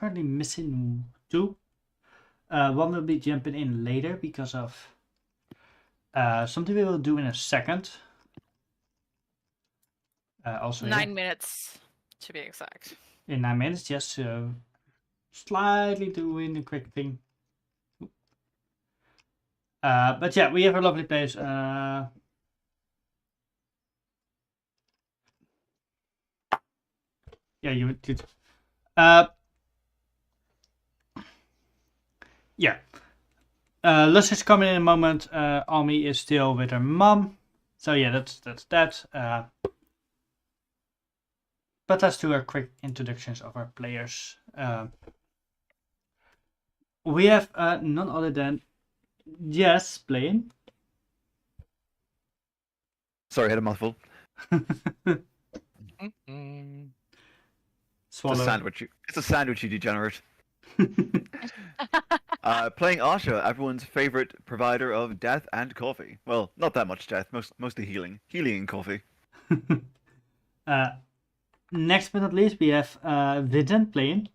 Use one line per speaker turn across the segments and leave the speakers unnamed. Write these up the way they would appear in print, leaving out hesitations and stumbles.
currently missing 2. One will be jumping in later because of something we will do in a second. Also
9
here.
minutes, to be exact.
In 9 minutes, just slightly doing a quick thing. But yeah, we have a lovely place. Yeah, you did. Yeah. Lus is coming in a moment. Ami is still with her mom. So yeah, that's that. But let's do a quick introductions of our players. We have none other than Jess playing.
Sorry, I had a mouthful.
Swallow.
It's a sandwich, you degenerate. Playing Asha, everyone's favorite provider of death and coffee. Well, not that much death, mostly healing. Healing and coffee.
Next but not least, we have Vincent playing.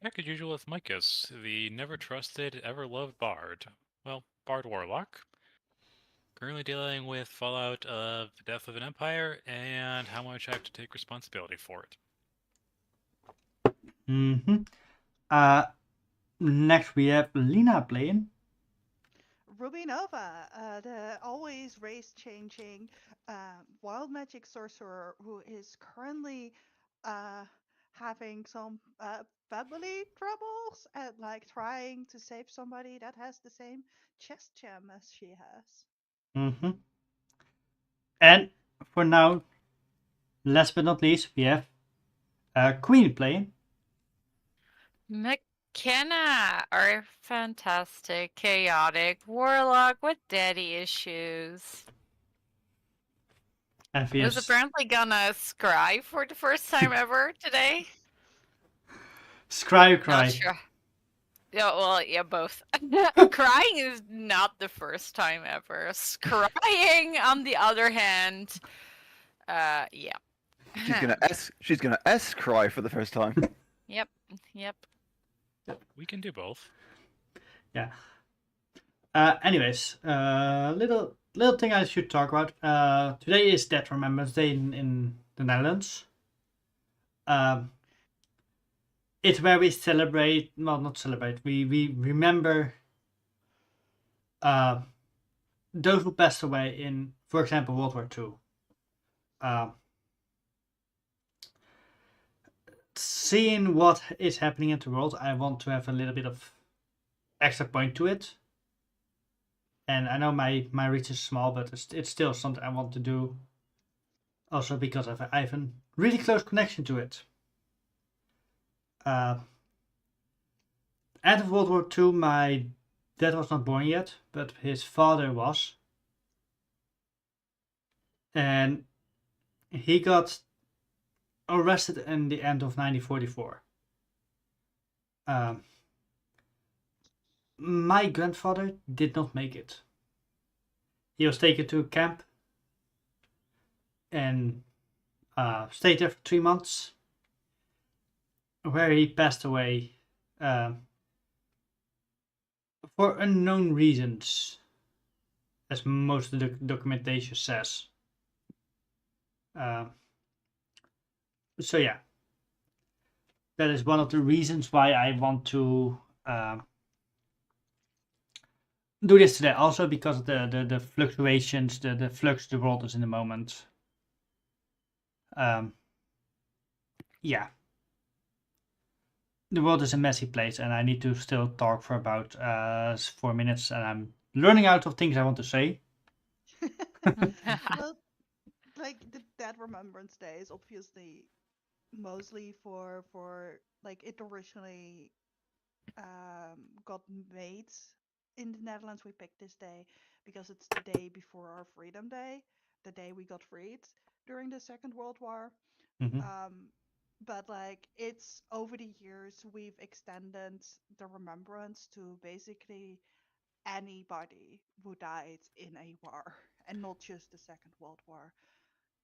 Back as usual with Micus, the never trusted, ever loved Bard. Well, Bard Warlock. Currently dealing with fallout of the death of an empire and how much I have to take responsibility for it.
Next we have Lena playing.
Ruby Nova, the always race-changing wild magic sorcerer who is currently having some family troubles and like trying to save somebody that has the same chest gem as she has.
And for now, last but not least, we have Queen playing.
McKenna, our fantastic, chaotic warlock with daddy issues.
And we
Who's
have
apparently gonna scry for the first time ever today.
Scry or Cry.
Not sure. Yeah, well, yeah, both. Crying is not the first time ever. Scrying, on the other hand, yeah.
She's gonna S cry for the first time.
Yep.
We can do both.
Yeah. Anyways, little thing I should talk about. Today is Dead Remembrance Day in the Netherlands. It's where we celebrate. Well, not celebrate. We remember those who passed away in, for example, World War II. Seeing what is happening in the world, I want to have a little bit of extra point to it. And I know my reach is small, but it's still something I want to do. Also because I have a really close connection to it. End of World War II, my dad was not born yet, but his father was. And he got arrested in the end of 1944. My grandfather did not make it. He was taken to a camp and stayed there for 3 months, where he passed away for unknown reasons, as most of the documentation says. So yeah, that is one of the reasons why I want to do this today. Also because of the fluctuations, the flux the world is in the moment. Yeah. The world is a messy place, and I need to still talk for about 4 minutes, and I'm learning out of things I want to say.
Well, like the Dead Remembrance Day is obviously mostly for like it originally got made in the Netherlands. We picked this day because it's the day before our Freedom Day, the day we got freed during the Second World War. But like it's over the years we've extended the remembrance to basically anybody who died in a war and not just the Second World War.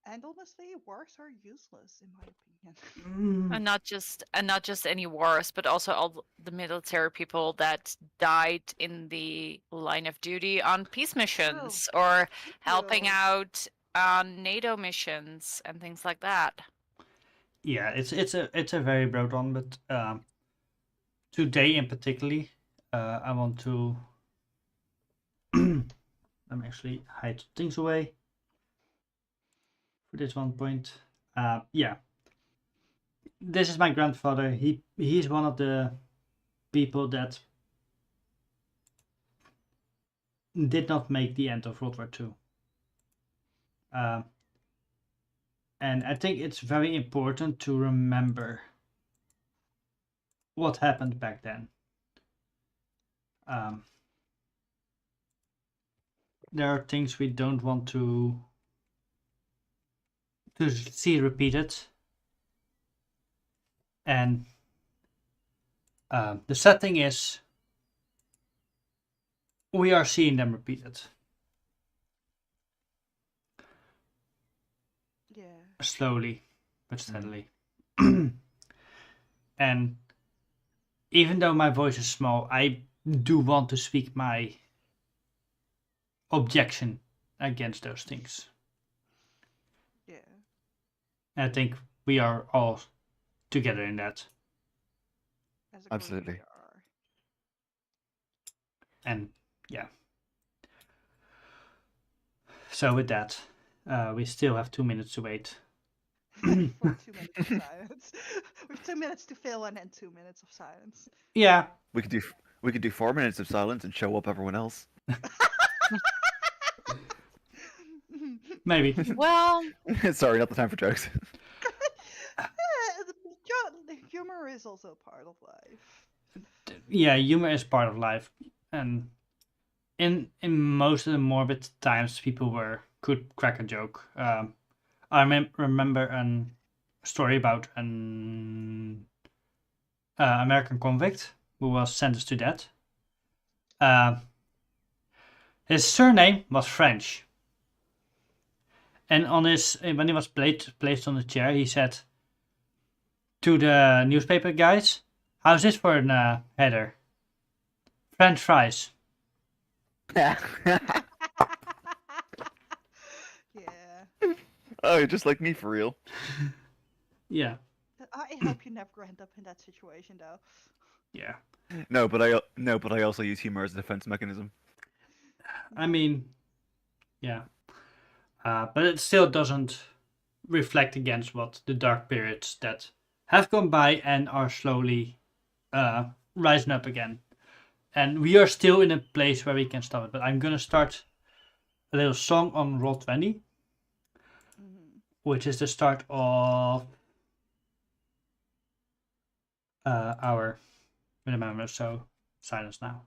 And honestly, wars are useless in my opinion.
Mm,
And not just any wars, but also all the military people that died in the line of duty on peace missions or
Thank
helping
you.
out on NATO missions and things like that.
yeah, it's a very broad one, but today in particularly, I want to. Let me actually hide things away for this one point. Yeah, this is my grandfather. He's one of the people that did not make the end of World War II. And I think it's very important to remember what happened back then. Um, there are things we don't want to see repeated, and the sad thing is we are seeing them repeated
Yeah.
slowly but steadily. And even though my voice is small, I do want to speak my objection against those things.
Yeah.
I think we are all together in that.
As a group
Absolutely.
we are.
And yeah. So with that, we still have 2 minutes to wait.
For 2 minutes of silence. We have 2 minutes to fill and then 2 minutes of silence.
Yeah,
We could do 4 minutes of silence and show up everyone else.
maybe.
Well,
Sorry, not the time for jokes.
The humor is also part of life.
Yeah, humor is part of life, and in most of the morbid times, people could crack a joke. I remember a story about an American convict who was sentenced to death. Uh, his surname was French, and on his when he was placed on the chair, he said to the newspaper guys, "How's this for a header? French fries."
Yeah.
Oh, just like me for real.
Yeah,
I hope you never end up in that situation though.
yeah.
No, but I also use humor as a defense mechanism.
I mean, yeah. But it still doesn't reflect against what the dark periods that have gone by and are slowly rising up again. And we are still in a place where we can stop it. But I'm gonna start a little song on roll 20,
Mhm.
which is the start of our minimum or so silence now.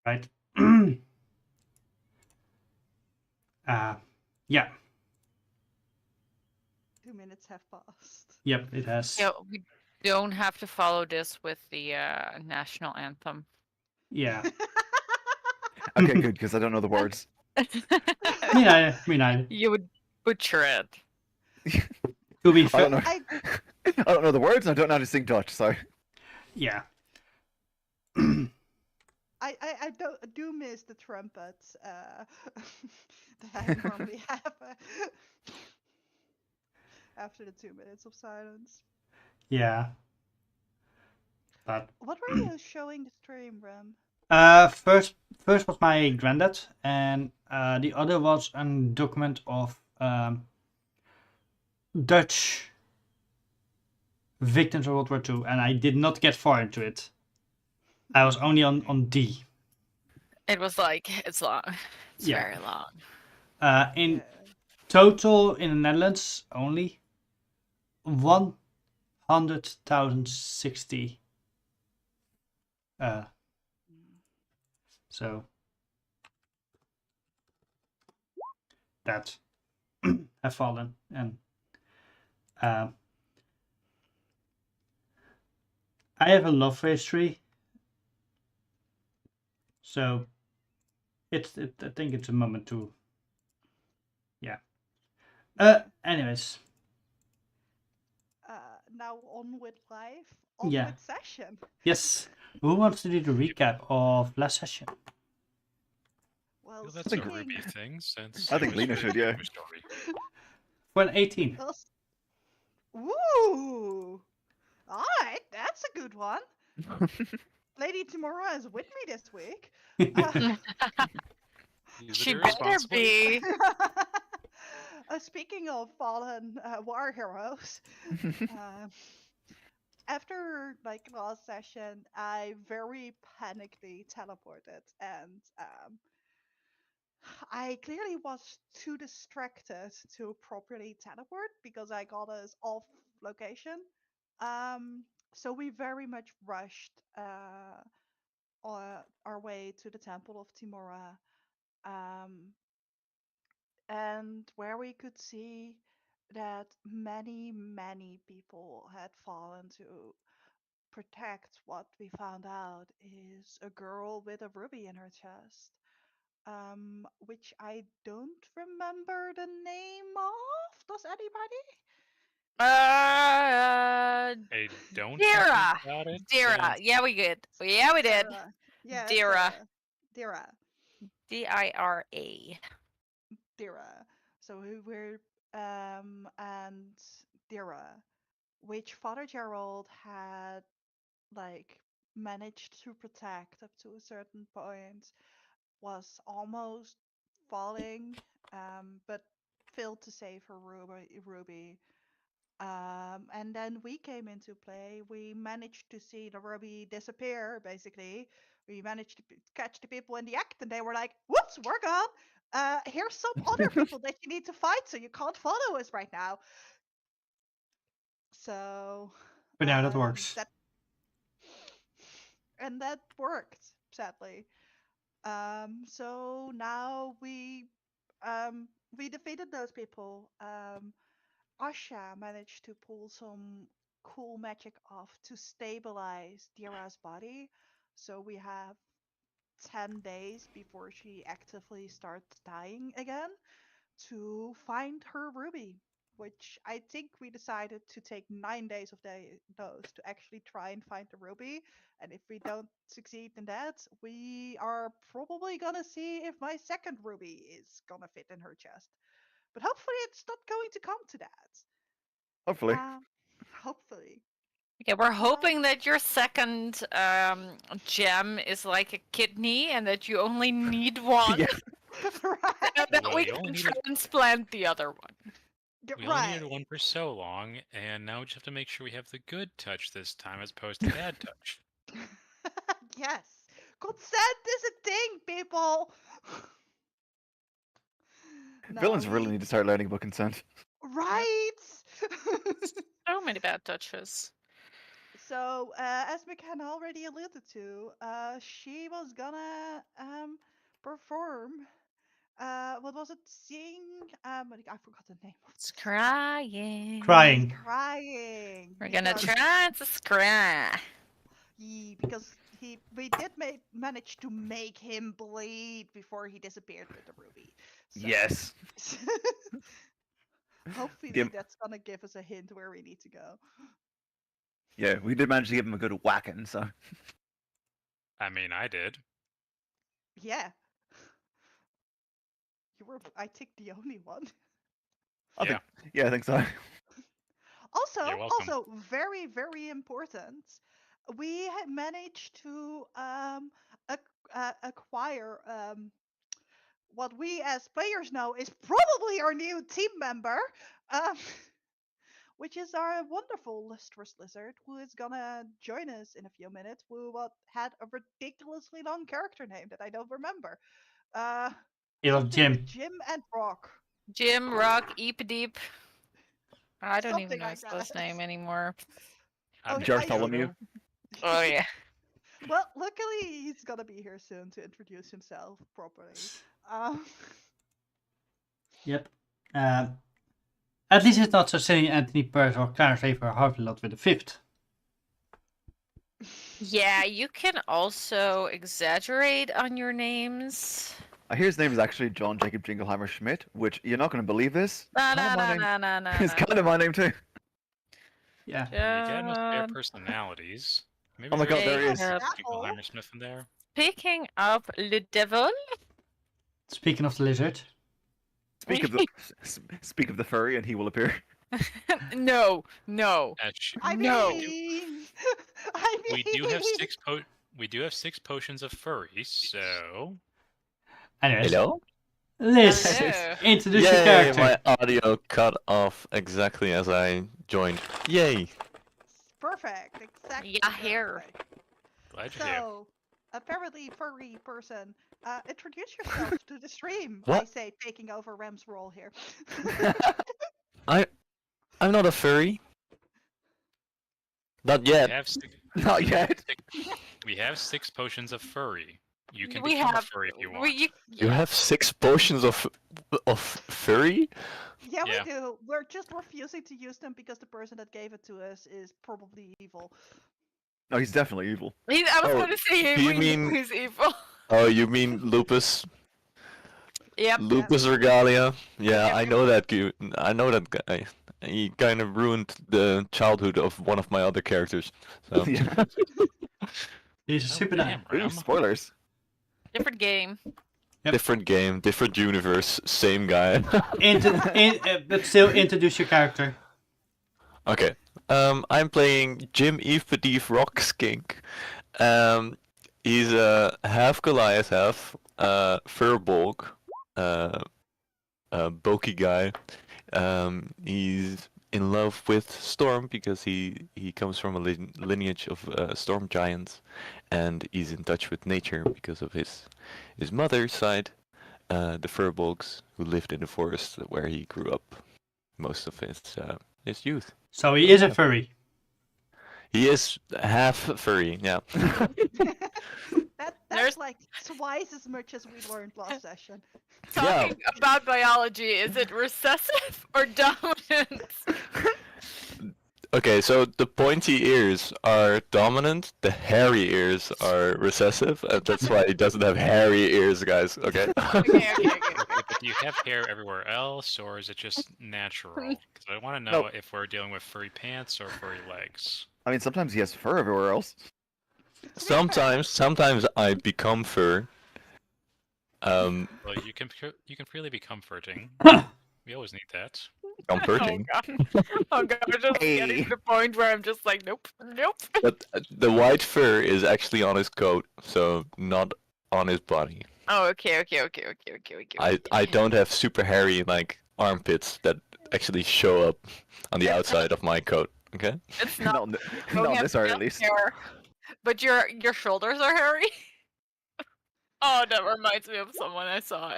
Right. Yeah.
2 minutes have passed.
Yep. It has.
Yeah, we don't have to follow this with the national anthem.
Yeah.
Okay, good, because I don't know the words.
Me neither. Me neither.
You would butcher it.
To be
I
fair.
don't know.
I
I don't know the words, and I don't know how to sing Dutch. So
Yeah.
I do miss the trumpets that I normally have after the 2 minutes of silence.
Yeah. But
What were you showing the stream, Rem?
first was my granddad, and the other was a document of Dutch victims of World War II, and I did not get far into it. I was only on D.
It was like, it's long. It's
Yeah.
very long.
In
Yeah.
total, in the Netherlands, only 100,060. So that have fallen, and I have a love for history, so I think it's a moment to, yeah. Anyways,
Now on with life, on
yeah.
with session.
Yes. Who wants to do the recap of last session?
Well,
Well, that's a
speaking.
Ruby thing, since
I
it
think
was
Lena
her
should, yeah.
story.
For an 18.
Well, Ooh! Alright, that's a good one. Lady Timora is with me this week.
Is
She
it
better
irresponsible?
be.
Speaking of fallen war heroes, after like last session, I very panically teleported, and I clearly was too distracted to properly teleport because I got us off location. Um, so we very much rushed our way to the Temple of Timora, and where we could see that many, many people had fallen to protect what we found out is a girl with a ruby in her chest. Which I don't remember the name of. Does anybody?
I don't think
Dira.
we got it.
Dira.
and
Yeah, we did. Yeah, we did.
Dira. Yeah, it's
Dira.
Dira.
Dira.
Dira. So we were and Dira, which Father Gerald had like managed to protect up to a certain point, was almost falling, but failed to save her ruby. And then we came into play. We managed to see the ruby disappear, basically. We managed to catch the people in the act, and they were like, whoops, we're gone. Here's some other people that you need to fight, so you can't follow us right now. So,
But now that works.
that worked, sadly. So now we defeated those people. Asha managed to pull some cool magic off to stabilize Dira's body. So we have 10 days before she actively starts dying again to find her ruby. Which I think we decided to take 9 days of those to actually try and find the ruby. And if we don't succeed in that, we are probably gonna see if my second ruby is gonna fit in her chest. But hopefully it's not going to come to that.
Hopefully.
Hopefully.
Yeah, we're hoping that your second gem is like a kidney and that you only need one.
Yeah.
Right.
And that
Well,
we
you
can
only needed-
transplant the other one.
we only
Right.
needed one for so long, and now we just have to make sure we have the good touch this time as opposed to bad touch.
Yes. Consent is a thing, people. No,
Villains really need to start learning about consent.
Right.
So many bad touches.
So, as McKenna already alluded to, she was gonna perform. What was it? Sing. I forgot the name of
It's
this.
crying.
Crying.
Crying.
We're gonna
because
try to cry.
we did manage to make him bleed before he disappeared with the ruby. So,
Yes.
hopefully
Give-
that's gonna give us a hint where we need to go.
Yeah, we did manage to give him a good whacking, so.
I mean, I did.
Yeah. You were, I think, the only one.
Yeah, I think so.
Also,
You're welcome.
also very, very important. We had managed to acquire what we as players know is probably our new team member, um, which is our wonderful lustrous lizard, who is gonna join us in a few minutes. Who had a ridiculously long character name that I don't remember.
It was
Something with
Jim.
Jim and Rock.
Jim, Rock, Eep Deep. I don't even
Something
know
like
his last
that.
name anymore.
I'm
Okay,
Bartholomew.
Oh yeah.
Well, luckily he's gonna be here soon to introduce himself properly. Um,
Yep. At least it's not so silly Anthony Perth or Clarence Raver Harvelot with the fifth.
Yeah, you can also exaggerate on your names.
I hear his name is actually John Jacob Jingleheimer Schmidt, which you're not going to believe this.
Na
Kinda
na
my
na
name.
na na na.
It's kind of my name too.
Yeah.
You get most of their
John.
personalities. Maybe
Oh my god, there he
Jacob.
is.
Yep.
Jingleheimer Smith in there.
Speaking of the devil,
Speaking of the lizard.
Speak of the furry, and he will appear.
no.
I
No.
mean,
We do have six potions of furry, so
Anyways.
Hello?
Liz,
Hello.
introduce your
Yay,
character.
my audio cut off exactly as I joined. Yay!
perfect, exactly.
Yeah, here.
perfect.
glad you're here.
So, apparently, furry person, introduce yourself to the stream. I
What?
say, taking over Rem's role here.
I'm not a furry. Not
We
yet.
have six,
Not yet.
we have six potions of furry. You can
We
become a
have-
furry if you want.
You have 6 potions of furry?
Yeah,
Yeah.
we do. We're just refusing to use them because the person that gave it to us is probably evil.
No, he's definitely evil.
I was
Oh,
going to say
do you
we
mean-
he's evil.
Oh, you mean Lupus?
Yep.
Lupus Regalia? Yeah, I know that guy. He kind of ruined the childhood of one of my other characters. So.
Yeah.
He's a
Oh,
super
damn,
Ooh,
Ram.
spoilers.
Different game.
Yep.
Different game, different universe, same guy.
But still introduce your character.
Okay. I'm playing Jim Eve Pedif Rock Skink. He's a half Goliath, half Furbolg, bulky guy. He's in love with Storm because he comes from a lineage of storm giants, and he's in touch with nature because of his mother's side, the Furbolgs, who lived in the forest where he grew up most of his youth.
So he is a furry.
He is half furry, yeah.
That's
There's-
like twice as much as we learned last session.
Talking about biology, is it recessive or dominant?
Okay, so the pointy ears are dominant, the hairy ears are recessive, and that's why he doesn't have hairy ears, guys, okay?
Okay.
Okay, but do you have hair everywhere else, or is it just natural? Because I want to know
No.
if we're dealing with furry pants or furry legs.
I mean, sometimes he has fur everywhere else.
Sometimes I become fur.
Well, you can freely be comforting. We always need that.
Comforting.
Oh god, I'm just getting
Hey.
to the point where I'm just like, nope.
But the white fur is actually on his coat, so not on his body.
Oh, okay.
I don't have super hairy like armpits that actually show up on the outside of my coat. Okay.
It's not.
Not on
don't
not on
have
this art, at
enough
least.
hair. But your shoulders are hairy. Oh, that reminds me of someone I saw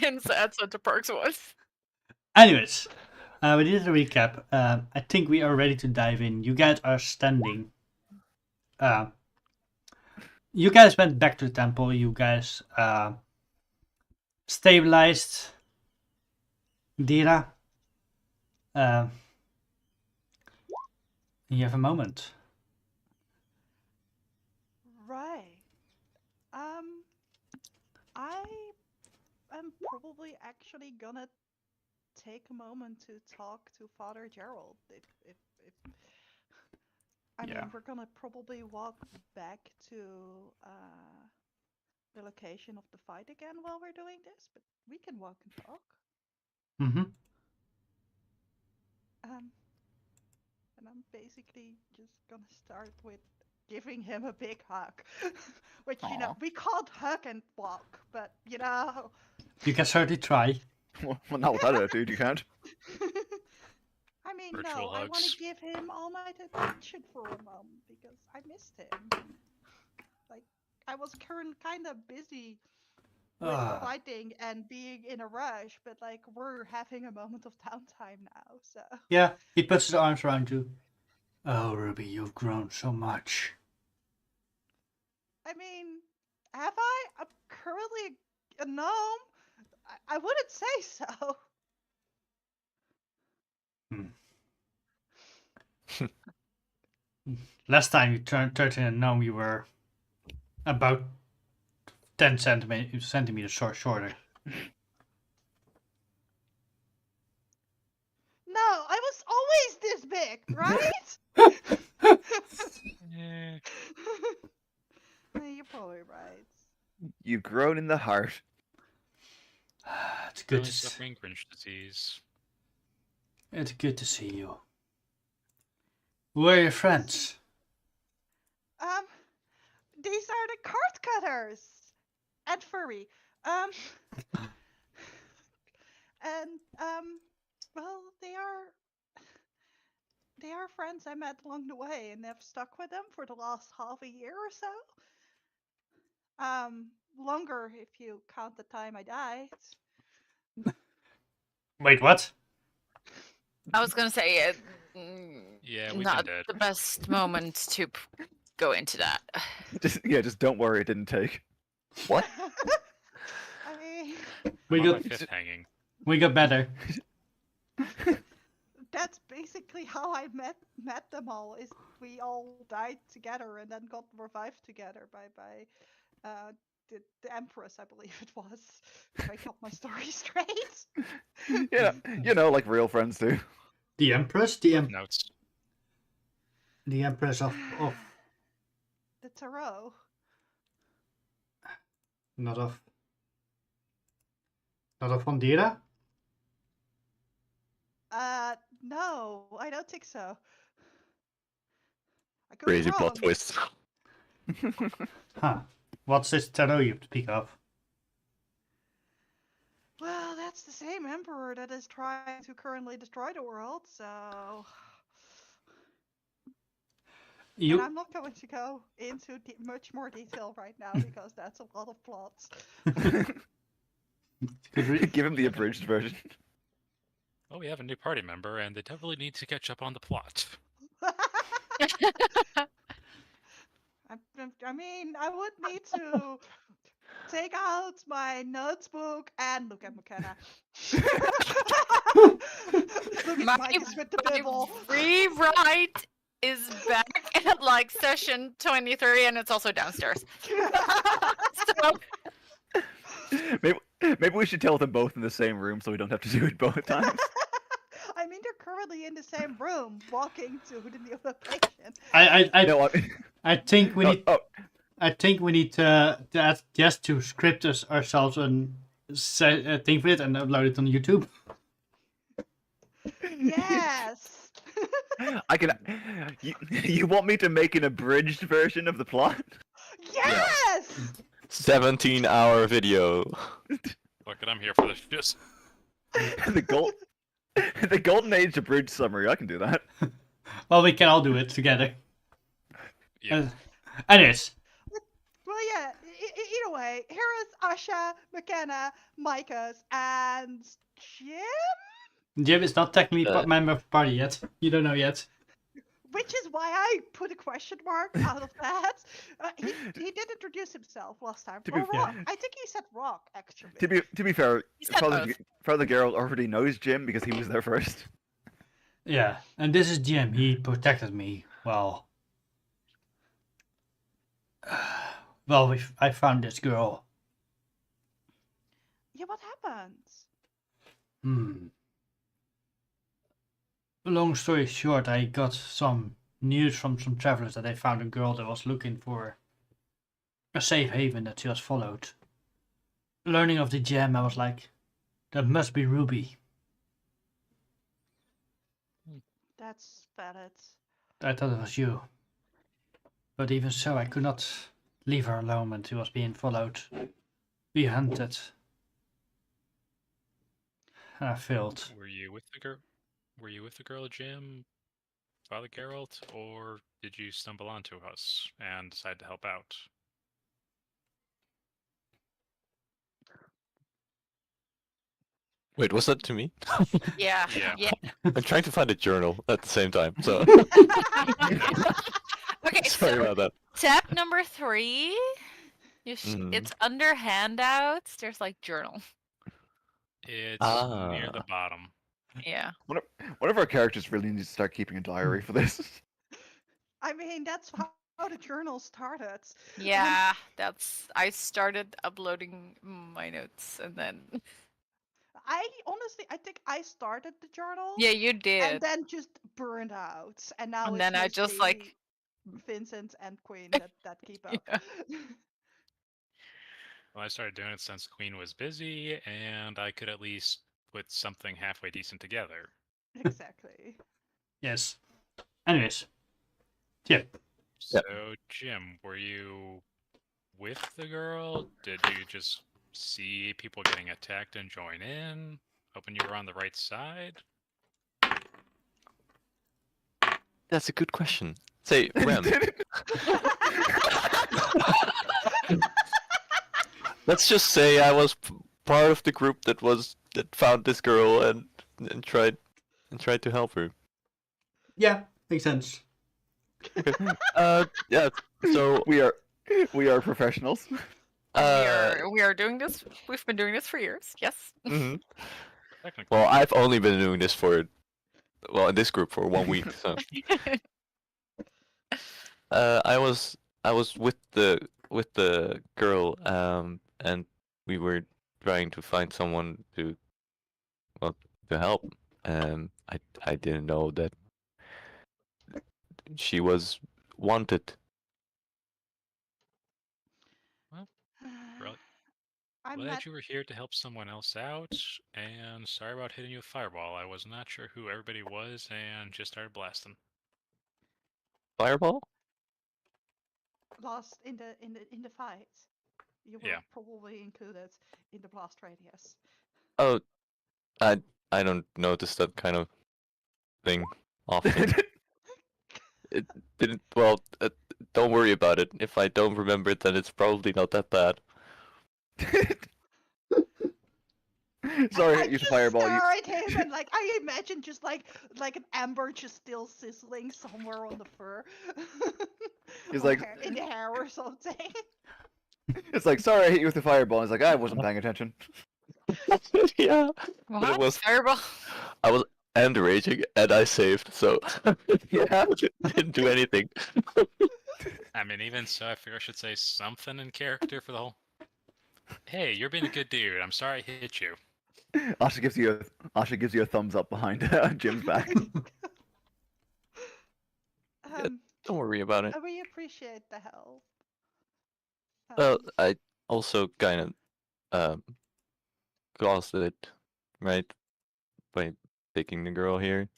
in at Center Parks once.
Anyways, we did a recap. I think we are ready to dive in. You guys are standing. You guys went back to the temple. You guys stabilized Dira. You have a moment.
Right. I am probably actually gonna take a moment to talk to Father Gerald. If I
Yeah.
mean, we're gonna probably walk back to the location of the fight again while we're doing this, but we can walk and talk.
Mm-hmm.
And I'm basically just gonna start with giving him a big hug, which
Aw.
we can't hug and walk, but
You can certainly try.
Well, not without it, dude. You can't.
I mean,
Virtual
no, I want to
hugs.
give him all my attention for a moment because I missed him. Like, I was kind of busy with
Ah.
fighting and being in a rush, but like, we're having a moment of downtime now, so.
Yeah, he puts his arms around you. Oh, Ruby, you've grown so much.
I mean, have I? I'm currently a gnome. I wouldn't say so.
Last time you turned into a gnome, you were about 10 centimeters shorter.
No, I was always this big, right?
Eh,
You're probably right.
You've grown in the heart.
It's good.
Really suffering Grinch disease.
It's good to see you. Who are your friends?
These are the card cutters and furry. And well, they are friends I met along the way, and have stuck with them for the last half a year or so. Longer if you count the time I died.
Wait, what?
I was gonna say,
Yeah, we've
not
been dead.
the best moment to go into that.
Just don't worry. It didn't take. What?
I mean,
We
I'm on
got
my fifth hanging.
we got better.
that's basically how I met them all. Is we all died together and then got revived together by the Empress, I believe it was. If I got my story straight.
Yeah, like real friends do.
The Empress,
Notes.
the Empress of
The Tarot.
not of Fondira.
No, I don't think so. I could
Crazy
be
plot
wrong.
twist.
Huh? What's this tarot you speak of?
Well, that's the same emperor that is trying to currently destroy the world, so. And
You
I'm not going to go into much more detail right now because that's a lot of plots.
Give him the abridged version.
Well, we have a new party member, and they definitely need to catch up on the plot.
I mean, I would need to take out my notebook and look at McKenna. Look at Micah's with the bibble.
Rewrite is back at like session 23, and it's also downstairs. So,
Maybe we should tell them both in the same room so we don't have to do it both times.
I mean, they're currently in the same room, walking to the new location.
I think we
No,
need. I think we need to just to script ourselves and thing for it and upload it on YouTube.
Yes.
I can. You want me to make an abridged version of the plot?
Yes.
17-hour video.
Look, I'm here for this. Just
the golden age abridged summary. I can do that.
Well, we can all do it together.
yeah.
Anyways,
Well, yeah. Either way, here is Asha, McKenna, Micah's, and Jim.
Jim is not technically
Uh,
member of the party yet. You don't know yet.
Which is why I put a question mark out of that. He did introduce himself last time.
To be-
Or Rock. I think he said Rock, actually.
To be fair,
He said both.
Father Geralt already knows Jim because he was there first.
Yeah, and this is Jim. He protected me. Well, I found this girl.
Yeah, what happened?
Hmm. Long story short, I got some news from some travelers that they found a girl that was looking for a safe haven that she was followed. Learning of the gem, I was like, that must be Ruby.
That's valid.
I thought it was you. But even so, I could not leave her alone when she was being followed. We hunted. And I failed.
Were you with the girl? Were you with the girl, Jim, Father Geralt, or did you stumble onto us and decide to help out?
Wait, was that to me?
Yeah.
Yeah.
Yeah.
I'm trying to find a journal at the same time, so
Okay,
sorry
so
about that.
step number 3.
Mhm.
It's under handouts. There's like journal.
It's near the
Ah.
bottom.
Yeah.
One of our characters really needs to start keeping a diary for this.
I mean, that's how the journal started.
Yeah, I started uploading my notes and then
I honestly, I think I started the journal.
yeah, you
And
did.
then just burned out. And now
And
it's
then I just like
mostly Vincent and Queen that keep up.
Well, I started doing it since Queen was busy, and I could at least put something halfway decent together.
Exactly.
Yes. Anyways. Yeah.
So, Jim, were you with the girl? Did you just see people getting attacked and join in? Hoping you were on the right side?
That's a good question. Say, Rem, let's just say I was part of the group that found this girl and tried to help her.
Yeah, makes sense.
Okay. Yeah. So
we are professionals.
we are doing this. We've been doing this for years. Yes.
mhm.
Technically.
Well, I've only been doing this in this group for 1 week. So I was with the girl and we were trying to find someone to help. I didn't know that she was wanted.
Really?
I'm
Glad
not.
you were here to help someone else out, and sorry about hitting you with fireball. I was not sure who everybody was and just started blasting.
Fireball?
Lost in the fight. You were
Yeah.
probably included in the blast radius.
Oh, I don't notice that kind of thing often. It didn't. Well, don't worry about it. If I don't remember it, then it's probably not that bad.
Sorry,
I
hit you with
just
a fireball.
stare at him and like I imagine just like an ember just still sizzling somewhere on the fur.
He's
Or
like-
in the hair or something.
It's like, sorry, I hit you with the fireball. It's like, I wasn't paying attention.
Yeah,
What?
it was-
Fireball.
I was raging and I saved, so
Yeah.
I didn't do anything.
I mean, even so, I figure I should say something in character for the whole. Hey, you're being a good dude. I'm sorry I hit you.
Asha gives you a thumbs up behind Jim's back.
Don't worry about it.
We appreciate the help.
Well, I also kind of caused it, right, by taking the girl here.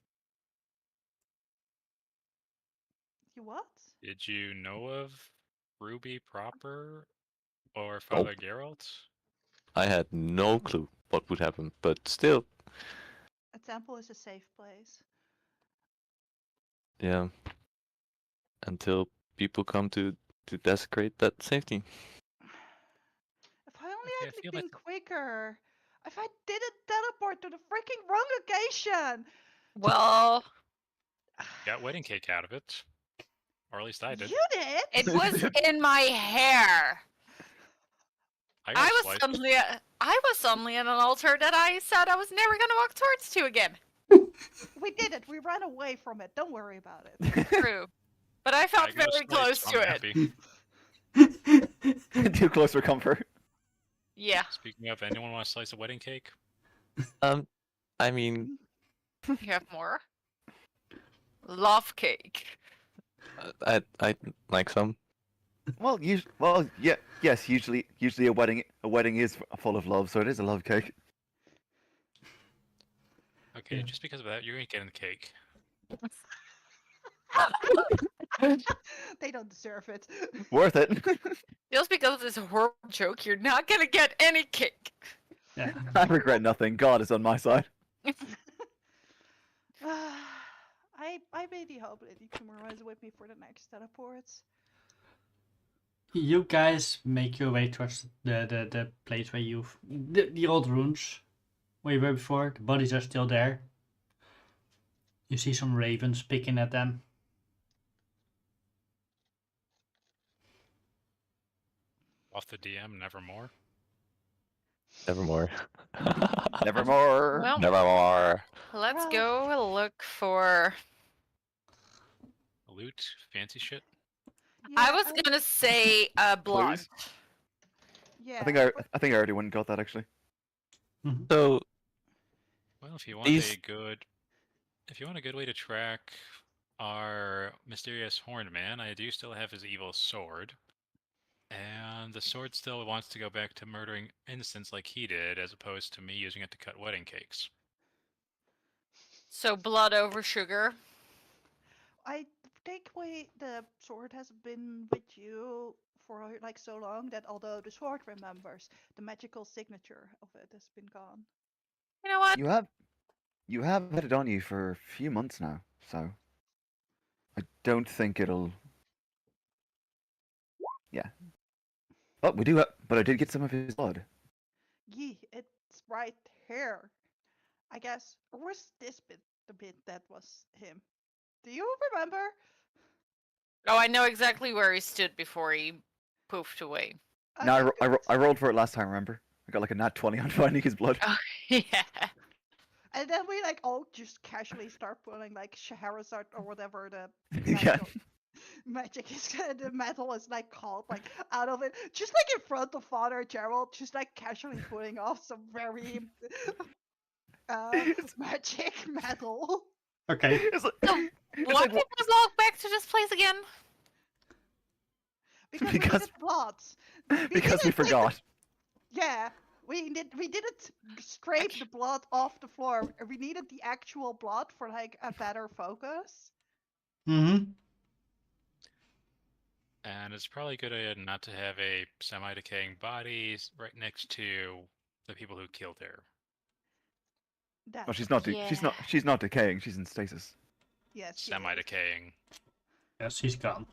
You what?
Did you know of Ruby proper or Father Geralt?
I had no clue what would happen, but still,
A temple is a safe place.
yeah. Until people come to desecrate that safety.
If I only
Okay, I
had
feel
been quicker. If I didn't teleport to the freaking wrong location.
Well,
Got wedding cake out of it. Or at least I did.
You did?
It was in my hair.
I got sliced.
I was suddenly at an altar that I said I was never gonna walk towards to again.
We did it. We ran away from it. Don't worry about it.
True. But I felt
I got
very
sliced,
close
so
to
I'm
it.
happy.
Too close for comfort.
Yeah.
Speaking of, anyone want to slice a wedding cake?
I mean,
You have more? Love cake.
I like some.
Well, yes. Usually a wedding is full of love, so it is a love cake.
Okay,
Yeah.
just because of that, you're gonna get in the cake.
They don't deserve it.
Worth it.
Just because of this horrible joke, you're not gonna get any cake.
Yeah.
I regret nothing. God is on my side.
I really hope that you can rise with me for the next teleports.
You guys make your way towards the place where the old ruins where you were before. The bodies are still there. You see some ravens picking at them.
Off the DM, nevermore.
Nevermore.
Nevermore.
Well,
Nevermore.
let's
Well-
go look for.
Loot, fancy shit.
I was gonna say blood.
Please?
Yeah.
I think I already went and got that actually.
So
Well, if you want
These-
a good way to track our mysterious horned man, I do still have his evil sword. And the sword still wants to go back to murdering innocents like he did, as opposed to me using it to cut wedding cakes.
So blood over sugar.
I think the sword has been with you for like so long that although the sword remembers, the magical signature of it has been gone.
You know what?
You have had it on you for a few months now, so I don't think it'll. Yeah. Oh, but I did get some of his blood.
Yee, it's right here. I guess. Or was this bit the bit that was him? Do you remember?
Oh, I know exactly where he stood before he poofed away.
No,
Okay, good.
I rolled for it last time. Remember? I got like a nat 20 on finding his blood.
Oh, yeah.
And then we like all just casually start pulling like Scheherazade or whatever the
Yeah.
magic is. The metal is like called like out of it, just like in front of Father Gerald, just like casually putting off some very magic metal.
Okay.
It's like,
So,
it's
why
like,
did we walk back to this place again?
Because
Because-
we needed blood.
because we
needed, like,
forgot.
Yeah, we didn't scrape the blood off the floor. We needed the actual blood for like a better focus.
Mm-hmm.
And it's probably a good idea not to have a semi-decaying body right next to the people who killed her.
That
Well, she's not. She's not decaying. She's in stasis.
yes, she is.
Semi-decaying.
Yes, he's gone.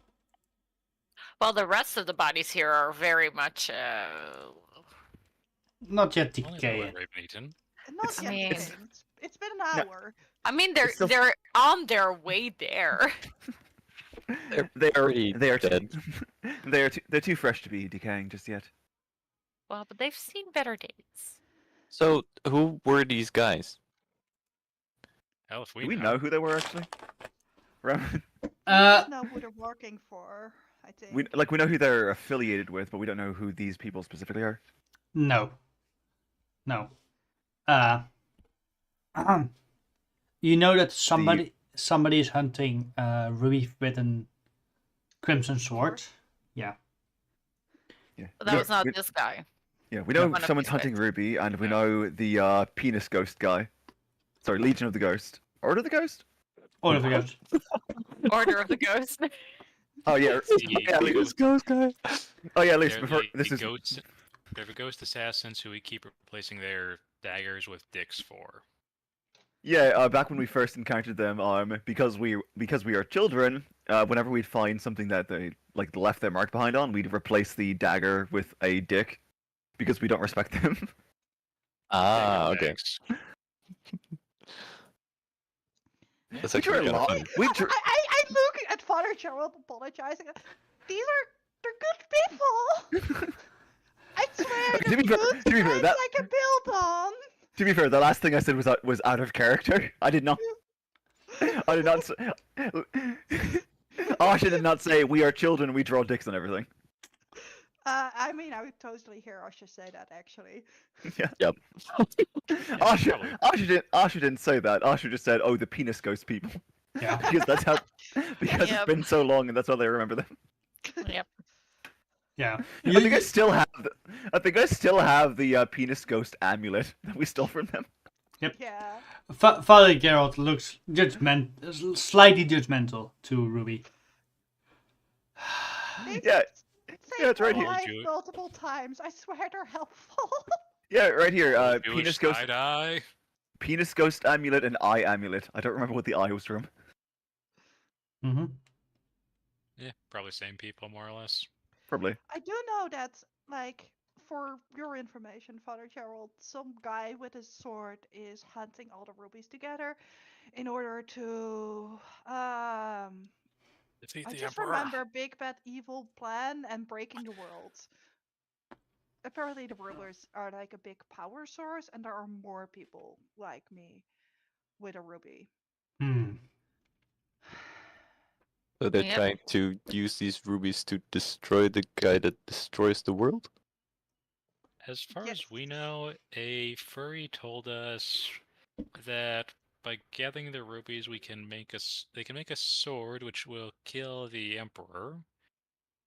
Well, the rest of the bodies here are very much.
Not yet
Only
decaying.
Lord Raven-Eaten.
Not
I
yet.
mean-
It's been an hour.
I mean,
It's still-
they're on their way there.
They are.
pretty
They are.
dead.
They're too fresh to be decaying just yet.
Well, but they've seen better days.
So who were these guys?
Hell, if
Do we know who they were actually? Remember?
We just know who they're working for. I think.
We know who they're affiliated with, but we don't know who these people specifically are.
No. No. You know that somebody is hunting Ruby with an crimson sword. Yeah.
Yeah.
But that was not this guy.
Yeah, we know
one of
someone's
these
hunting
guys.
Ruby, and we
Yeah.
know the penis ghost guy. Sorry, Legion of the Ghost. Order of the Ghost?
All of the ghosts.
Order of the Ghost.
Oh yeah. Yeah,
the
ghost guy.
Oh yeah, at least
They're
before
the,
this
the
is.
ghosts. They're the ghost assassins who we keep replacing their daggers with dicks for.
Yeah, back when we first encountered them, because we are children, whenever we'd find something that they like left their mark behind on, we'd replace the dagger with a dick, because we don't respect them.
Ah, okay.
Thanks.
That's
We drew
actually
a
kind of
lot.
funny.
We
I,
drew.
I look at Father Gerald apologizing. They're good people. I swear
Okay,
they're
to be fair,
good
to be fair,
friends
that
I can build on.
to be fair, the last thing I said was out of character. I did not. I did not. Asha did not say we are children. We draw dicks and everything.
I mean, I would totally hear Usha say that actually.
Yeah.
Yep.
probably.
Asha didn't say that. Asha just said, "Oh, the penis ghost people,"
Yeah.
because that's how. Because
Yep.
it's been so long, and that's how they remember them.
Yep.
Yeah.
I think I still have. I think I still have the penis ghost amulet that we stole from them.
Yeah.
Father Geralt looks slightly judgmental to Ruby.
They've
Yeah,
saved
it's right
my
here.
life
Would you-
multiple times. I swear they're helpful.
Yeah, right here.
Jewish
Penis ghost,
side eye.
penis ghost amulet, and eye amulet. I don't remember what the eye was from.
Mm-hmm.
Yeah, probably same people more or less.
Probably.
I do know that, like, for your information, Father Gerald, some guy with a sword is hunting all the rubies together in order to
Defeat
I
the
just
Emperor.
remember Big Bad Evil Plan and Breaking the World. Apparently the rulers are like a big power source and there are more people like me with a ruby.
Hmm.
So they're
Yep.
trying to use these rubies to destroy the guy that destroys the world?
As far
Yes.
as we know, a furry told us that by gathering the rubies, they can make a sword which will kill the Emperor,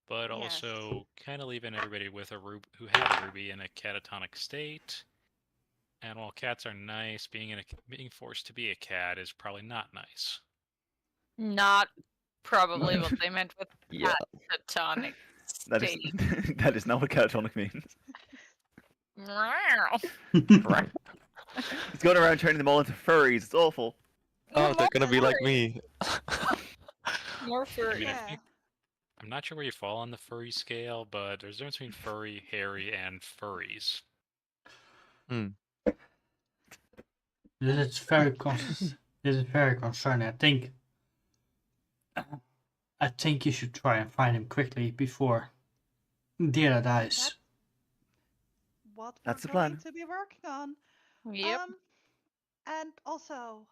but
Yes.
also kind of leaving everybody with who had a ruby in a catatonic state. And while cats are nice, being forced to be a cat is probably not nice.
Not probably what they meant with
Yeah.
catatonic
That is
state.
that is not what catatonic means.
Meow.
He's going around turning them all into furries. It's awful.
Oh, they're gonna be like me.
More
I
furry.
mean, I
Yeah.
think I'm not sure where you fall on the furry scale, but there's a difference between furry, hairy, and furries.
This is very this is very concerning. I think you should try and find him quickly before Dira dies.
What
That's
we're
the
going
plan.
to be working on.
Yep.
And also,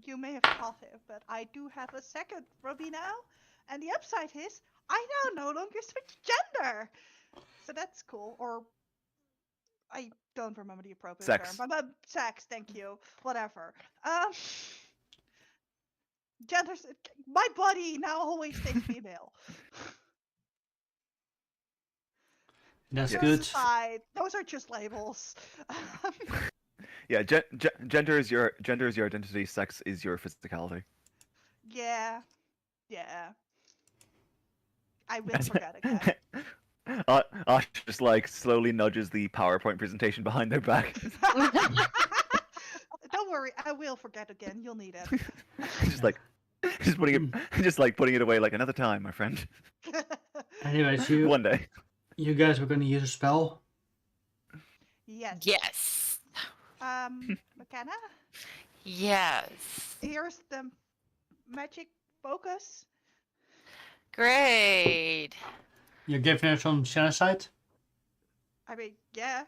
you may have caught it, but I do have a second ruby now. And the upside is I now no longer switch gender. So that's cool. Or I don't remember the appropriate
Sex.
term. Sex, thank you. Whatever. Genders. My body now always stays female.
That's
Yes.
good.
Aside, those are just labels.
Yeah, gender is your identity. Sex is your physicality.
Yeah. I will forget again.
Ash just like slowly nudges the PowerPoint presentation behind their back.
Don't worry, I will forget again. You'll need it.
just putting it away like another time, my friend.
Anyways,
One day.
you guys were gonna use a spell.
Yes.
Yes.
McKenna,
Yes.
here's the magic focus.
Great.
You're giving her some genocide.
I mean, yeah.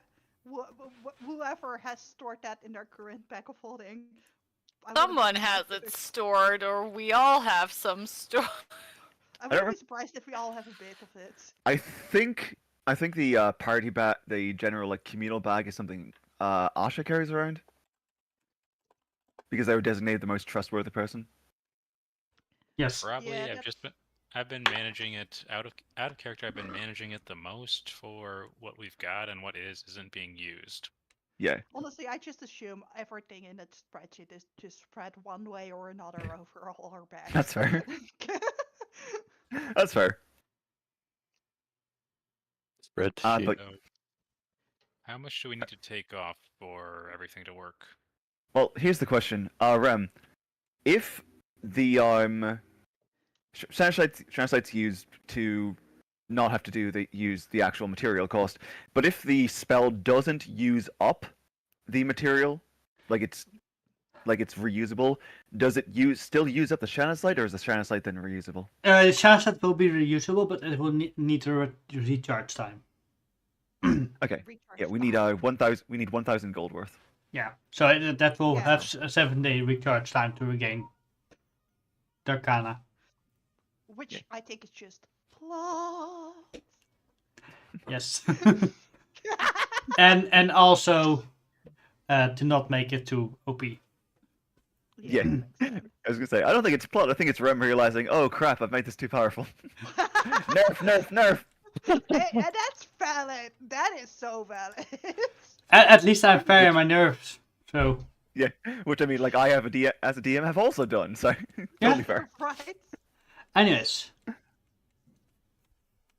Whoever has stored that in their current pack of holding. I wouldn't
Someone
be
has
surprised
it
if-
stored, or we all have some stored.
I
don't
wouldn't be
rem-
surprised if we all have a bit of it.
I think the party bag, the general like communal bag, is something Asha carries around because they were designated the most trustworthy person.
Yes.
Probably,
Yeah,
I've been managing it out of character. I've been managing it the most for what we've got, and what isn't being used.
Yeah,
Honestly, I just assume everything in that spreadsheet is just spread one way or another over all our bags.
that's fair. That's fair.
Spreadsheet.
But
So, how much do we need to take off for everything to work?
well, here's the question. Rem, if the translate's used to not have to use the actual material cost, but if the spell doesn't use up the material, like it's like it's reusable, does it still use up the Shanasite, or is the Shanasite then reusable?
The chassis will be reusable, but it will need to recharge time.
Okay.
Recharge
Yeah, we need
time.
1,000. We need 1,000 gold worth.
Yeah, so that will
Yeah.
have a 7-day recharge time to regain Darkana.
Which
Yeah.
I think is just plus.
Yes, and also to not make it too OP.
Yeah.
that makes sense.
I was gonna say, I don't think it's plot. I think it's Rem realizing, oh crap, I've made this too powerful. Nerf.
Hey, and that's valid. That is so valid.
At least I'm fair in my nerves. So
Yeah, which I mean, like I have as a DM have also done. So
Yeah.
totally fair.
Right?
anyways,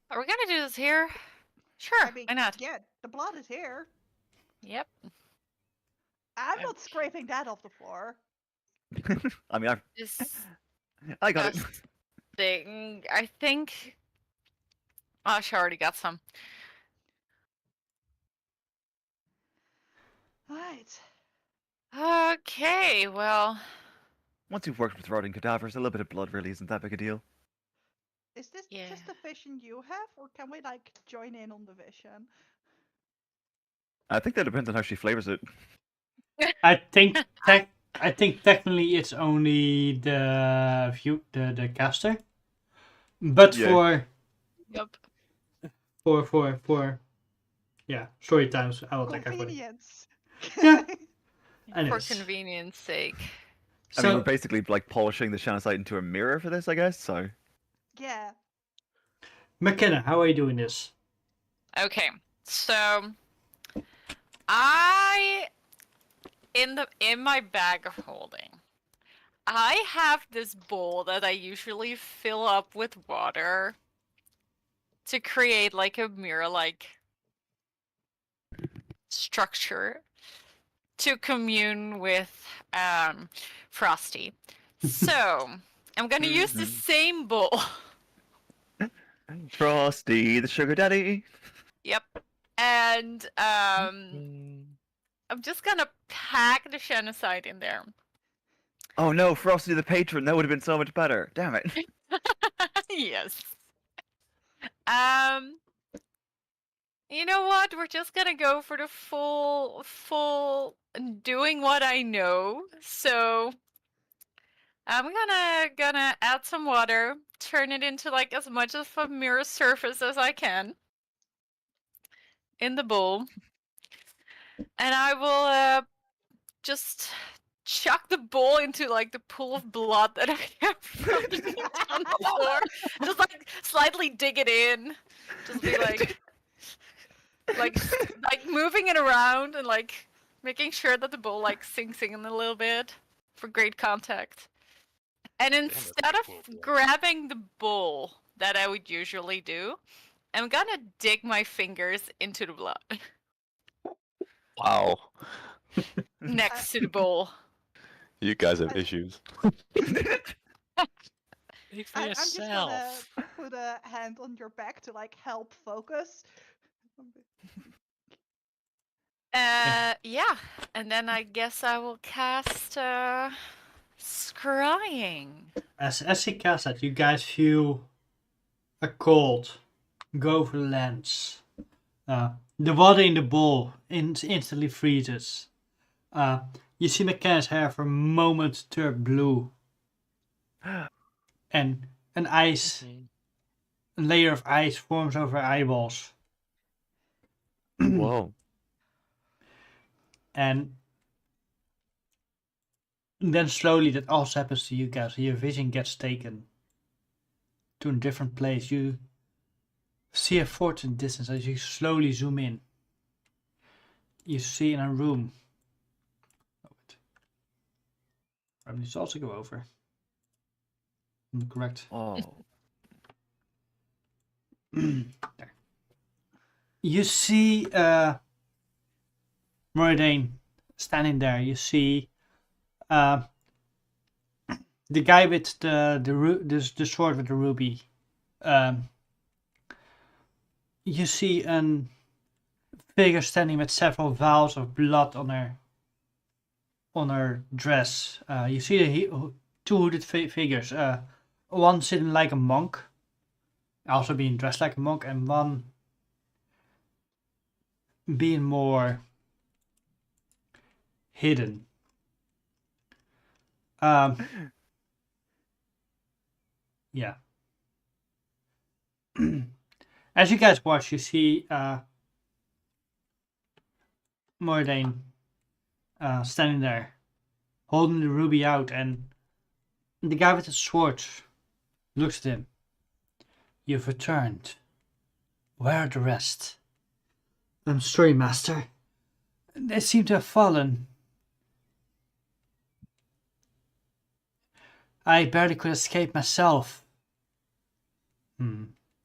Are we gonna do this here? Sure,
I mean,
why not?
yeah, the blood is here.
Yep.
I'm not scraping that off the floor.
I mean,
Just
I got it.
a thing. I think. Oh, she already got some.
Right.
Okay, well,
Once you've worked with rotting cadavers, a little bit of blood really isn't that big a deal.
Is this
Yeah.
just the vision you have, or can we like join in on the vision?
I think that depends on how she flavors it.
I think technically it's only the the caster, but
Yeah.
yep.
for story times I will take that for it.
Convenience.
Yeah.
For
Anyways.
convenience sake.
I mean,
So
we're basically like polishing the Shanasite into a mirror for this, I guess. So
Yeah.
McKenna, how are you doing this?
Okay, so in my bag of holding, I have this bowl that I usually fill up with water to create like a mirror-like structure to commune with Frosty. So I'm gonna use the same bowl.
Frosty, the sugar daddy.
Yep. And I'm just gonna pack the Shanasite in there.
Oh no, Frosty the patron. That would have been so much better. Damn it.
Yes. You know what? We're just gonna go for the full doing what I know. So I'm gonna add some water, turn it into like as much of a mirror surface as I can in the bowl, and I will just chuck the bowl into like the pool of blood that I have on the floor. Just like slightly dig it in. Just be like moving it around and like making sure that the bowl like sinks in a little bit for great contact. And instead of grabbing the bowl that I would usually do, I'm gonna dig my fingers into the blood
Wow.
next to the bowl.
You guys have issues.
Speak for
I'm just gonna
yourself.
put a hand on your back to like help focus.
Yeah, and then I guess I will cast scrying.
As he casts that, you guys feel a cold go over the lens. The water in the bowl instantly freezes. You see McKenna's hair for a moment turn blue. And a layer of ice forms over her eyeballs.
Whoa.
And then slowly that also happens to you guys. Your vision gets taken to a different place. You see a fortune distance as you slowly zoom in. You see in a room. I need to also go over. Correct.
Oh.
There. You see Moradane standing there. You see the guy with the sword with the ruby. You see a figure standing with several vials of blood on on her dress. You see two hooded figures. One sitting like a monk, also being dressed like a monk, and one being more hidden. Yeah. As you guys watch, you see Mordane standing there, holding the ruby out, and the guy with the sword looks at him. You've returned. Where are the rest? I'm sorry, master. They seem to have fallen. I barely could escape myself.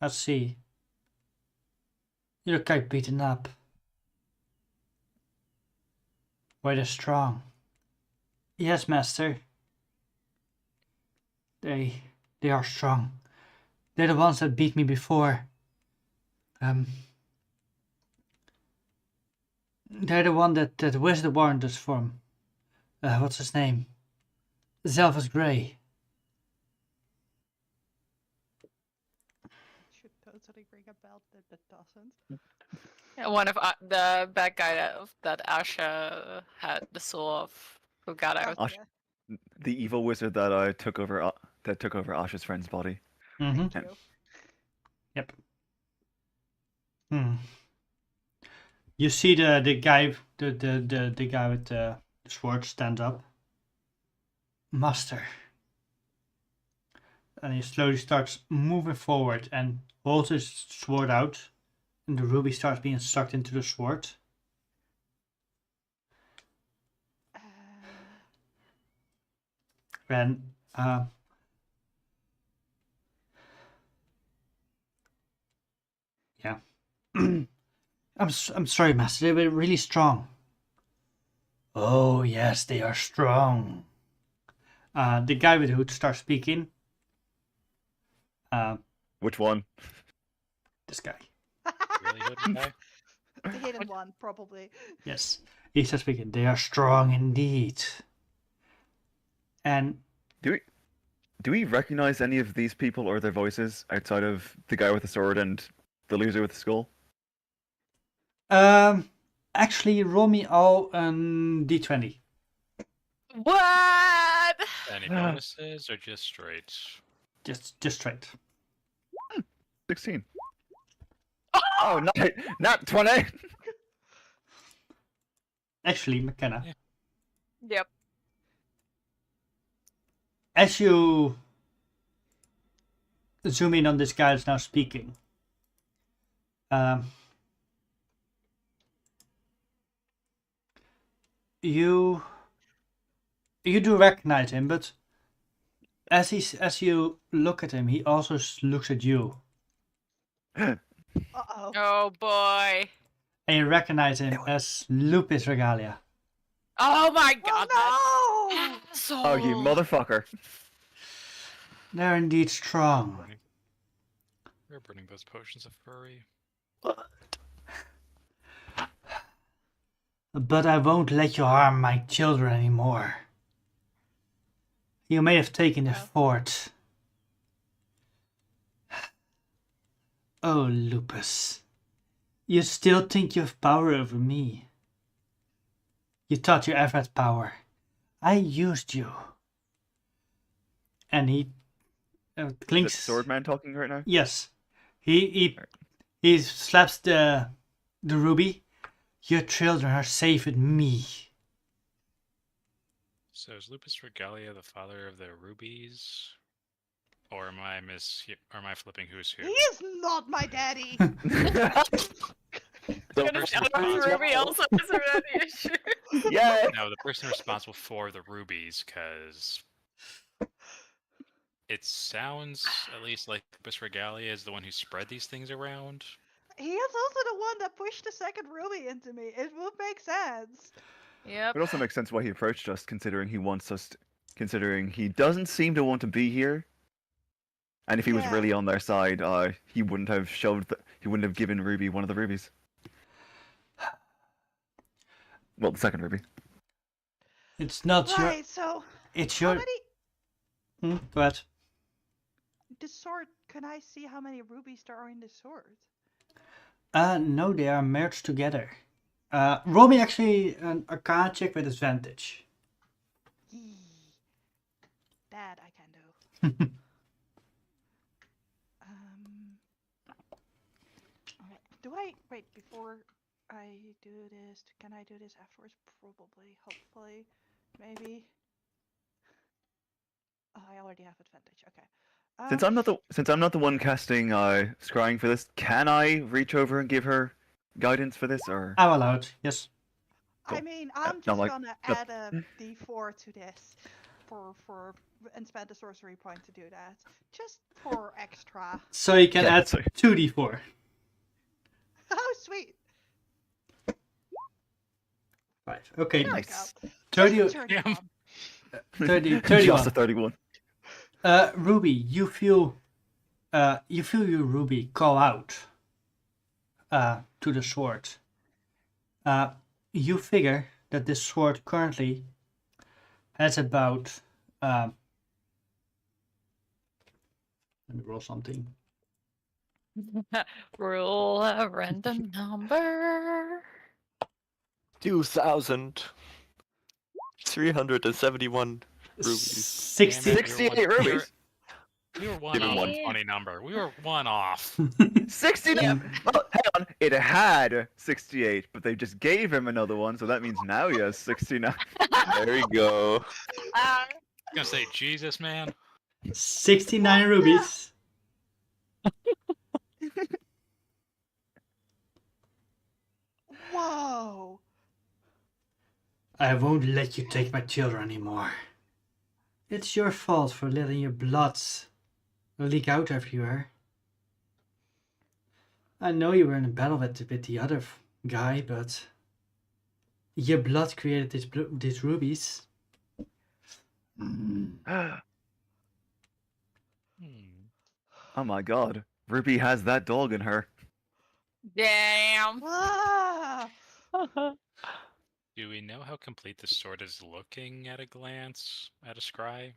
Let's see. You look quite beaten up. Why they're strong? Yes, master. They are strong. They're the ones that beat me before. They're the one that wizard warned us from. What's his name? Zelphus Grey.
Should totally ring a bell that doesn't.
Yeah, one of the bad guy that Asha had the soul of, who got out.
Ash- The evil wizard that took over Asha's friend's body.
Thank
Yeah.
you.
Yep. You see the guy the guy with the sword stand up. Master. And he slowly starts moving forward and holds his sword out, and the ruby starts being sucked into the sword. And yeah. I'm sorry, master. They were really strong. Oh yes, they are strong. The guy with the hood starts speaking.
Which one?
This guy.
Really hidden guy?
The hidden one, probably.
Yes, he starts speaking. They are strong indeed. And
Do we recognize any of these people or their voices outside of the guy with the sword and the loser with the skull?
actually, roll me all d20.
What?
Any bonuses or just straight?
Just straight.
16. Oh, not 20.
Actually, McKenna.
Yeah.
Yep.
As you zoom in on this guy that's now speaking, you do recognize him, but as you look at him, he also looks at you,
Uh-oh.
Oh boy.
and you recognize him as Lupus Regalia.
Oh my god.
Oh
that asshole.
Oh, you motherfucker.
They're indeed strong.
We're burning those potions of furry.
But I won't let you harm my children anymore. You may have taken the
No.
fort. Oh, Lupus. You still think you have power over me. You thought you ever had power. I used you. And he
Is it
clinks.
Swordman talking right now?
Yes. He slaps the ruby. Your children are safe with me.
So is Lupus Regalia the father of the rubies? Or am I flipping who's who?
He is not my daddy.
The
Gonna
person
tell him
responsible-
Ruby also has a red issue.
Yeah.
No, the person responsible for the rubies, because it sounds at least like Lupus Regalia is the one who spread these things around.
He is also the one that pushed the second ruby into me. It would make sense.
Yep.
It also makes sense why he approached us, considering he wants us. Considering he doesn't seem to want to be here. And if he was
Yeah.
really on their side, he wouldn't have he wouldn't have given Ruby one of the rubies. Well, the second ruby.
It's not your.
Right. So
It's
how
your.
many?
Go ahead.
The sword. Can I see how many rubies there are in the sword?
No, they are merged together. Roll me actually an Arcana check with advantage.
Yee. That I can do. Okay. Do I wait before I do this? Can I do this afterwards? Probably. Hopefully. Maybe. Oh, I already have advantage. Okay.
Since I'm not the one casting scrying for this, can I reach over and give her guidance for this, or
I'm allowed. Yes.
I
Cool.
mean, I'm
not
just
like-
gonna
no.
add a D4 to this, and spend a sorcery point to do that, just for extra.
So you can
Yeah,
add
sorry.
2d4.
Oh, sweet!
5. Okay.
There we
Nice.
go.
30,
Just a 31.
30,
Just
31.
a 31.
Ruby, you feel your ruby call out to the sword. You figure that this sword currently has about let me roll something.
Roll a random number.
2,371 rubies.
60.
Damn it,
68 rubies.
We were one
Give him
off.
one.
Funny number. We were one off.
69. Well, hang on. It had 68, but they just gave him another one, so that means now he has 69.
There we go.
Ah,
I'm gonna say Jesus, man.
69 rubies.
Whoa!
I won't let you take my children anymore. It's your fault for letting your blood leak out everywhere. I know you were in a battle with the other guy, but your blood created these rubies.
Oh
Hmm.
my god. Ruby has that dog in her.
damn.
Ah!
Do we know how complete the sword is looking at a glance, at a scry?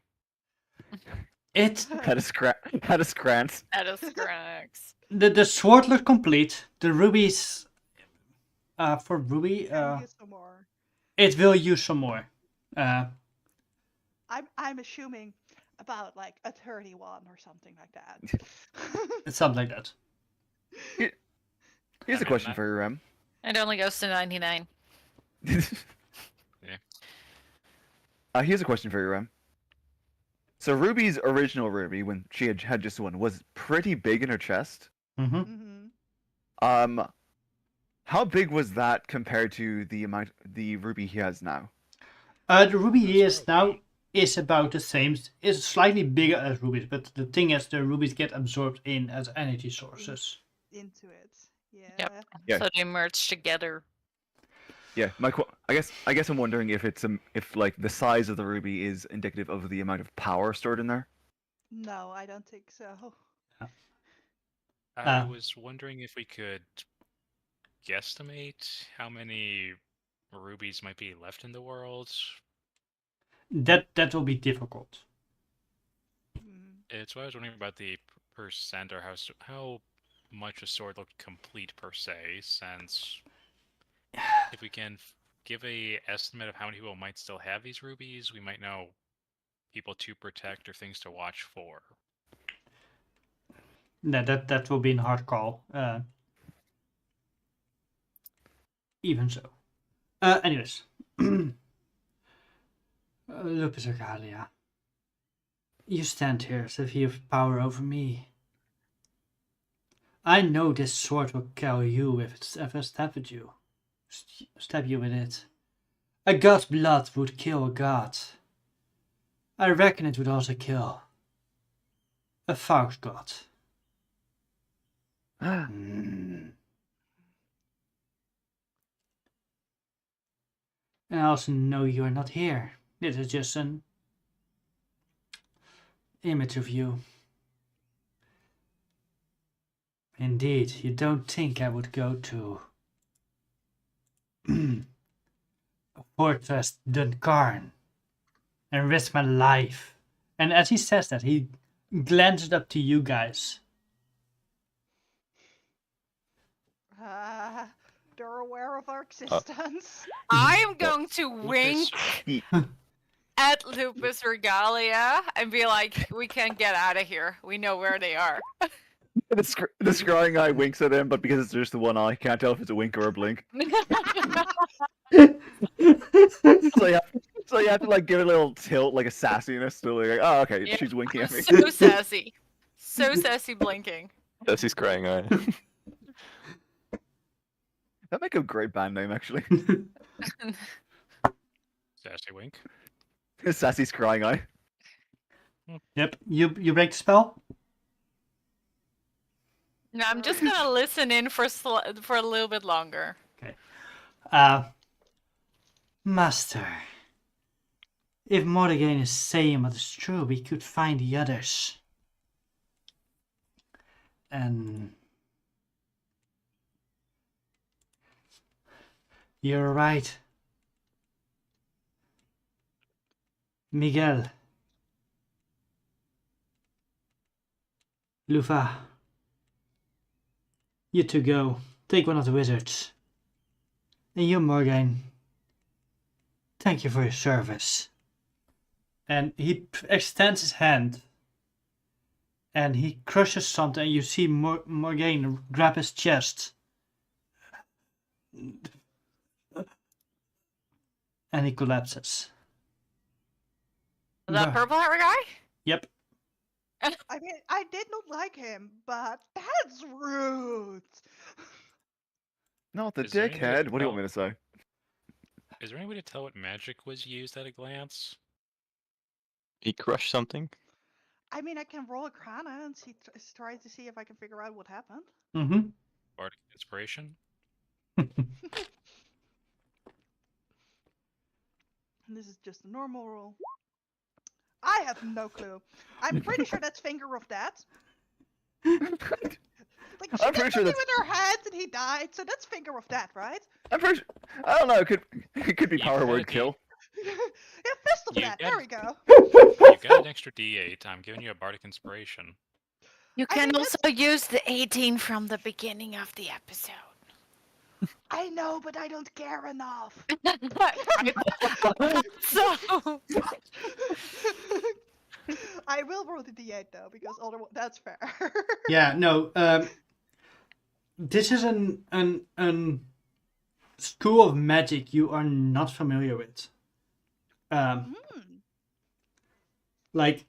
It
Had a scrance.
That is correct.
the sword looked complete. The rubies for Ruby
Can use some more.
it will use some more.
I'm assuming about like a 31 or something like that.
Something like that.
Here's a
mean,
question
that-
for you, Rem.
It only goes to 99.
Here's a question for you, Rem. So Ruby's original Ruby, when she had just one, was pretty big in her chest.
Mm-hmm.
hmm
How big was that compared to the Ruby he has now?
The ruby he is now is about the same. Is slightly bigger as rubies, but the thing is, the rubies get absorbed in as energy sources.
Into it. Yeah.
Yep.
Yeah.
So they merge together.
Yeah, I guess I'm wondering if if like the size of the ruby is indicative of the amount of power stored in there.
No, I don't think so.
I
Ah.
was wondering if we could guesstimate how many rubies might be left in the world.
That will be difficult.
Mm.
It's what I was wondering about the percent or how much a sword looked complete per se, since if we can give a estimate of how many people might still have these rubies, we might know people to protect or things to watch for.
No, that will be a hard call. Even so. Anyways. Lupus Arcadia. You stand here as if you have power over me. I know this sword will kill you if it ever stab at you. Stab you with it. A god's blood would kill a god. I reckon it would also kill a false god. Mm. And I also know you are not here. This is just an image of you. Indeed, you don't think I would go to a Fortress Duncarn and risk my life. And as he says that, he glances up to you guys.
They're aware of our existence.
I am going to wink
Ye-
at Lupus Regalia and be like, we can get out of here. We know where they are.
the scrying eye winks at him, but because it's just the one eye, can't tell if it's a wink or a blink. So you have to like give it a little tilt, like a sassiness. To like, oh, okay,
Yeah,
she's winking
I'm
at me.
so sassy. So sassy blinking.
That's his crying eye.
That'd make a great band name, actually.
Sassy wink.
Sassy's crying eye.
Yep, you break the spell?
No, I'm just gonna listen in for a little bit longer.
Master, if Morrigan is saying what is true, we could find the others. And you're right. Miguel. Lufa. You two go. Take one of the wizards. And you, Morgan. Thank you for your service. And he extends his hand. And he crushes something, and you see Morgan grab his chest. And he collapses.
That purple hair guy?
Yep.
I mean, I did not like him, but that's rude.
Not the
Is there any way to
dickhead. What do you want me to say?
Is there any way to tell what magic was used at a glance?
He crushed something.
I mean, I can roll a Krana and try to see if I can figure out what happened.
Mm-hmm.
Bardic inspiration?
And this is just a normal roll. I have no clue. I'm pretty sure that's Finger of Death. Like, she
I'm
did
pretty sure
something
that's-
with her head and he died, so that's Finger of Death, right?
I'm pretty sure. I don't know. It could be
You
power
gotta
word
do-
kill.
Yeah, Fist of
You
Death,
got
there
it.
we go.
You've got an extra D8. I'm giving you a bardic inspiration.
You
I
can
mean,
also use the 18 from the beginning of the episode.
I know, but I don't care enough.
So
I will roll the D8 though, because otherwise that's fair.
Yeah, no. This is an school of magic you are not familiar with.
Hmm.
Like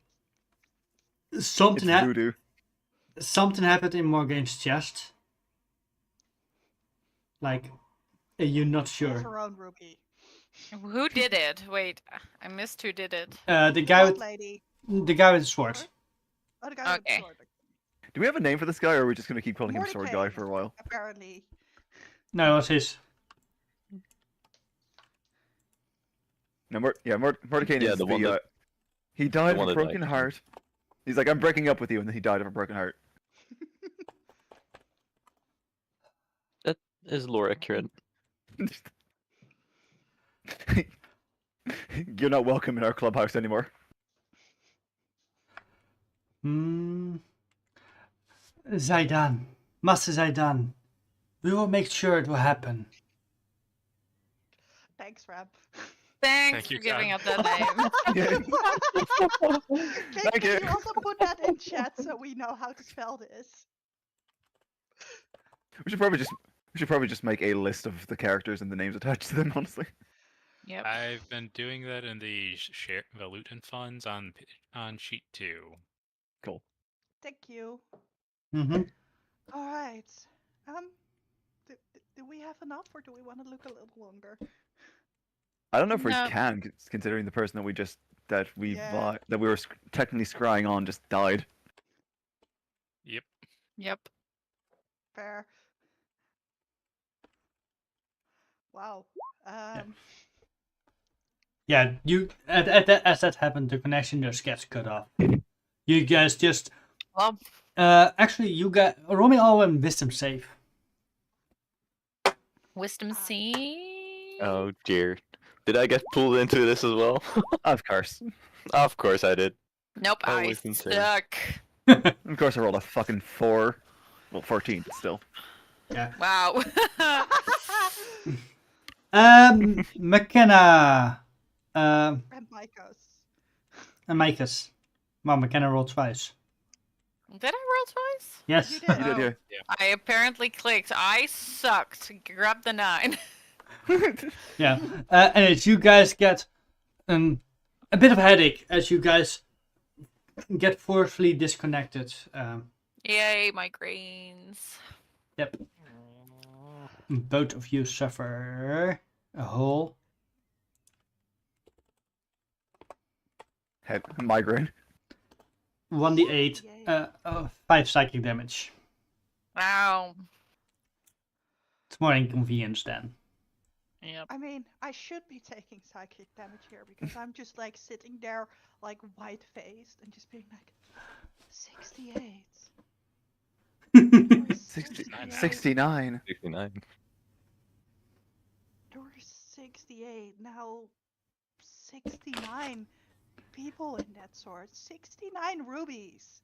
It's
something
voodoo.
something happened in Morgan's chest. Like you're not
Choose
sure.
her own Ruby.
who did it? Wait, I missed who did it.
The guy
Old
with
lady.
the guy with the sword.
Oh, the guy with the
Okay.
sword.
Do we have a name for this guy, or are we just gonna keep calling him Sword Guy
Mordecai,
for a while?
Apparently.
No, it was his.
No, Mordecai
Yeah,
is
the one
the.
that-
He died
one
of a
that
broken
died.
heart. He's like, I'm breaking up with you, and then he died of a broken heart.
That is lore accurate.
You're not welcome in our clubhouse anymore.
Zaidan. Master Zaidan. We will make sure it will happen.
Thanks, Rab.
Thanks
Thank you,
for giving
Kat.
up that name.
Yeah.
Can
you.
you also put that in chat so we know how to spell this?
We should probably just make a list of the characters and the names attached to them. Honestly.
Yep.
I've been doing that in the loot and funds on sheet 2.
Cool.
Thank you.
Mm-hmm.
All right. Do we have enough, or do we want to look a little longer?
I don't know if we
No.
can, considering the person that we
Yeah.
that we were technically scrying on just died.
Yep.
Yep.
Fair. Wow.
Yeah, you as that happened, the connection just gets cut off. You guys just
Well,
actually you got roll me all and wisdom save.
wisdom C.
Oh dear. Did I get pulled into this as well?
Of course.
Of course I did.
Nope, I
Always insane.
suck.
Of course I rolled a fucking 4. Well, 14, but still.
Yeah.
Wow.
McKenna.
And Micos.
And Micus. Well, McKenna rolled twice.
Did I roll twice?
Yes.
You did.
You did,
Oh.
yeah.
I apparently clicked. I sucked. Grab the 9.
Yeah. And as you guys get a bit of a headache as you guys get forcefully disconnected.
Yay, migraines.
Yep. Both of you suffer a whole
Head migraine.
1d8,
Yay.
5 psychic damage.
Wow.
It's more inconvenience then.
Yep.
I mean, I should be taking psychic damage here because I'm just like sitting there, like white faced, and just being like, 68. There were 68.
69.
69.
There were 68. Now, 69 people in that sort. 69 rubies.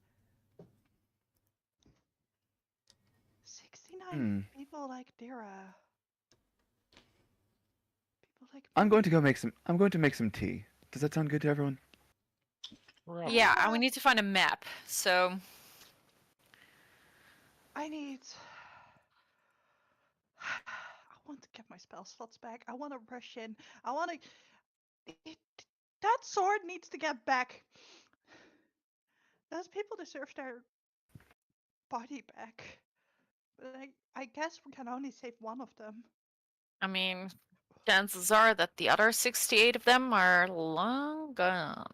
69 people like Dira. People like
I'm going to go make some. I'm going to make some tea. Does that sound good to everyone?
Yeah, and we need to find a map. So,
I need. I want to get my spell slots back. I want to rush in. I want to. That sword needs to get back. Those people deserve their body back. But I guess we can only save one of them.
I mean, chances are that the other 68 of them are long gone.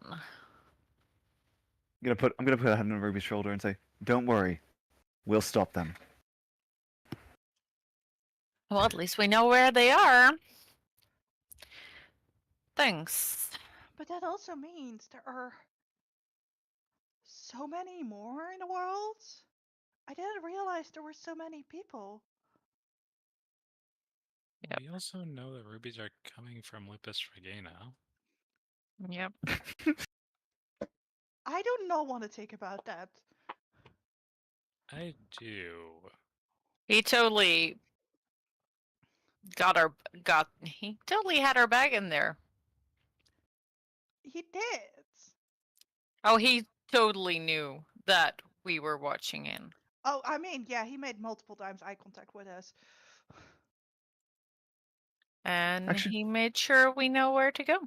I'm gonna put a hand on Ruby's shoulder and say, "Don't worry, we'll stop them."
Well, at least we know where they are. Thanks.
But that also means there are so many more in the world. I didn't realize there were so many people.
Yep.
We also know that rubies are coming from Lupus Regina.
Yep.
I do not want to think about that.
I do.
He totally he totally had our bag in there.
He did.
Oh, he totally knew that we were watching in.
Oh, I mean, yeah, he made multiple times eye contact with us.
And
Actually-
he made sure we know where to go.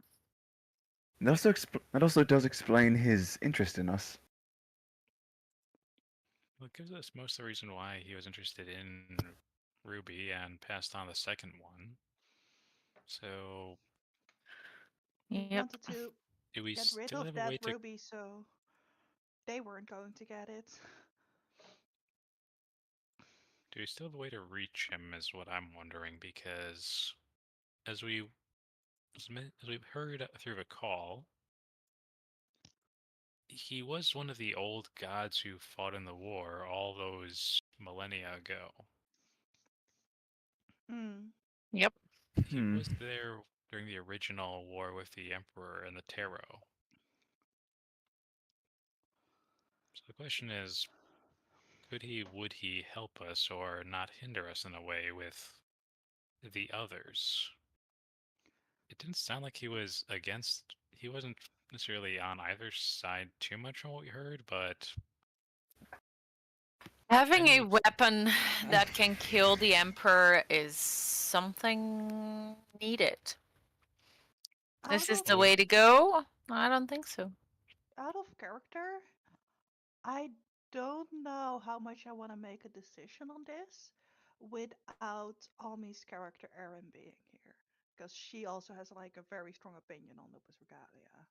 That also does explain his interest in us.
Well, it gives us most of the reason why he was interested in Ruby and passed on the second one. So,
He
Yep.
wanted to
do we
get rid
still
of
have a way
that
to?
ruby, so they weren't going to get it.
Do we still have a way to reach him? Is what I'm wondering, because as we heard through the call, he was one of the old gods who fought in the war all those millennia ago.
Hmm.
Yep.
He was there during the original war with the Emperor and the Tarot. So the question is, would he help us or not hinder us in a way with the others? It didn't sound like he wasn't necessarily on either side too much from what we heard, but
Having a
Any-
weapon that can kill the Emperor is something needed. This is the way to go? I don't think so.
Out of character, I don't know how much I want to make a decision on this without Almi's character Erin being here. Because she also has like a very strong opinion on Lupus Regalia.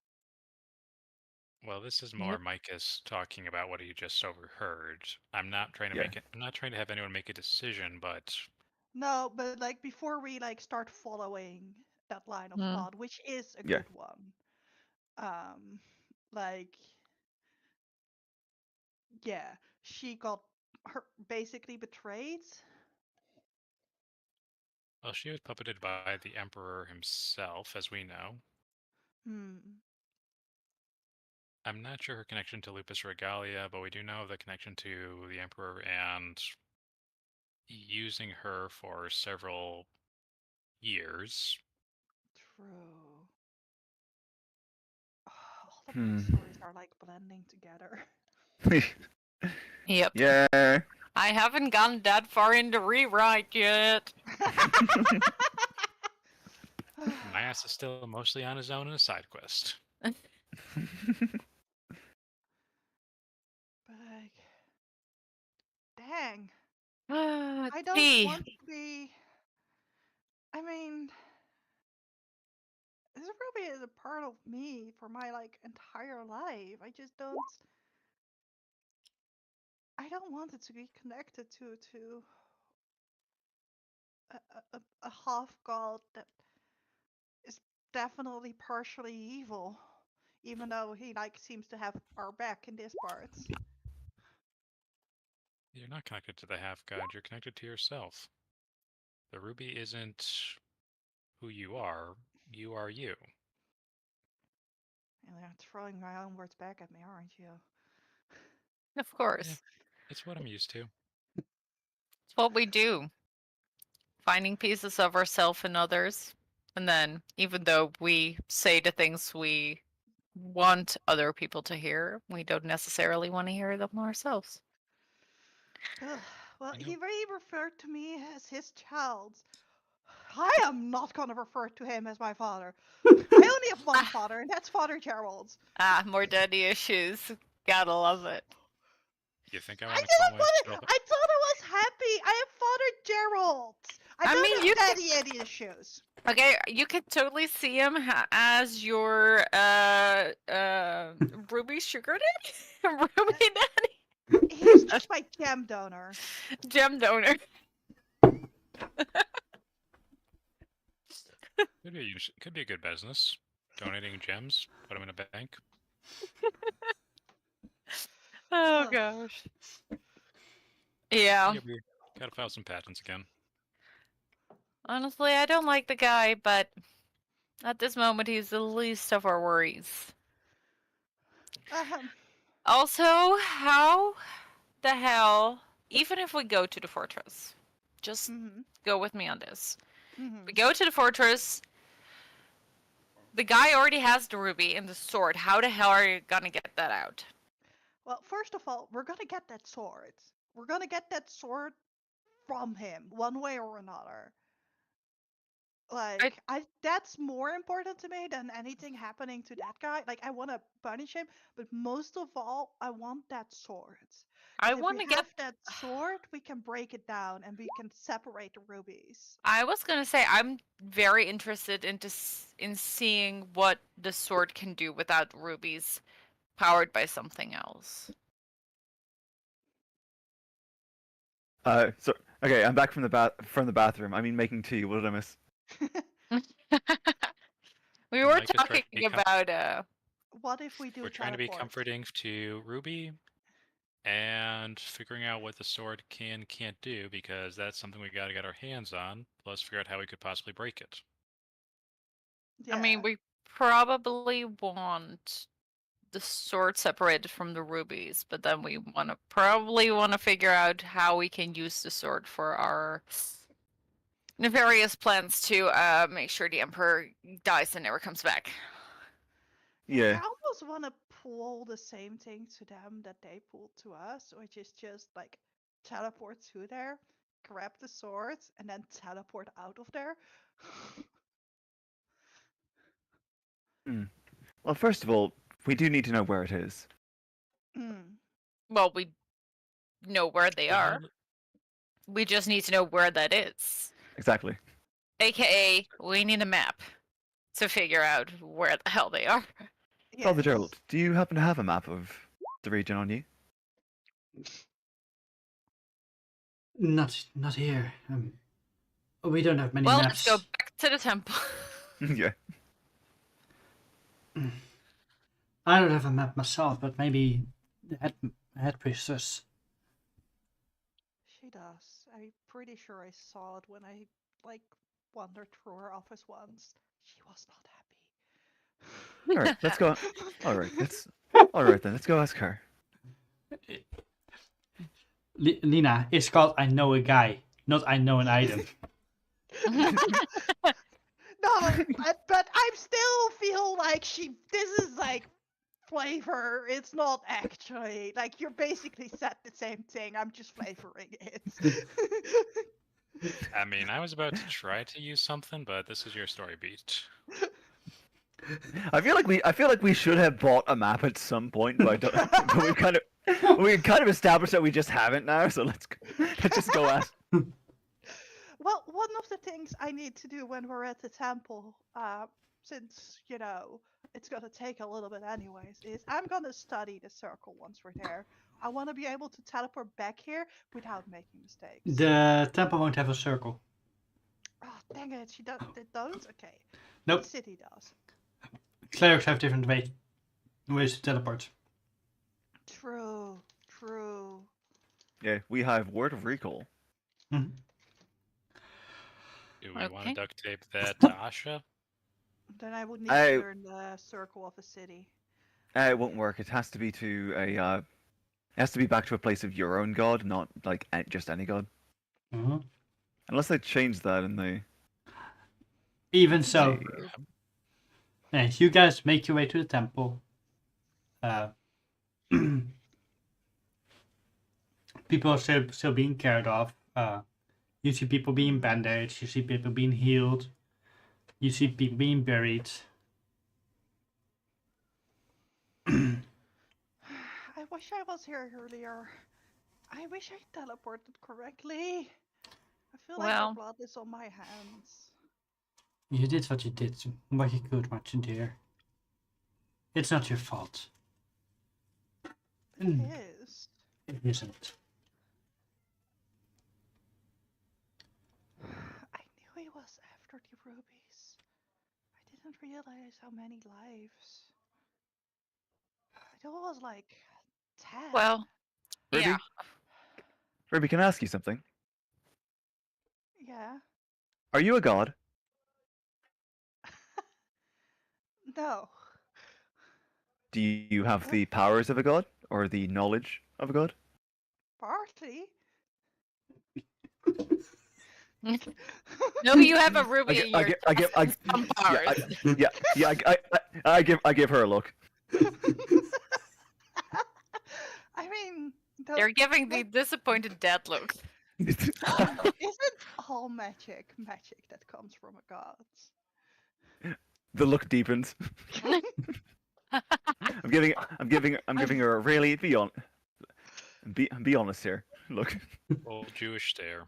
well, this is more
Yep.
Micah's talking about what he just overheard. I'm not trying to
Yeah.
I'm not trying to have anyone make a decision, but
No, but like before we like start following that line of
Hmm.
thought, which is a
Yeah.
good one. Um like yeah, she got her basically betrayed.
Well, she was puppeted by the Emperor himself, as we know. I'm not sure her connection to Lupus Regalia, but we do know of the connection to the Emperor and using her for several years.
True. All of my stories are like blending together.
Yep.
Yeah.
I haven't gone that far into rewrite yet.
My ass is still mostly on his own in a side quest.
But like, dang, I don't
T.
want to be. I mean, this Ruby is a part of me for my like entire life. I just don't. I don't want it to be connected to a half god that is definitely partially evil, even though he like seems to have our back in this part.
You're not connected to the half god, you're connected to yourself. The ruby isn't who you are you.
And you're throwing my own words back at me, aren't you?
Of course.
Yeah. It's what I'm used to.
It's what we do. Finding pieces of ourselves in others. And then, even though we say the things we want other people to hear, we don't necessarily want to hear them ourselves.
Ugh, well,
You
he
know-
really referred to me as his child. I am not gonna refer to him as my father. I only have one father, and that's Father Geralt.
More daddy issues. Gotta love it.
You think I
I
want to
didn't
call
want it.
myself
I thought I was happy. I have Father Geralt. I don't
mean,
have
you
daddy issues.
Okay, you could totally see him as your Ruby Sugar Daddy, Ruby Daddy,
He's just my gem donor.
gem donor.
could be a good business. Donating gems, put them in a bank.
Oh
Ugh.
gosh. Yeah.
Yeah, we gotta file some patents again.
Honestly, I don't like the guy, but at this moment, he's the least of our worries.
Um,
Also, how the hell, even if we go to the fortress, just
mhm,
go with me on this.
mhm.
We go to the fortress. The guy already has the ruby and the sword. How the hell are you gonna get that out?
Well, first of all, we're gonna get that sword. We're gonna get that sword from him, one way or another. Like, that's more important to me than anything happening to that guy. Like, I want to punish him, but most of all, I want that sword.
I
And if we
want to get.
have that sword, we can break it down and we can separate the rubies.
I was gonna say I'm very interested in seeing what the sword can do without rubies, powered by something else.
So okay, I'm back from the bathroom. I mean, making tea. What did I miss?
We were
Mike is trying
talking
to be
about
What if we do
We're trying to be
teleport?
comforting to Ruby and figuring out what the sword can't do because that's something we gotta get our hands on, plus figure out how we could possibly break it.
Yeah.
I mean, we probably want the sword separated from the rubies, but then we probably want to figure out how we can use the sword for our nefarious plans to make sure the Emperor dies and never comes back.
Yeah,
Yeah.
I almost want to pull the same thing to them that they pulled to us, which is just like teleport to there, grab the sword, and then teleport out of there.
Well, first of all, we do need to know where it is.
Hmm.
Well, we know where they
We know
are.
that-
We just need to know where that is.
Exactly.
AKA, we need a map to figure out where the hell they are.
Father
Yes.
Gerald, do you happen to have a map of the region on you?
Not here. We don't have many
Well,
maps.
let's go back to the temple.
Yeah.
I don't have a map myself, but maybe the head priestess.
She does. I'm pretty sure I saw it when I like wandered through her office once. She was not happy.
All right, let's go. All right, then. Let's go ask her.
Lina, it's called I know a guy, not I know an item.
No, but I still feel like this is like flavor. It's not actually like you're basically said the same thing. I'm just flavoring it.
I mean, I was about to try to use something, but this is your story beat.
I feel like we should have bought a map at some point, but, but we've kind of established that we just haven't now. So let's just go ask.
Well, one of the things I need to do when we're at the temple, since it's gonna take a little bit anyways, is I'm gonna study the circle once we're there. I want to be able to teleport back here without making mistakes.
The temple won't have a circle.
Oh, dang it! They don't. Okay.
Nope.
The city does.
Clerics have different ways to teleport.
True.
Yeah, we have word of recall.
Mhm.
Do we want
Okay.
to duct tape that to Asha?
Then I would need
I-
to learn the circle of a city.
It won't work. It has to be it has to be back to a place of your own god, not like just any god.
Mhm.
Unless they change that and they.
Even so,
They-
you guys make your way to the temple. People are still being cared of. You see people being bandaged. You see people being healed. You see people being buried.
I wish I was here earlier. I wish I teleported correctly. I feel like
Well-
the blood is on my hands.
You did what you did, what you could, my dear. It's not your fault.
It is.
It isn't.
I knew he was after the rubies. I didn't realize how many lives. I thought it was like 10.
Well,
Ruby?
yeah.
Ruby, can I ask you something?
Yeah.
Are you a god?
No.
Do you have the powers of a god or the knowledge of a god?
Partly.
No, you have a ruby in
I
your
give
some powers.
I give her a look.
I mean,
They're giving the disappointed dad look.
isn't all magic that comes from a god?
The look deepens. I'm giving her a really be honest here. Look.
Old Jewish stare.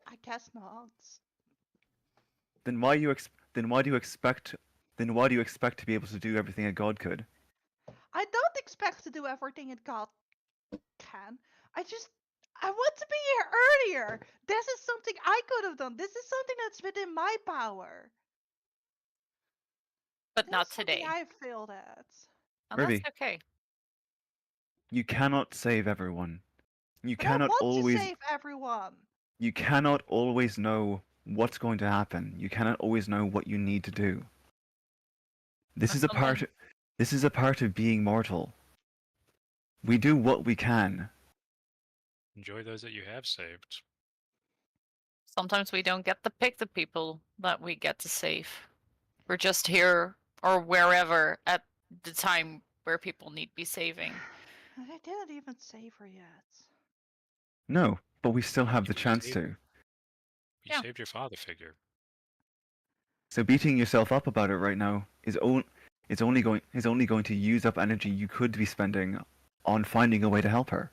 I guess not.
Then why do you expect to be able to do everything a god could?
I don't expect to do everything a god can. I want to be here earlier. This is something I could have done. This is something that's within my power.
But
This
not
is something
today.
I failed at.
Oh,
Ruby.
that's okay.
You cannot save everyone. You
But I
cannot
want
always
to save everyone.
you cannot always know what's going to happen. You cannot always know what you need to do. This is a part of being mortal. We do what we can.
Enjoy those that you have saved.
Sometimes we don't get to pick the people that we get to save. We're just here or wherever at the time where people need be saving.
I didn't even save her yet.
No, but we still have the
You
chance
saved-
to.
You
Yeah.
saved your father figure.
So beating yourself up about it right now is only going to use up energy you could be spending on finding a way to help her.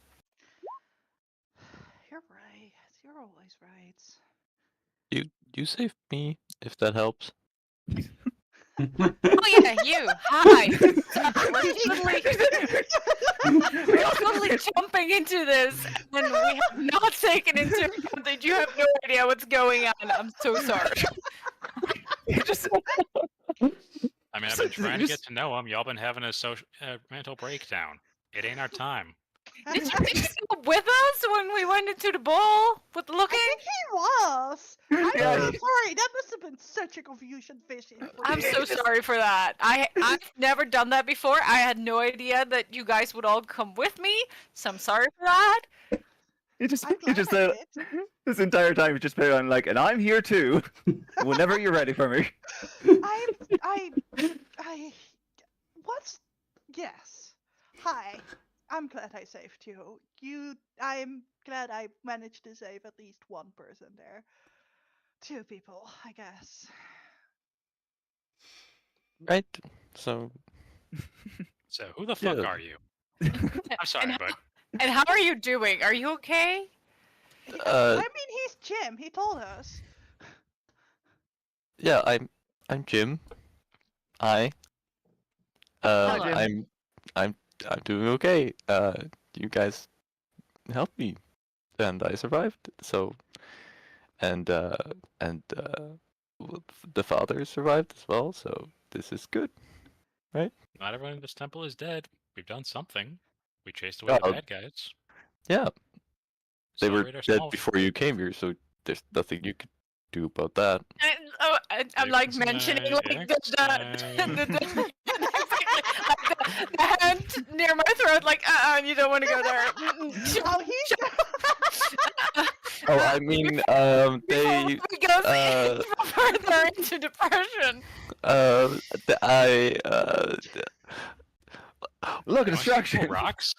You're right. You're always right.
You saved me, if that helps.
Oh yeah, you. Hi. We're totally jumping into this, and we have not taken into account that you have no idea what's going on. I'm so sorry.
You just
I mean, I've been trying to get to know him. Y'all been having a mental breakdown. It ain't our time.
Did you go with us when we went into the ball with
I
looking?
think he was. I'm so
Yeah.
sorry. That must have been such a confusion fishing for
I'm
you.
so sorry for that. I've never done that before. I had no idea that you guys would all come with me, so I'm sorry for that.
You just,
I'm
you
glad
just
I
said
did.
this entire time. You just put on like, and I'm here too. Whenever you're ready for me.
I. What's. Yes. Hi. I'm glad I saved you. I'm glad I managed to save at least one person there. 2 people, I guess.
Right. So
So who the fuck
Yeah.
are you? I'm sorry,
And,
but
and how are you doing? Are you okay?
uh
I mean, he's Jim. He told us.
yeah, I'm Jim. Hi.
Hello.
Jim.
I'm doing okay. You guys helped me and I survived. So and well, the father survived as well, so this is good.
not everyone in this temple is dead. We've done something. We chased away the
Oh,
bad guys.
yeah, they were
Celebrate
dead
ourselves.
before you came here, so there's nothing you could do about that.
I'm like
Ixnay,
mentioning like the
Ixnay.
the hand near my throat, like you don't want to go there.
Oh, he's.
Oh, I mean,
Before
they,
we go
uh,
further into depression.
I,
Look, a
You want to throw
distraction.
rocks?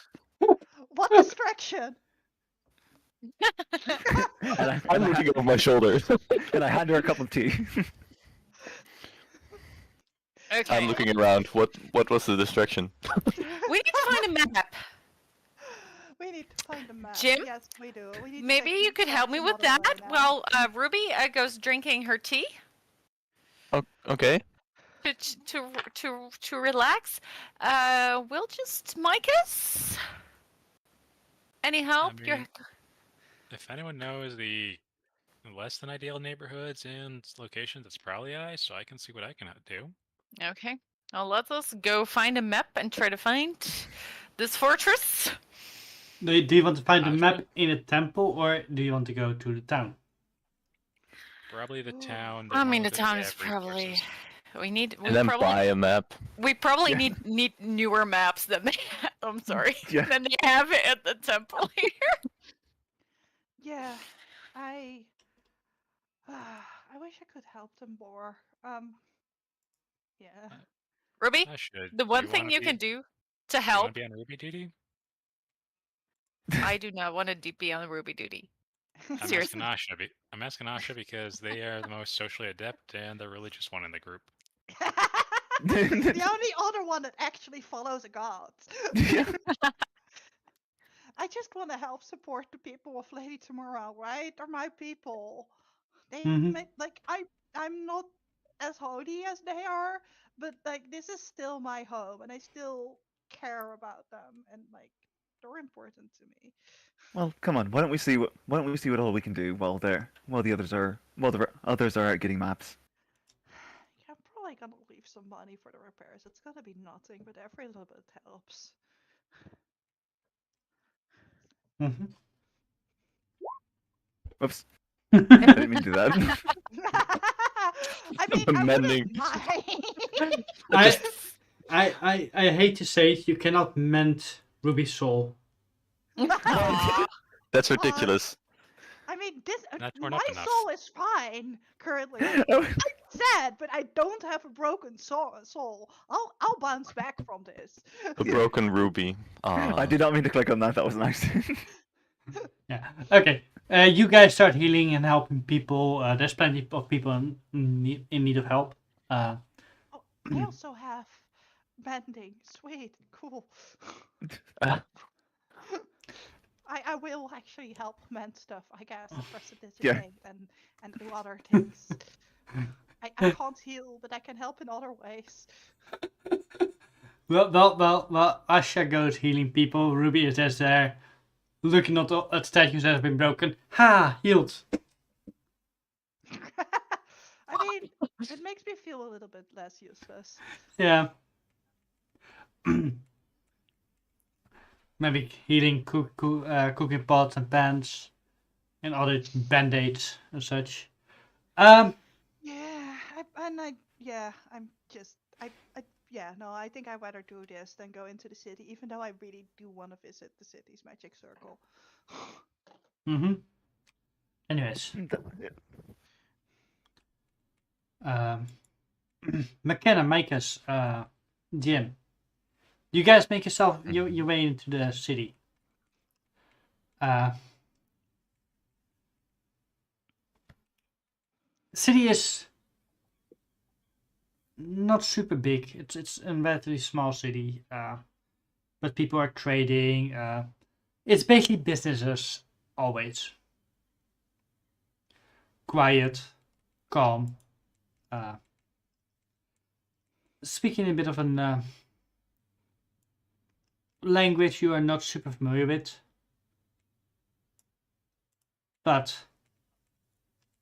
What distraction?
and
I'm looking over my shoulder.
and I hand her a cup of tea.
Okay.
I'm looking around. What was the distraction?
We need to find a map.
We need to find a map.
Jim?
Yes, we do. We need to
Maybe
take
you
these
could help
steps
me with
another way
that
now.
while Ruby goes drinking her tea
Okay.
to relax. We'll just mic us. Any help?
mean, If anyone knows the less than ideal neighborhoods and locations, it's probably I, so I can see what I can do.
Okay. Well, let us go find a map and try to find this fortress.
Do you want to find the
I'll
map
try-
in a temple, or do you want to go to the town?
Probably the town.
I mean, the
there's
town is
every
probably.
resources.
We need. We
And then
probably.
buy a map.
We probably
Yeah.
need newer maps than they. I'm sorry.
Yeah.
Than they have at the temple here.
Yeah, I wish I could help them more. Yeah.
Ruby,
I should.
the one thing you can do to
You want
help.
to be on Ruby duty?
I do not want to be on Ruby duty.
I'm
Seriously.
asking Asha because they are the most socially adept and the religious one in the group.
The only other one that actually follows a god.
Yeah.
I just want to help support the people of Lady Tomorrow, right? They're my people. They
Mhm.
like I'm not as holy as they are, but like this is still my home, and I still care about them, and like they're important to me.
Well, come on. Why don't we see what all we can do while the others are out getting maps.
Yeah, I'm probably gonna leave some money for the repairs. It's gonna be nothing, but every little bit helps.
Mhm.
Oops. I didn't mean to do that.
I mean, I
Mending.
wouldn't mind.
I hate to say it, you cannot mend Ruby's soul.
Aw.
That's ridiculous.
I mean, this
Not torn
my
up enough.
soul is fine currently. I'm sad, but I don't have a broken soul. I'll bounce back from this.
A broken ruby.
I did not mean to click on that. That was an accident.
Yeah. Okay. You guys start healing and helping people. There's plenty of people in need of help.
I also have mending. Sweet, cool. I will actually help mend stuff, I guess, prestidigitate and do other things. I can't heal, but I can help in other ways.
Well. Asha goes healing people. Ruby is just there, looking at statues that have been broken. Ha! Healed.
I mean, it makes me feel a little bit less useless.
Yeah. maybe heating cooking pots and pans and other band-aids and such.
Yeah, I'm just, yeah, no, I think I'd rather do this than go into the city, even though I really do want to visit the city's magic circle.
Mm-hmm. Anyways, um, McKenna, Makers, Jim, you guys make yourself your way into the city. City is not super big. It's a relatively small city, but people are trading. It's basically businesses always. Quiet, calm. Speaking a bit of an language you are not super familiar with, but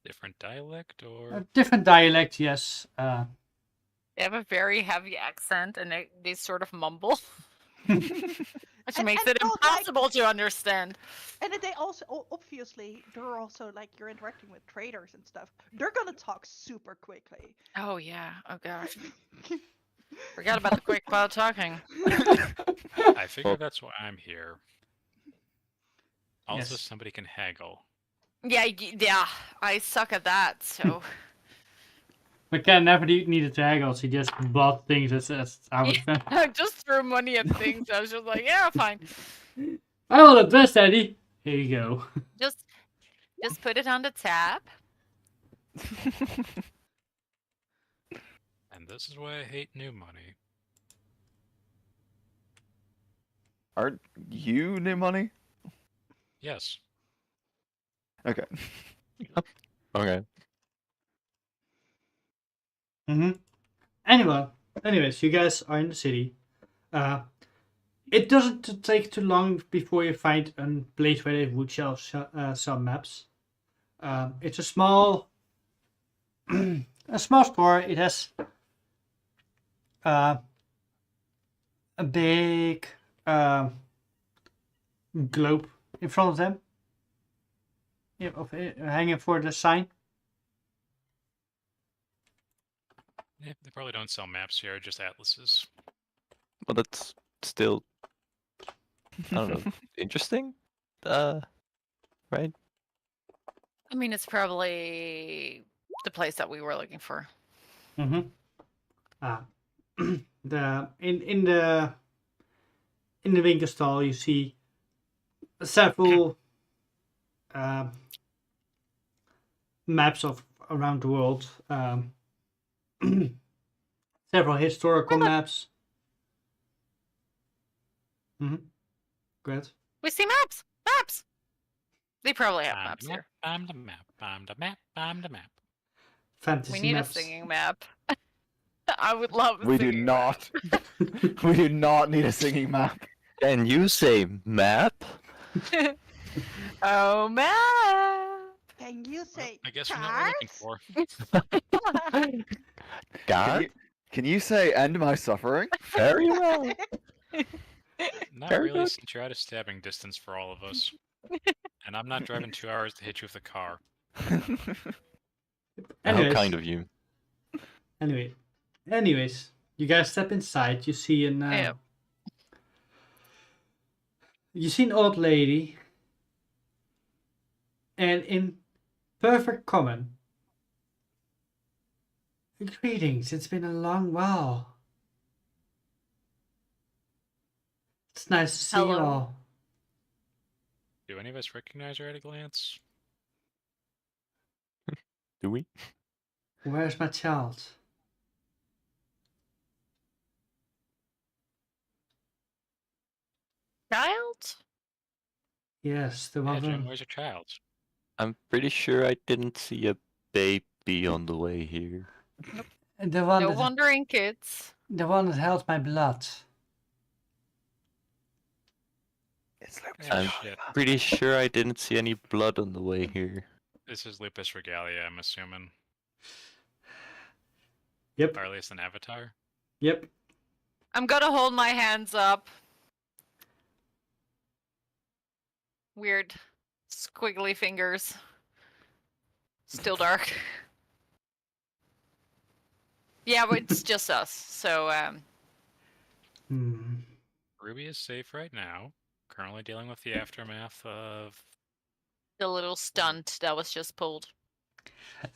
Different dialect
a
or
different dialect, yes.
They have a very heavy accent and they sort of mumble, which
And-
makes
and
it
well, like-
impossible to understand.
And then they also, obviously, they're also like, you're interacting with traders and stuff. They're gonna talk super quickly.
Oh yeah. Oh gosh. Forgot about the quick cloud talking.
I figure that's why I'm here. Also,
Yes.
somebody can haggle.
Yeah, yeah. I suck at that. So
McKenna never needed to haggle. She just bought things as how it went.
I just threw money at things. I was just like, yeah, fine.
I want a dress, Daddy. Here you go.
Just put it on the tab.
And this is why I hate new money.
Aren't you new money?
Yes.
Okay.
Okay.
Mm-hmm. Anyways, you guys are in the city. It doesn't take too long before you find a place where they would sell maps. It's a small, a small store. It has a big globe in front of them, hanging for the sign.
Yeah, they probably don't sell maps here, just atlases.
Well, that's still, I don't know, interesting. Right?
I mean, it's probably the place that we were looking for.
Mm-hmm. The in the winkel stall you see several maps of around the world. Several historical maps. Mm-hmm. Great.
We see maps. Maps. They probably have
I'm
maps
the map,
here.
I'm the map, I'm the map, I'm the map.
Fantasy
We need
maps.
a singing map. I would love a
We do
singing map.
not. We do not need a singing map.
Can you say map?
Oh, map.
Can you
Well,
say
I guess we're not what we're looking
cards?
for.
God?
Can you say end my suffering?
Very well.
Not
Very
really,
good.
since you're out of stabbing distance for all of us. And I'm not driving 2 hours to hit you with a car.
How
Anyways,
kind of you.
Anyways, you guys step inside. You see
Yep.
you see an old lady, and in perfect common. Greetings. It's been a long while. It's nice to see you
Hello.
all.
Do any of us recognize her at a glance?
Do we?
Where's my child?
Child?
Yes, the
Yeah,
one.
Jim, where's your child?
I'm pretty sure I didn't see a baby on the way here.
The one
No
that
wandering kids.
the one that held my blood.
It's Lucas.
Yeah,
I'm
shit.
pretty sure I didn't see any blood on the way here.
This is Lupus Regalia, I'm assuming.
Yep.
Or at least an avatar.
Yep.
I'm gonna hold my hands up. Weird squiggly fingers. Still dark. Yeah, but it's just us. So
Hmm.
Ruby is safe right now. Currently dealing with the aftermath of.
the little stunt that was just pulled.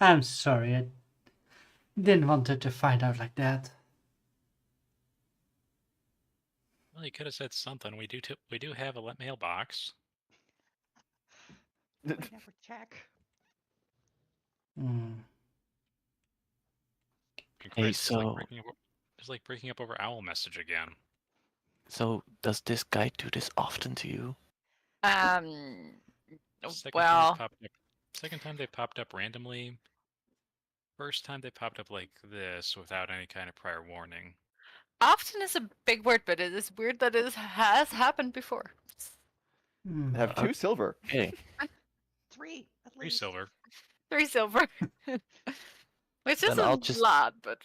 I'm sorry. I didn't want her to find out like that.
Well, you could have said something. We do have a mailbox.
We never check.
Hmm.
Hey,
It's like
so
breaking up over owl message again.
does this guy do this often to you?
Second
Well,
time they popped up randomly. First time they popped up like this without any kind of prior warning.
often is a big word, but it is weird that it has happened before.
Hmm.
I have 2 silver.
Okay.
3 at
Free
least.
silver.
3 silver. Which
Then I'll
isn't
just-
a lot, but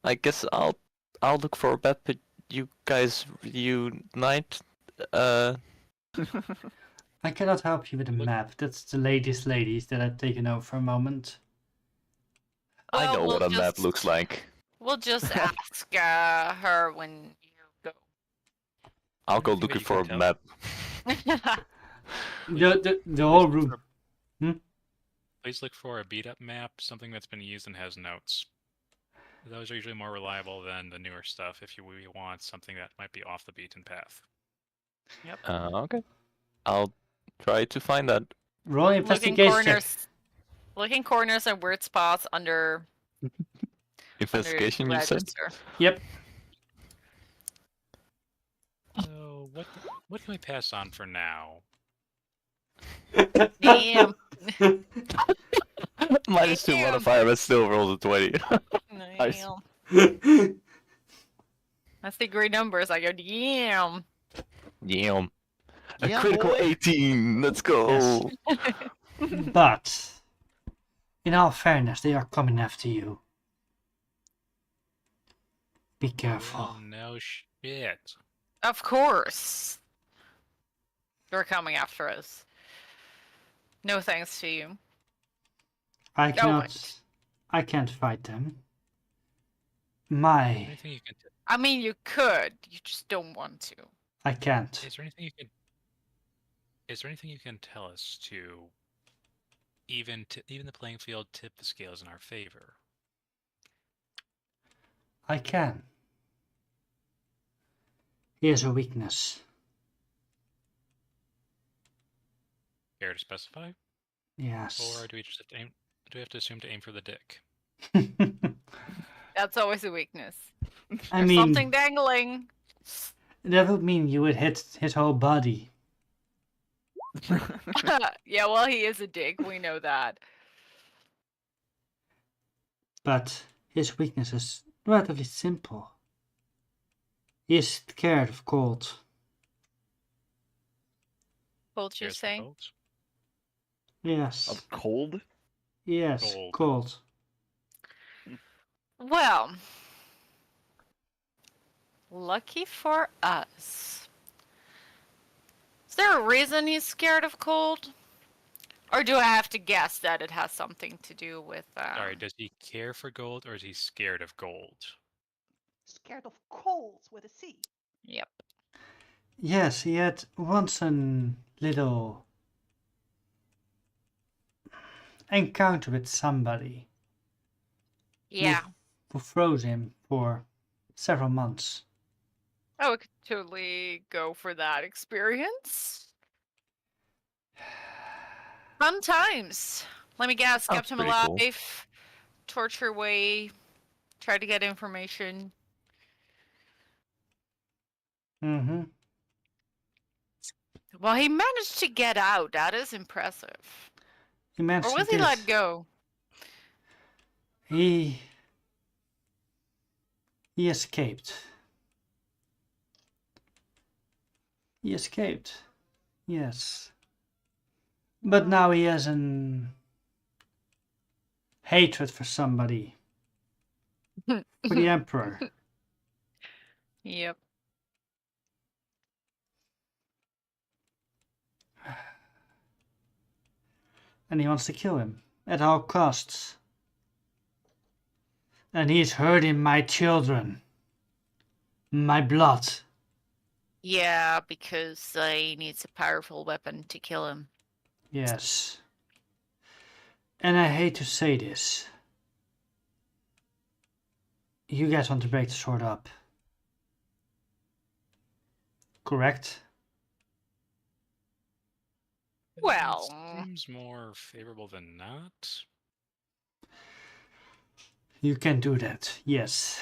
I guess I'll look for a bet, but you guys reunite.
I cannot help you with a
Look-
map. That's the ladies that I've taken over for a moment.
I
Well,
know
we'll
what a map
just-
looks like.
we'll just ask her when you
I'll go
Anything that
looking
you
for a
can tell?
map.
go.
The whole room.
Please look for a beat up map, something that's been used and has notes. Those are usually more reliable than the newer stuff if we want something that might be off the beaten path.
Okay. I'll try to find that.
Roll
Looking
investigation check.
corners and weird spots under
Investigation,
the
you said?
register.
Yep.
So what can we pass on for now?
Damn.
Minus 2
Damn.
modifier, but still rolls a 20.
Nice.
Damn. That's the great numbers. I go, damn.
Damn. A
Yeah,
critical
boy.
18. Let's go.
But, in all fairness, they are coming after you. Be careful.
Oh no shit.
Of course. They're coming after us. No thanks to you.
I cannot.
wait.
I can't fight them. My.
Anything you can
I mean, you could. You just don't want to.
I can't.
Is there anything you can tell us to even the playing field tip the scales in our favor?
I can. Here's a weakness.
Care to specify?
Yes.
Or do we just have to aim do we have to assume to aim for the dick?
That's always a weakness.
I
There's
mean,
something dangling.
that would mean you would hit his whole body.
Yeah, well, he is a dick. We know that.
But his weakness is relatively simple. He is scared of cold.
Bolt, you're
Cares for
saying?
bolts?
Yes.
Of cold?
Yes,
Cold.
cold.
Well, lucky for us. Is there a reason he's scared of cold? Or do I have to guess that it has something to do with...
Sorry, does he care for gold or is he scared of gold?
Scared of cold with a C.
Yep.
Yes, he had once a little encounter with somebody
Yeah.
who froze him for several months.
I would totally go for that experience. Fun times. Let me guess.
Sounds
Kept him
pretty
alive.
cool.
Torture away. Tried to get information.
Mm-hmm.
Well, he managed to get out. That is impressive.
He managed
Or was
to
he
get-
let go?
He escaped. He escaped. Yes. But now he has an hatred for somebody. For the Emperor.
Yep.
and he wants to kill him at all costs. And he's hurting my children. My blood.
Yeah, because he needs a powerful weapon to kill him.
Yes. And I hate to say this. You guys want to break the sword up. Correct?
Well,
Seems more favorable than not.
You can do that, yes.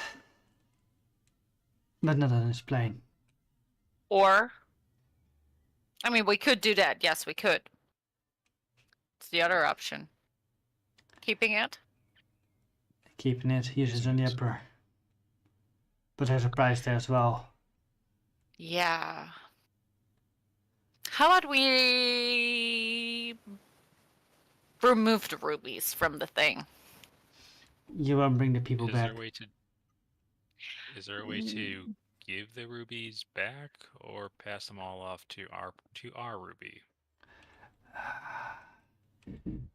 But not on this plane.
or I mean, we could do that. Yes, we could. It's the other option. Keeping it.
Keeping it, uses on the Emperor. But there's a price there as well.
Yeah. How about we remove the rubies from the thing?
You won't bring the people
Is
back.
there a way to? Is there a way to give the rubies back, or pass them all off to our ruby?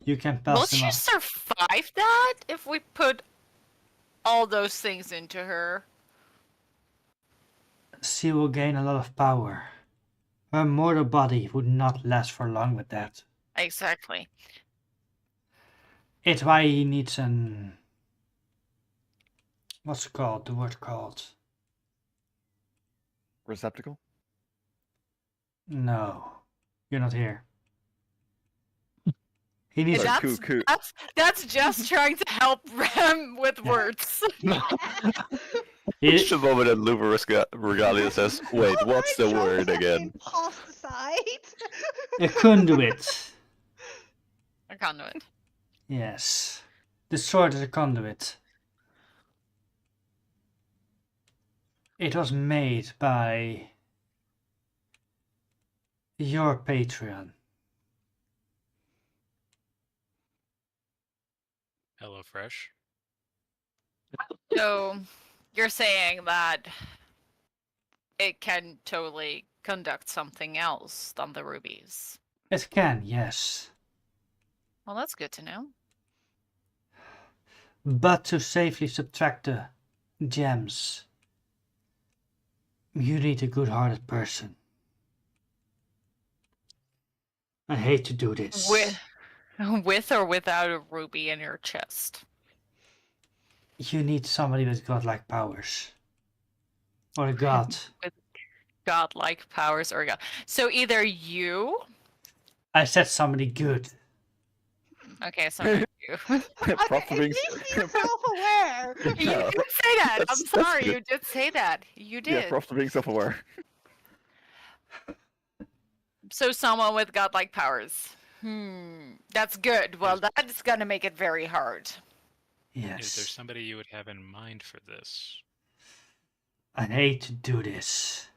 You can pass
Will
them
she
off.
survive that if we put all those things into her?
She will gain a lot of power. Her mortal body would not last for long with that.
Exactly.
It's why he needs an... What's it called? The word called?
Receptacle?
No. You're not here. He needs...
Sorry,
That's,
coup.
that's just trying to help Rem with words.
He,
It's the moment that Luba Regalia says, wait, what's the
Joke
word
has
again?
been tossed aside.
a conduit.
A conduit.
Yes. The sword is a conduit. It was made by your Patreon.
HelloFresh.
So you're saying that it can totally conduct something else than the rubies.
It can, yes.
Well, that's good to know.
But to safely subtract the gems, you need a good-hearted person. I hate to do this.
With or without a ruby in your chest.
You need somebody with godlike powers. Or a god.
With godlike powers or god. So either you.
I said somebody good.
Okay, so not you.
Props for
At
being
least be self-aware.
You
Yeah,
did say that. I'm
that's
sorry.
good.
You did say that. You did.
yeah, props for being self-aware.
So someone with godlike powers. That's good. Well, that's gonna make it very hard.
Is there
Yes.
somebody you would have in mind for this?
I hate to do this.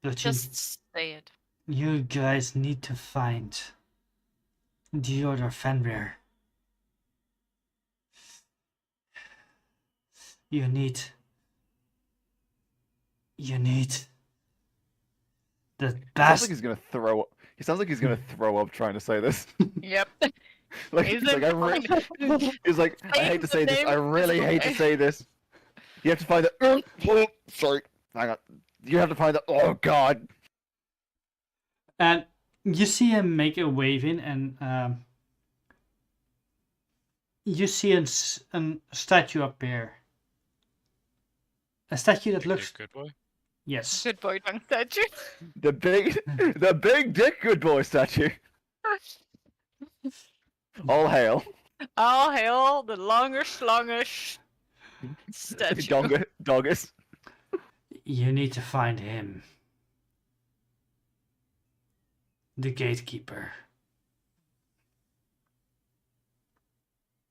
But
Just say it.
you guys need to find the other Fenrir. You need the
He sounds
best.
like he's gonna throw up. He sounds like he's gonna throw up trying to say this.
Yep.
Like,
He's
he's like, he's like, I hate to say this. I really hate to say this. You have to find the. Oh, sorry, hang on. You have to find the. Oh God.
And you see him make a waving, and you see a statue up here. A statue that looks...
Good boy.
Yes.
Good boy, tongue statue.
The big dick good boy statue. All hail.
All hail the longish statue.
Doggus.
You need to find him. The gatekeeper.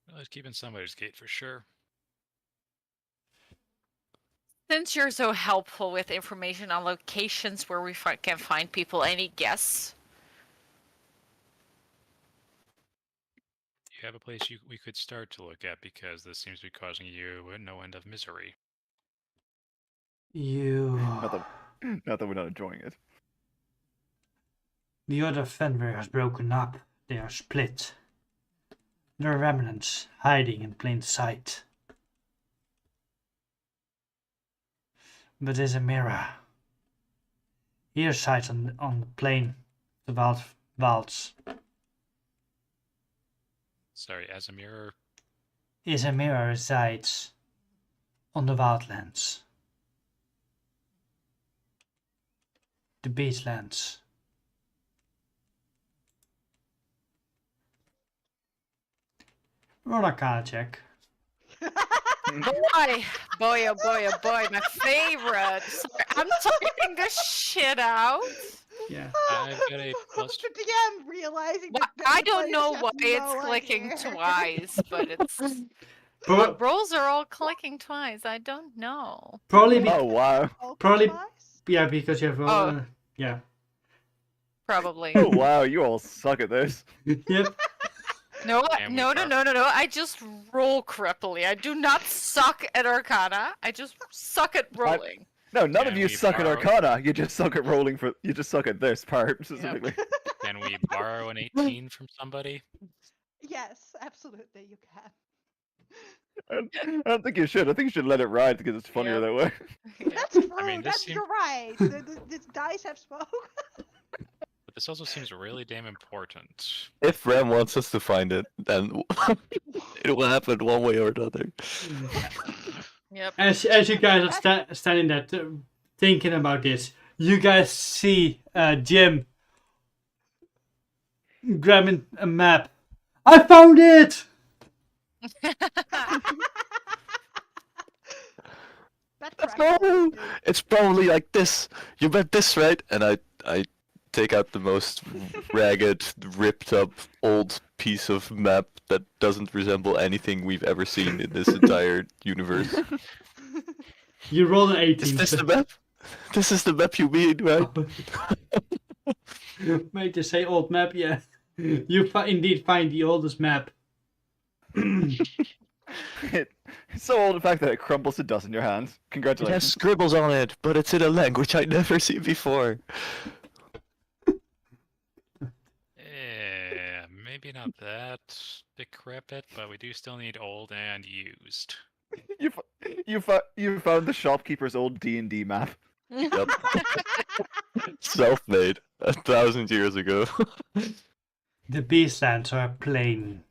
Well, it's keeping somebody's gate for sure.
Since you're so helpful with information on locations where we can find people, any guess?
You have a place we could start to look at, because this seems to be causing you no end of misery.
You...
Not that we're not enjoying it.
The other Fenrir has broken up. They are split. There are remnants hiding in plain sight. But there's a mirror. Here sides on the plain, the wilds.
Sorry, as a mirror.
Is a mirror resides on the wildlands. The beastlands. Roll a Arcana check.
Boy, boy, oh boy, oh boy, my favorite. Sorry, I'm typing this shit out.
Yeah.
I've got a plus.
The DM realizing that
I
the
don't know
players
why
have
it's
no
clicking
idea.
twice, but it's
Pro-
rolls are all clicking twice. I don't know.
probably be-
Oh wow.
Open
Probably-
twice?
yeah, because you have
Oh.
yeah.
Probably.
Oh wow, you all suck at this.
Yep.
No,
And we
no,
are-
no. I just roll creepily. I do not suck at Arcana. I just suck at rolling.
No, none of
Can
you
we
suck
borrow-
at Arcana. You just suck at rolling for. You just suck at this part specifically.
Can we borrow an 18 from somebody?
Yes, absolutely, you can.
I don't think you should. I think you should let it ride because it's funnier
Yep.
that way.
Yeah.
That's true.
mean, this
That's
seem-
you're right. The dice have spoke.
But this also seems really damn important.
If Ram wants us to find it, then it will happen one way or another.
Yep.
As you guys are standing there thinking about this, you guys see Jim grabbing a map. I found it!
That
Let's
tracks.
go! It's probably like this. You bet this, right? And I take out the most ragged, ripped up, old piece of map that doesn't resemble anything we've ever seen in this entire universe.
You roll an
Is
18.
this the map? This is the map you mean, right?
Made to say old map, yeah. You indeed find the oldest map.
It's so old, in fact, that it crumbles to dust in your hands.
It has
Congratulations.
scribbles on it, but it's in a language I'd never seen before.
Maybe not that decrepit, but we do still need old and used.
You found the shopkeeper's old D&D map.
Yep. Self-made 1,000 years ago.
The beastlands are plain.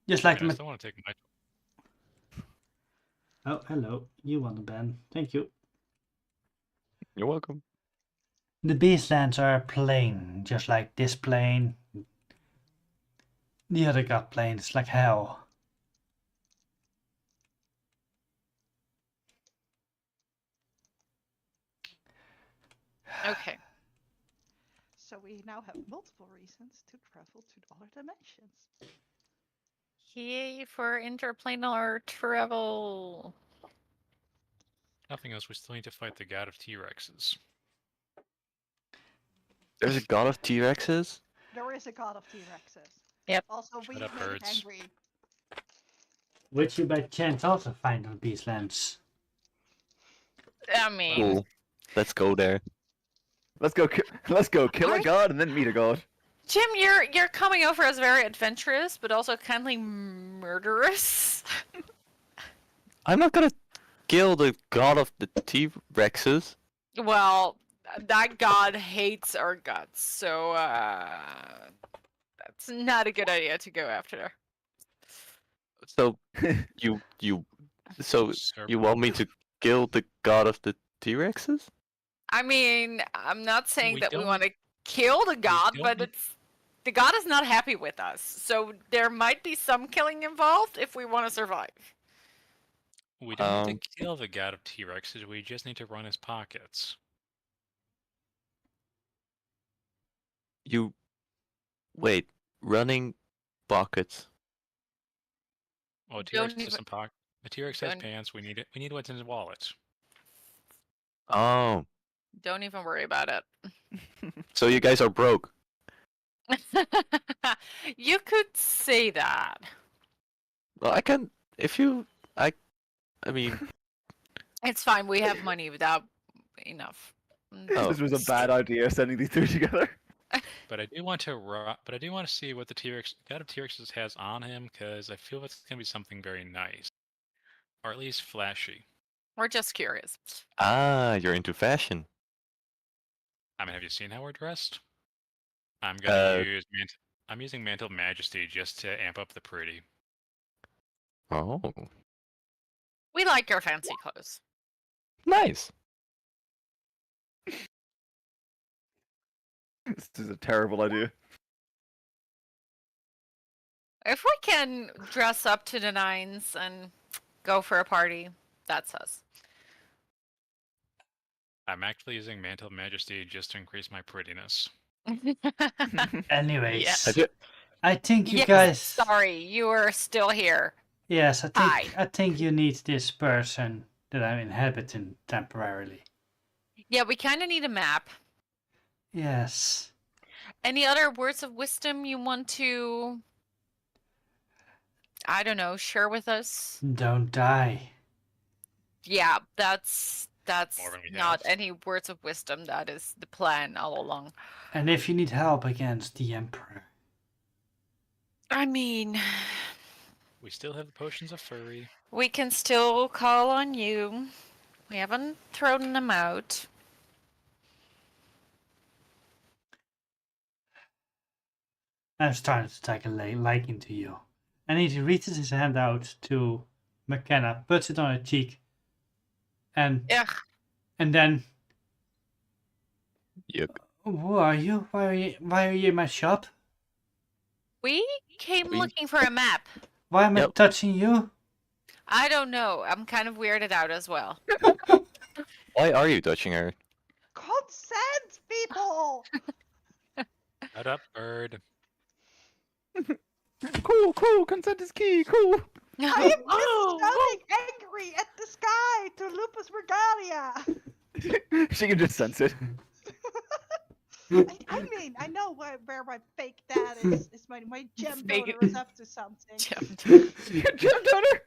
Just like
I
the
still want to take my.
Oh, hello. You want a ban. Thank you.
You're welcome.
The beastlands are plain, just like this plane. The other god plane is like hell.
Okay.
So we now have multiple reasons to travel to other dimensions.
Yay for interplanar travel.
Nothing else. We still need to fight the god of T-Rexes.
There's a god of T-Rexes?
There is a god of T-Rexes.
Yep.
Also, we
Shut up,
made it
birds.
angry.
Which you by chance also find on beastlands.
I mean,
Cool. Let's go there.
Let's go kill a
I-
god and then meet a god.
Jim, you're coming over as very adventurous, but also kindly murderous.
I'm not gonna kill the god of the T-Rexes.
Well, that god hates our guts, so that's not a good idea to go after.
So you so
Sir,
you want me to kill the god of the T-Rexes?
I mean, I'm not saying
We
that we
don't-
want to kill the god,
don't
but
need-
the god is not happy with us, so there might be some killing involved if we want to survive.
We don't need
Um,
to kill the god of T-Rexes. We just need to run his pockets.
You wait, running pockets.
Oh,
Don't
T-Rex has
even-
some pocket. The T-Rex has
don't-
pants. We need it. We need what's in his wallet.
Oh,
Don't even worry about it.
so you guys are broke.
You could say that.
Well, I can if you I mean
It's fine. We have money without enough.
Oh.
This was a bad idea sending these two together.
But I do want to see what the T-Rex God of T-Rexes has on him, because I feel it's gonna be something very nice, or at least flashy.
We're just curious.
Ah, you're into fashion.
I mean, have you seen how we're dressed? I'm gonna I'm using Mantle of Majesty just to amp up the pretty.
Oh,
We like your fancy clothes.
nice.
This is a terrible idea.
If we can dress up to the nines and go for a party, that's us.
I'm actually using Mantle of Majesty just to increase my prettiness.
Anyways,
Yes.
I think you
Yes,
guys.
sorry, you are still here.
Yes,
Hi.
I think you need this person that I'm inhabiting temporarily.
Yeah, we kind of need a map.
Yes.
Any other words of wisdom you want to, I don't know, share with us?
Don't die.
Yeah, that's
More than we
not
have.
any words of wisdom. That is the plan all along.
And if you need help against the Emperor,
I mean,
We still have the potions of furry.
we can still call on you. We haven't thrown them out.
I'm starting to take a liking to you. And he reaches his hand out to McKenna, puts it on her cheek, and
Ugh.
then,
Yuck.
who are you? Why are you in my shop?
We came
We-
looking for a map.
Why am I
Yep.
touching you?
I don't know. I'm kind of weirded out as well.
Why are you touching her?
Consent, people!
Shut up, bird.
Cool. Consent is key. Cool.
I am just shouting angry at the sky to Lupus Regalia!
She can just sense it.
I mean, I know where my fake dad is my gem
Fake-
donor is up to something.
Gem donor.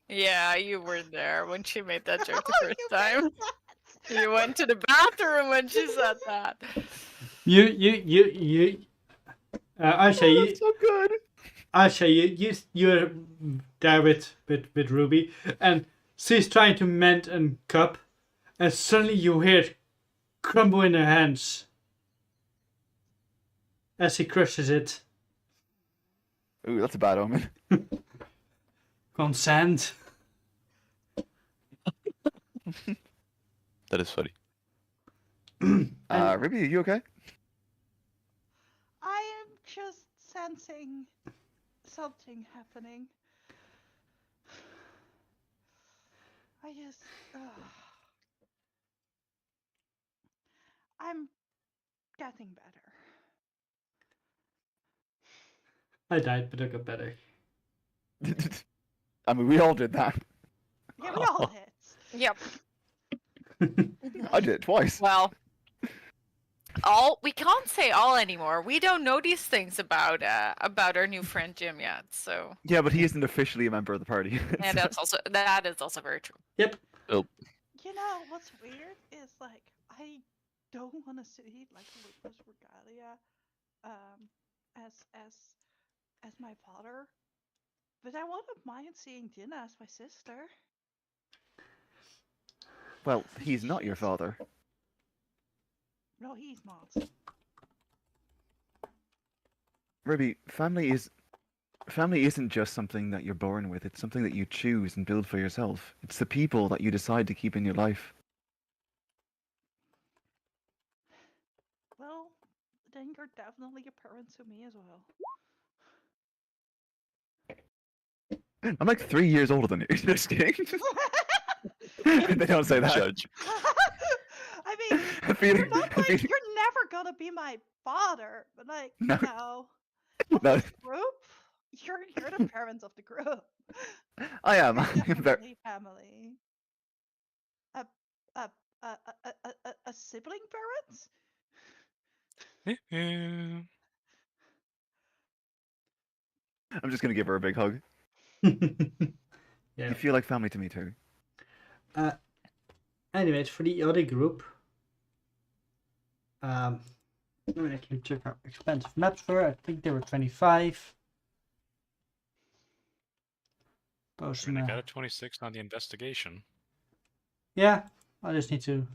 Yeah, you were there when she made that joke the
Oh,
first
you
time.
missed that.
You went to the bathroom when she said that.
Asha, you,
That's so good.
Asha, you're there with Ruby, and she's trying to mend a cup, and suddenly you hear it crumble in her hands as she crushes it.
Ooh, that's a bad omen.
Consent.
That is funny.
Ruby, are you okay?
I am just sensing something happening. I just. I'm getting better.
I died, but I got better.
I mean, we all did that.
Yeah, we all did.
Yep.
I did it twice.
Well, we can't say all anymore. We don't know these things about our new friend Jim yet. So,
Yeah, but he isn't officially a member of the party.
and that is also very true.
Yep.
You know what's weird is like I don't want to see like Lupus Regalia, as my father, but I wouldn't mind seeing Dinah as my sister.
Well, he's not your father.
No, he's not.
Ruby, family isn't just something that you're born with. It's something that you choose and build for yourself. It's the people that you decide to keep in your life.
Well, then you're definitely a parent to me as well.
I'm like 3 years older than you. Just kidding. They don't say that.
Judge.
I mean,
I'm feeling,
you're not
I'm
like
feeling-
you're never gonna be my father, but like
No.
you know,
No.
this group, you're the parents of the group.
I am.
You're
I'm very,
definitely family. A sibling parent?
I'm just gonna give her a big hug.
Yeah.
You feel like family to me too.
Anyways, for the other group, Let me actually check how expensive maps were. I think they were 25.
I
Post
mean, I
them,
got a 26 on the investigation.
yeah, I just need to.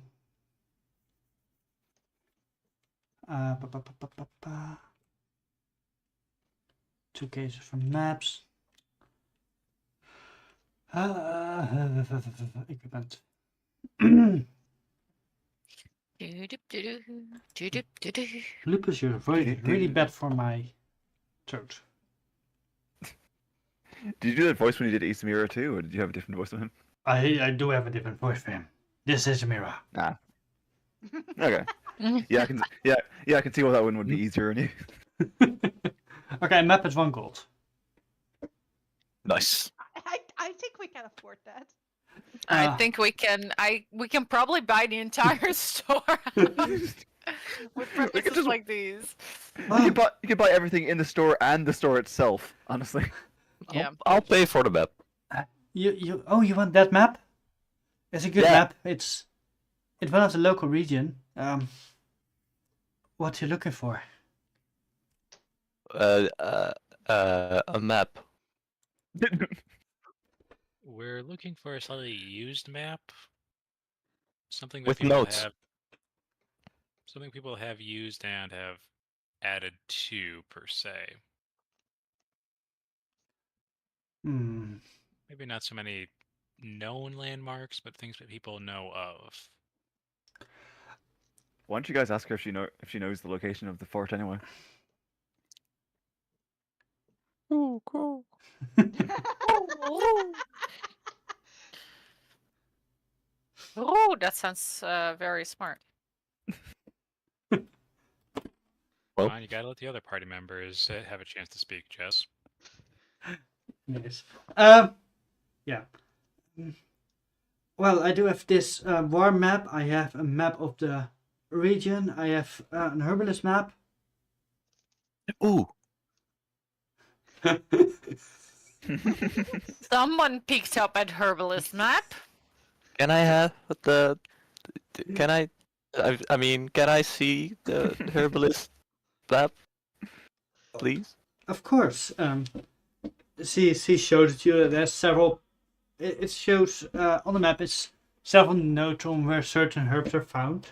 Two cases from maps. Equipment. Lupus, your voice is really bad for my throat.
Did you do that voice when you did East Mirror too, or did you have a different voice with him?
I do have a different voice for him. This is Mira.
Nah. Okay. Yeah, I can see why that one would be easier on you.
Okay, map is 1 gold.
Nice.
I think we can afford that.
I
Ah.
think we can. We can probably buy the entire store with premises
just-
like these.
You could buy everything in the store and the store itself, honestly.
Yeah.
I'll pay for the map.
You want that map? It's a good
Yeah.
map. It's one of the local region. What you looking for?
A map.
We're looking for a slightly used map. Something that
With
people
notes.
have. Something people have used and have added to, per se.
Hmm.
Maybe not so many known landmarks, but things that people know of.
Why don't you guys ask her if she knows the location of the fort anyway?
Ooh, cool.
Oh, that sounds very smart.
Well.
Fine, you gotta let the other party members have a chance to speak, Jess.
Yes. Yeah. Well, I do have this war map. I have a map of the region. I have an herbalist map.
Ooh.
Someone picked up at herbalist map.
Can I have the? Can I? I mean, can I see the herbalist map, please?
Of course. She showed it to you. There's several. It shows on the map. It's several notes on where certain herbs are found.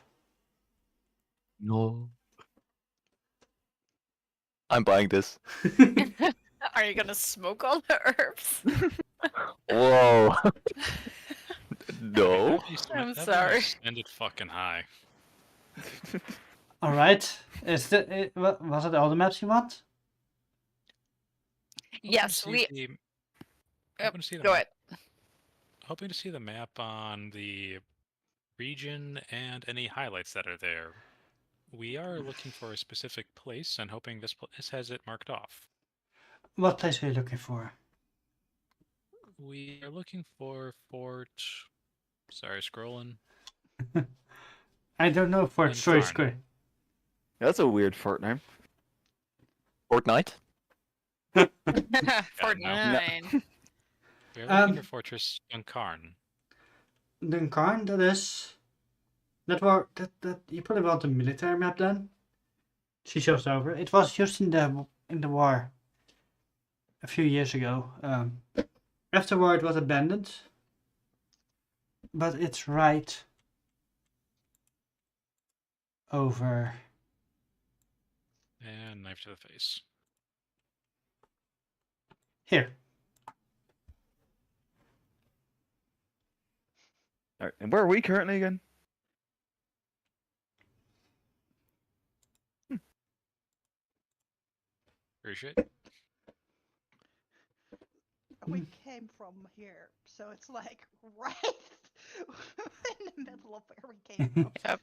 No. I'm buying this.
Are you gonna smoke all the herbs?
Whoa. No.
I'm sorry.
Send it fucking high.
All right. Was it all the maps you want?
Yes, we.
Hoping to see the
Go
map.
ahead.
Hoping to see the map on the region and any highlights that are there. We are looking for a specific place and hoping this place has it marked off.
What place are you looking for?
We are looking for Fort. Sorry, scrolling.
I don't know for
And
sorry,
Karn.
Square.
That's a weird fort name.
Fortnite.
Fortnite.
We are looking for Fortress Dunkarn.
Dunkarn, that is. That you probably want a military map then. She shows over. It was used in the war a few years ago. After war it was abandoned. But it's right over.
And knife to the face.
Here.
Alright, and where are we currently again?
Appreciate.
We came from here, so it's like right in the middle of where we came from.
Yep.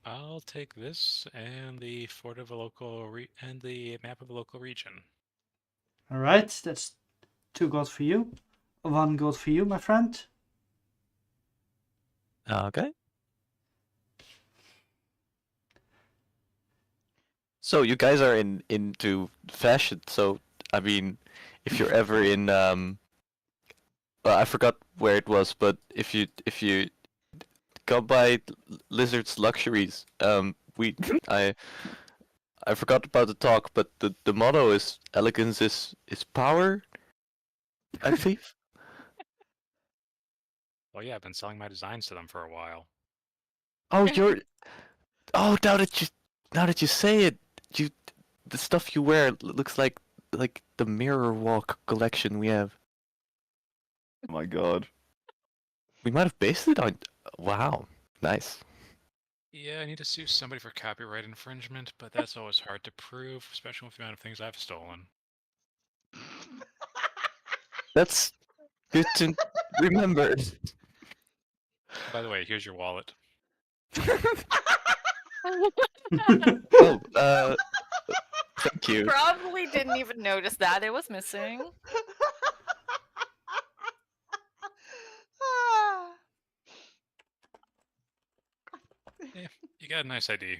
I'll take this and the fort of a local and the map of a local region.
Alright, that's 2 gold for you. 1 gold for you, my friend.
Okay. So you guys are into fashion. So I mean, if you're ever in well, I forgot where it was, but if you come by Lizard's luxuries. We I forgot about the talk, but the motto is elegance is power, I believe.
Well, yeah, I've been selling my designs to them for a while.
Oh, oh, now that you say it, the stuff you wear looks like the Mirror Walk collection we have.
Oh my god.
We might have based it on. Wow, nice.
Yeah, I need to sue somebody for copyright infringement, but that's always hard to prove, especially with the amount of things I've stolen.
That's good to remember.
By the way, here's your wallet.
Oh, thank you.
Probably didn't even notice that it was missing.
Ah.
You got a nice ID.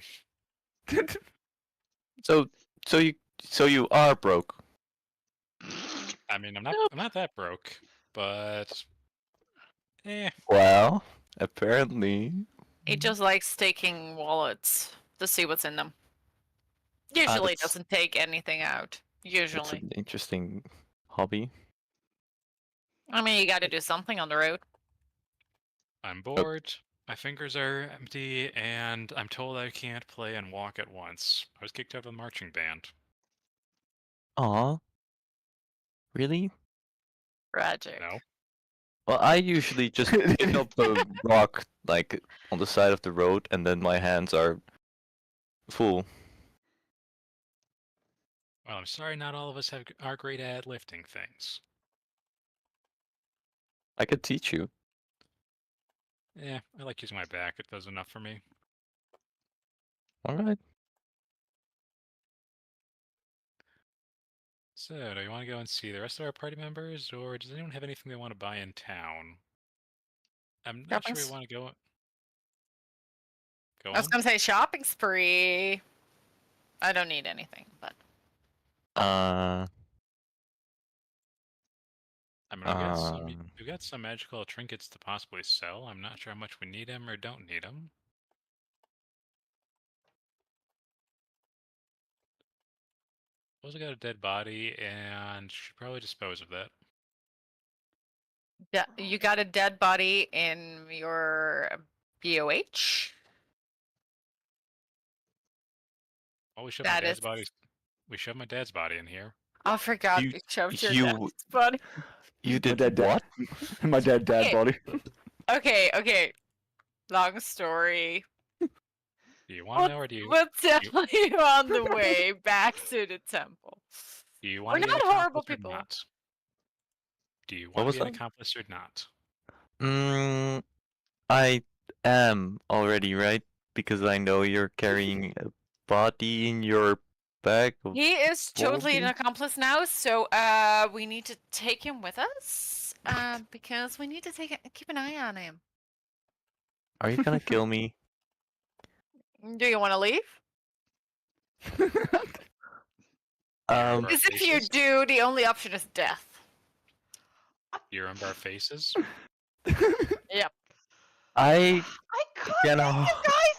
So you are broke.
I mean, I'm not that broke, but
Well, apparently.
He just likes taking wallets to see what's in them. Usually
that's-
doesn't take anything out.
It's
Usually.
an interesting hobby.
I mean, you gotta do something on the road.
I'm bored. My fingers are empty, and I'm told I can't play and walk at once. I was kicked out of the marching band.
Aw. Really?
Tragic.
No.
Well, I usually just pick up a rock like on the side of the road, and then my hands are full.
Well, I'm sorry, not all of us are great at lifting things.
I could teach you.
Yeah, I like using my back. It does enough for me.
All right.
So, do you want to go and see the rest of our party members, or does anyone have anything they want to buy in town? I'm not sure we
Shopping
want to go. Go
I was
on.
gonna say shopping spree. I don't need anything, but
Uh.
I mean, we've got some magical trinkets to possibly sell. I'm not sure how much we need them or don't need them. Also got a dead body, and should probably dispose of that.
yeah, you got a dead body in your BOH.
Oh, we shoved my
That
dad's
is.
body. We shoved my dad's body in here.
I forgot
You-
you shoved your
you-
dad's body.
You
My
did
dead
what?
dad. My dead dad
Okay.
body.
Okay. Long story.
Do you want to know, or do you?
We'll tell you on the way back to the temple.
Do you
We're
want to be an
not horrible
accomplice or
people.
not? Do you
What
want
was
to be an
that?
accomplice or not?
I am already, right? Because I know you're carrying a body in your bag.
He is totally an
Body?
accomplice now, so we need to take him with us. Because we need to keep an eye on him.
Are you gonna kill me?
Do you want to leave?
Our
Because if you
faces?
do, the only option is death.
Do you remember our faces?
Yep.
I
I can't
Cannot-
leave you guys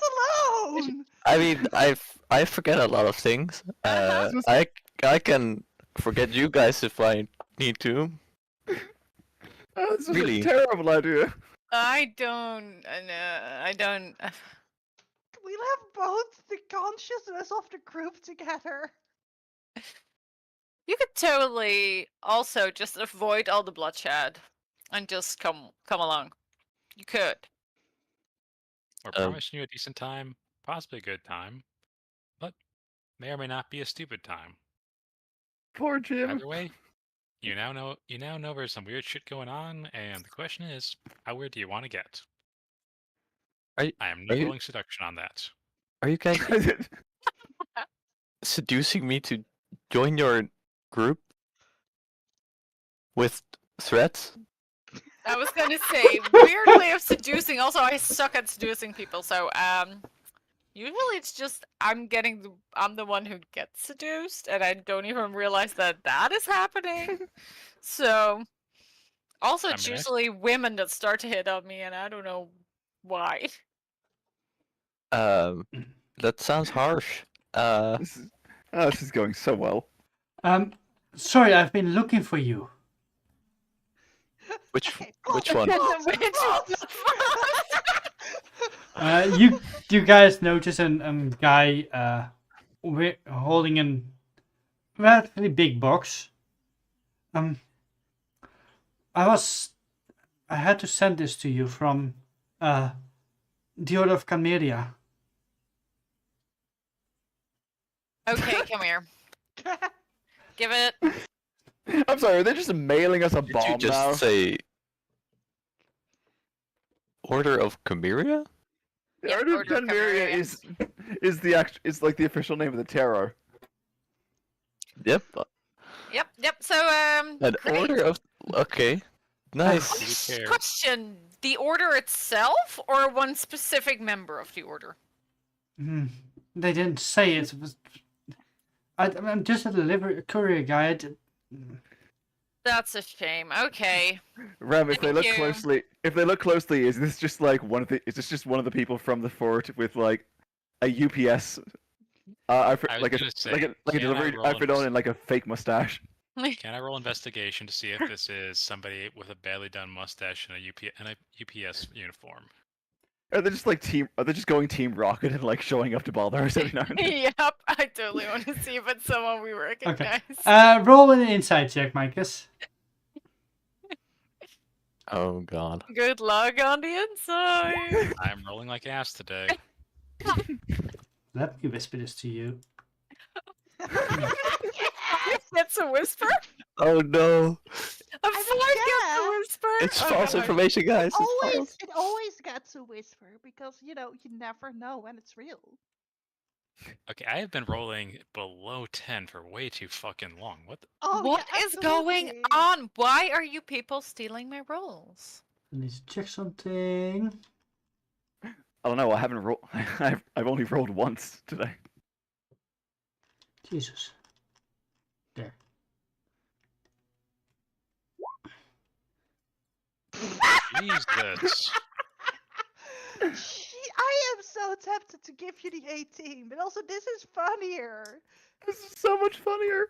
alone.
I mean I forget a lot of things.
Uh-huh.
I can forget you guys if I need to.
That's
Really?
a terrible idea.
I don't. I don't.
We'll have both the consciousness of the group together.
You could totally also just avoid all the bloodshed and just come along. You could.
We're promising you a decent time, possibly a good time, but may or may not be a stupid time.
Poor Jim.
Either way, you now know there's some weird shit going on, and the question is, how weird do you want to get?
Are
I am
are
not
you-
rolling seduction on that.
Are you guys seducing me to join your group with threats?
I was gonna say weird way of seducing. Also, I suck at seducing people, so usually it's just I'm the one who gets seduced, and I don't even realize that is happening. So, also
I
it's
mean, I-
usually women that start to hit on me, and I don't know Why?
That sounds harsh.
This is going so well.
Sorry, I've been looking for you.
Which
Okay,
which
pause,
one?
pause,
Which
pause.
You guys notice a guy holding a relatively big box. I had to send this to you from the Order of Cameria.
Okay, come here. Give it.
I'm sorry, are they just mailing us a
Did you
bomb
just
now?
say Order of Cameria?
The
Yeah,
Order of
Order of
Cameria
Cameria.
is like the official name of the Terror.
Yep.
Yep. So
An
great.
order of. Okay. Nice.
Do you care?
Question: the order itself, or one specific member of the order?
They didn't say it. I'm just a delivery courier guy.
That's a shame. Okay.
Rem, if they
Thank
look
you.
closely, is this just like is this just one of the people from the fort with like a UPS outfit,
I was
like a
gonna say,
like a
can I
delivery
roll
outfit on and like a fake mustache?
Can I roll investigation to see if this is somebody with a badly done mustache and a UPS uniform?
Are they just are they just going Team Rocket and like showing up to bother us every now and then?
Yep, I totally want to see if it's someone we recognize.
Roll an insight check, Micus.
Oh god.
Good luck on the inside.
I'm rolling like ass today.
Let me whisper this to you.
That's a whisper?
Oh no.
A fourth gets a
yeah.
whisper?
It's
Oh,
false
God.
information, guys. It's false.
It always gets a whisper because you never know when it's real.
Okay, I have been rolling below 10 for way too fucking long. What the?
Oh,
What
yeah,
is going
absolutely.
on? Why are you people stealing my rolls?
I need to check something.
I don't know. I haven't rolled. I've only rolled once today.
Jesus. There.
Jesus.
I am so tempted to give you the 18, but also this is funnier.
This is so much funnier.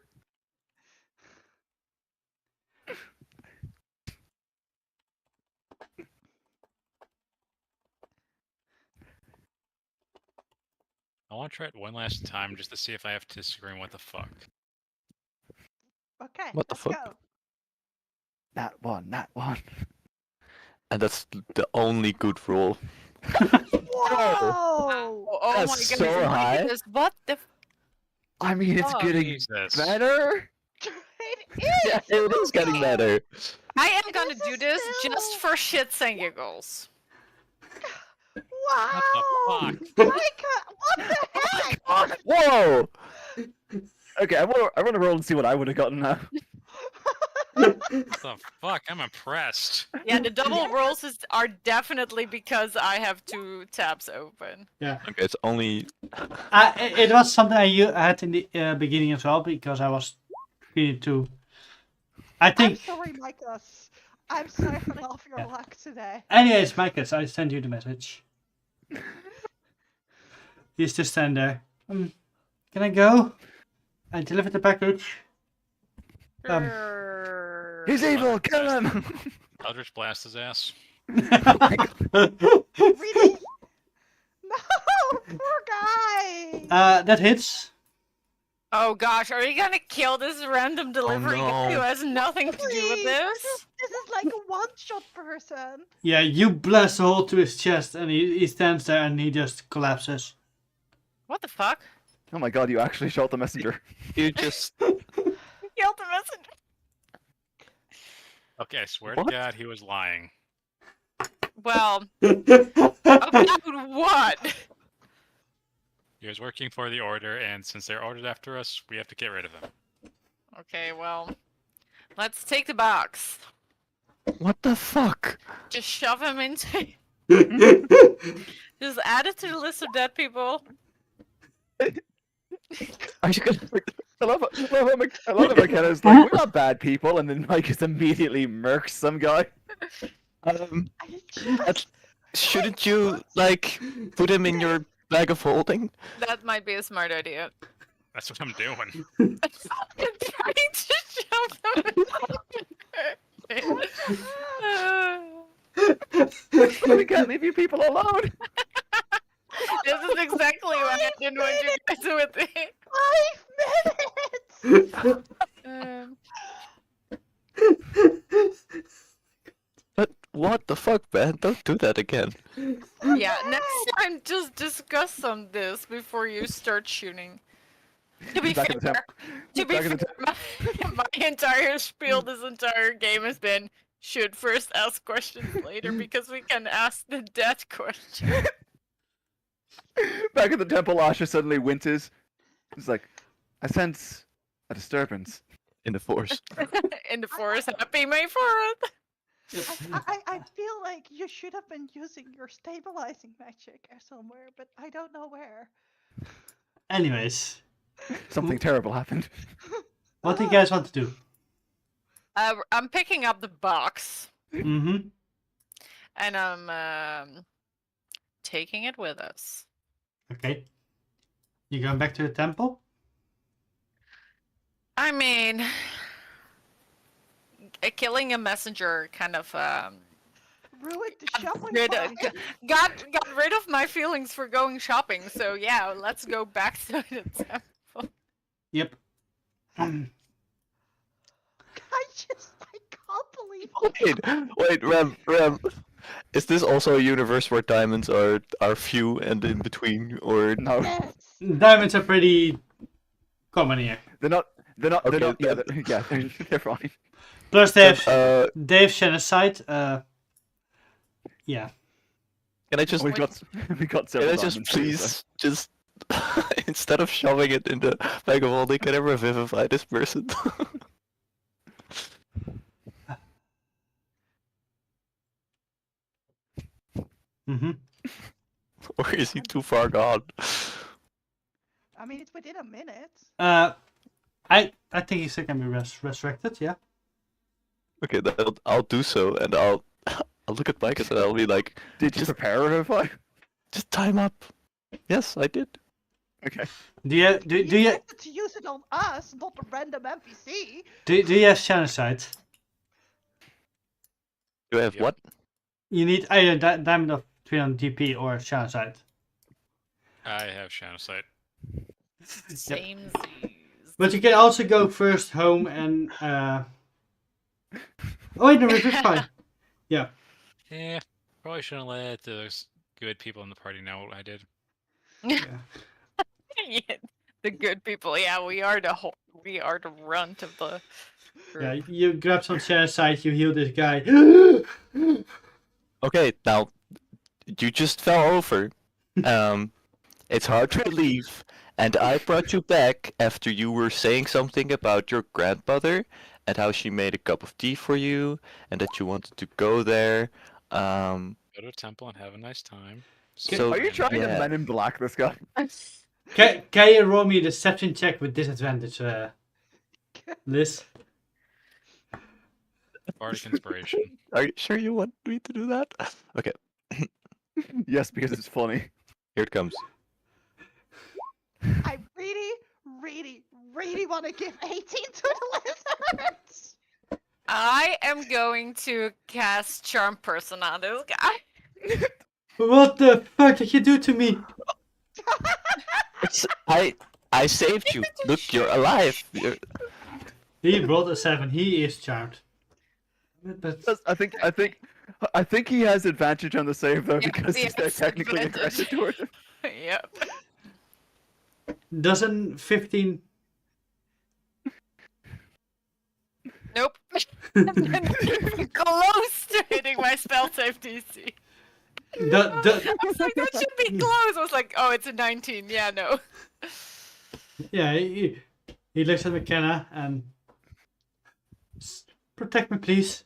I want to try it one last time just to see if I have to scream what the fuck.
Okay,
What the
let's
fuck?
go.
Not one.
And that's the only good roll.
Whoa!
Oh
That's
my
so
goodness,
high.
Micus, what the
I mean, it's
Oh,
getting
Jesus.
better.
It is!
Yeah, it is getting better.
I am gonna
This
do
is
this
still-
just for shits and giggles.
Wow!
What the fuck?
Micah, what the heck?
Whoa! Okay, I want to roll and see what I would have gotten now.
What the fuck? I'm impressed.
Yeah, the double rolls are definitely because I have 2 tabs open.
Yeah.
Okay, it's only.
It was something I had in the beginning as well because I was feeling too. I
I'm
think.
sorry, Micah. I'm siphing off your luck today.
Anyways, Micus, I sent you the message. He's just stand there. Can I go? I delivered the package.
He's evil. Kill him.
Eldritch blast his ass.
Really? No, poor guy.
That hits.
Oh gosh, are you gonna kill this random delivery guy who
no.
has nothing to do with
Please,
this?
This is like a one-shot person.
Yeah, you blast a hole to his chest, and he stands there and he just collapses.
What the fuck?
Oh my god! You actually shot the messenger.
You just.
Killed the messenger.
Okay, I swear
What?
to God, he was lying.
Well, about what?
He was working for the Order, and since they're ordered after us, we have to get rid of him.
Okay, well, let's take the box.
What the fuck?
Just shove him into. Just add it to the list of dead people.
Are you gonna?
I love how McKenna's like, we're not bad people, and then Mike just immediately murks some guy.
Um,
I just
Shouldn't you like put him in your bag of holding?
That might be a smart idea.
That's what I'm doing.
I'm trying to shove them.
We can't leave you people alone.
This is exactly what I didn't want you guys to think.
5 minutes.
But what the fuck, man? Don't do that again.
Yeah, next time just discuss on this before you start shooting. To be
Back in the
fair,
Back in the
my entire spiel this entire game has been should first ask questions later because we can ask the death question.
Back at the temple, Asha suddenly winters. It's like, I sense a disturbance.
In the force.
In the forest, happy May 4th.
I feel like you should have been using your stabilizing magic somewhere, but I don't know where.
Anyways,
Something terrible happened.
what do you guys want to do?
I'm picking up the box
Mm-hmm.
and I'm taking it with us.
Okay. You going back to the temple?
I mean, killing a messenger kind of
Ruined the shopping
rid
cart.
got rid of my feelings for going shopping. So yeah, let's go back to the temple.
Yep.
I can't believe
Wait, Rem. Is this also a universe where diamonds are few and in between, or
No,
Yes.
Diamonds are pretty common here.
they're not. They're not.
Okay,
They're not. Yeah,
then-
they're fine.
Plus they have
Can
genocide. Yeah.
I just
We got. We got
can
several.
I just
diamonds too,
please just instead of shoving it in the bag of holding, can I revivify this person?
Mm-hmm.
Or is he too far gone?
I mean, it's within a minute.
I think he still can be resurrected. Yeah.
Okay, then I'll do so, and I'll look at Mike and I'll be like,
Did you prepare a fire?
just time up. Yes, I did.
Okay.
Do you do you
expected to use it on us, not a random NPC.
do you have genocide?
Do I have
Yep.
what?
You need either diamond of 300 DP or genocide.
I have Shanasite.
Same.
But you can also go first home and oh wait, no, it's fine. Yeah.
Yeah, probably shouldn't let those good people in the party know what I did.
Yeah.
Yeah, the good people. Yeah, we are the runt of the group.
Yeah, you grab some genocide, you heal this guy.
Okay, now you just fell over. It's hard to believe, and I brought you back after you were saying something about your grandmother and how she made a cup of tea for you, and that you wanted to go there.
Go to a temple and have a nice time.
So-
Are you trying to
Yeah.
Men in Black this guy?
Can you roll me a deception check with disadvantage, Liz?
Bardic inspiration.
Are you sure you want me to do that? Okay,
Yes, because it's funny.
here it comes.
I really want to give 18 to the lizards.
I am going to cast Charm Person on this guy.
What the fuck did you do to me?
I saved you. Look, you're alive.
He rolled a 7. He is charmed. But
I think he has advantage on the save though
Yeah,
because
he
they're
has
technically
advantage.
aggressive towards him.
Yep.
doesn't 15?
Nope. I'm not even close to hitting my spell save DC. I was like, that should be close. I was like, oh, it's a 19. Yeah, no.
Yeah, he looks at McKenna and protect me, please.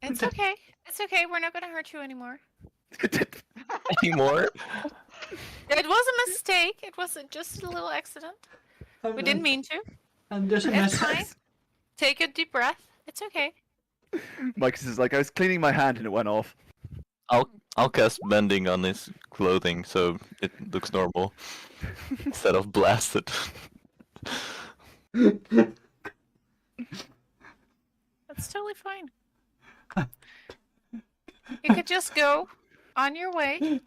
It's okay. It's okay. We're not gonna hurt you anymore.
Anymore?
It was a mistake. It was just a little accident. We didn't mean to.
I'm just a
It's
mess.
fine. Take a deep breath. It's okay.
Mike is like, I was cleaning my hand and it went off.
I'll cast bending on his clothing so it looks normal instead of blasted.
That's totally fine. You could just go on your way.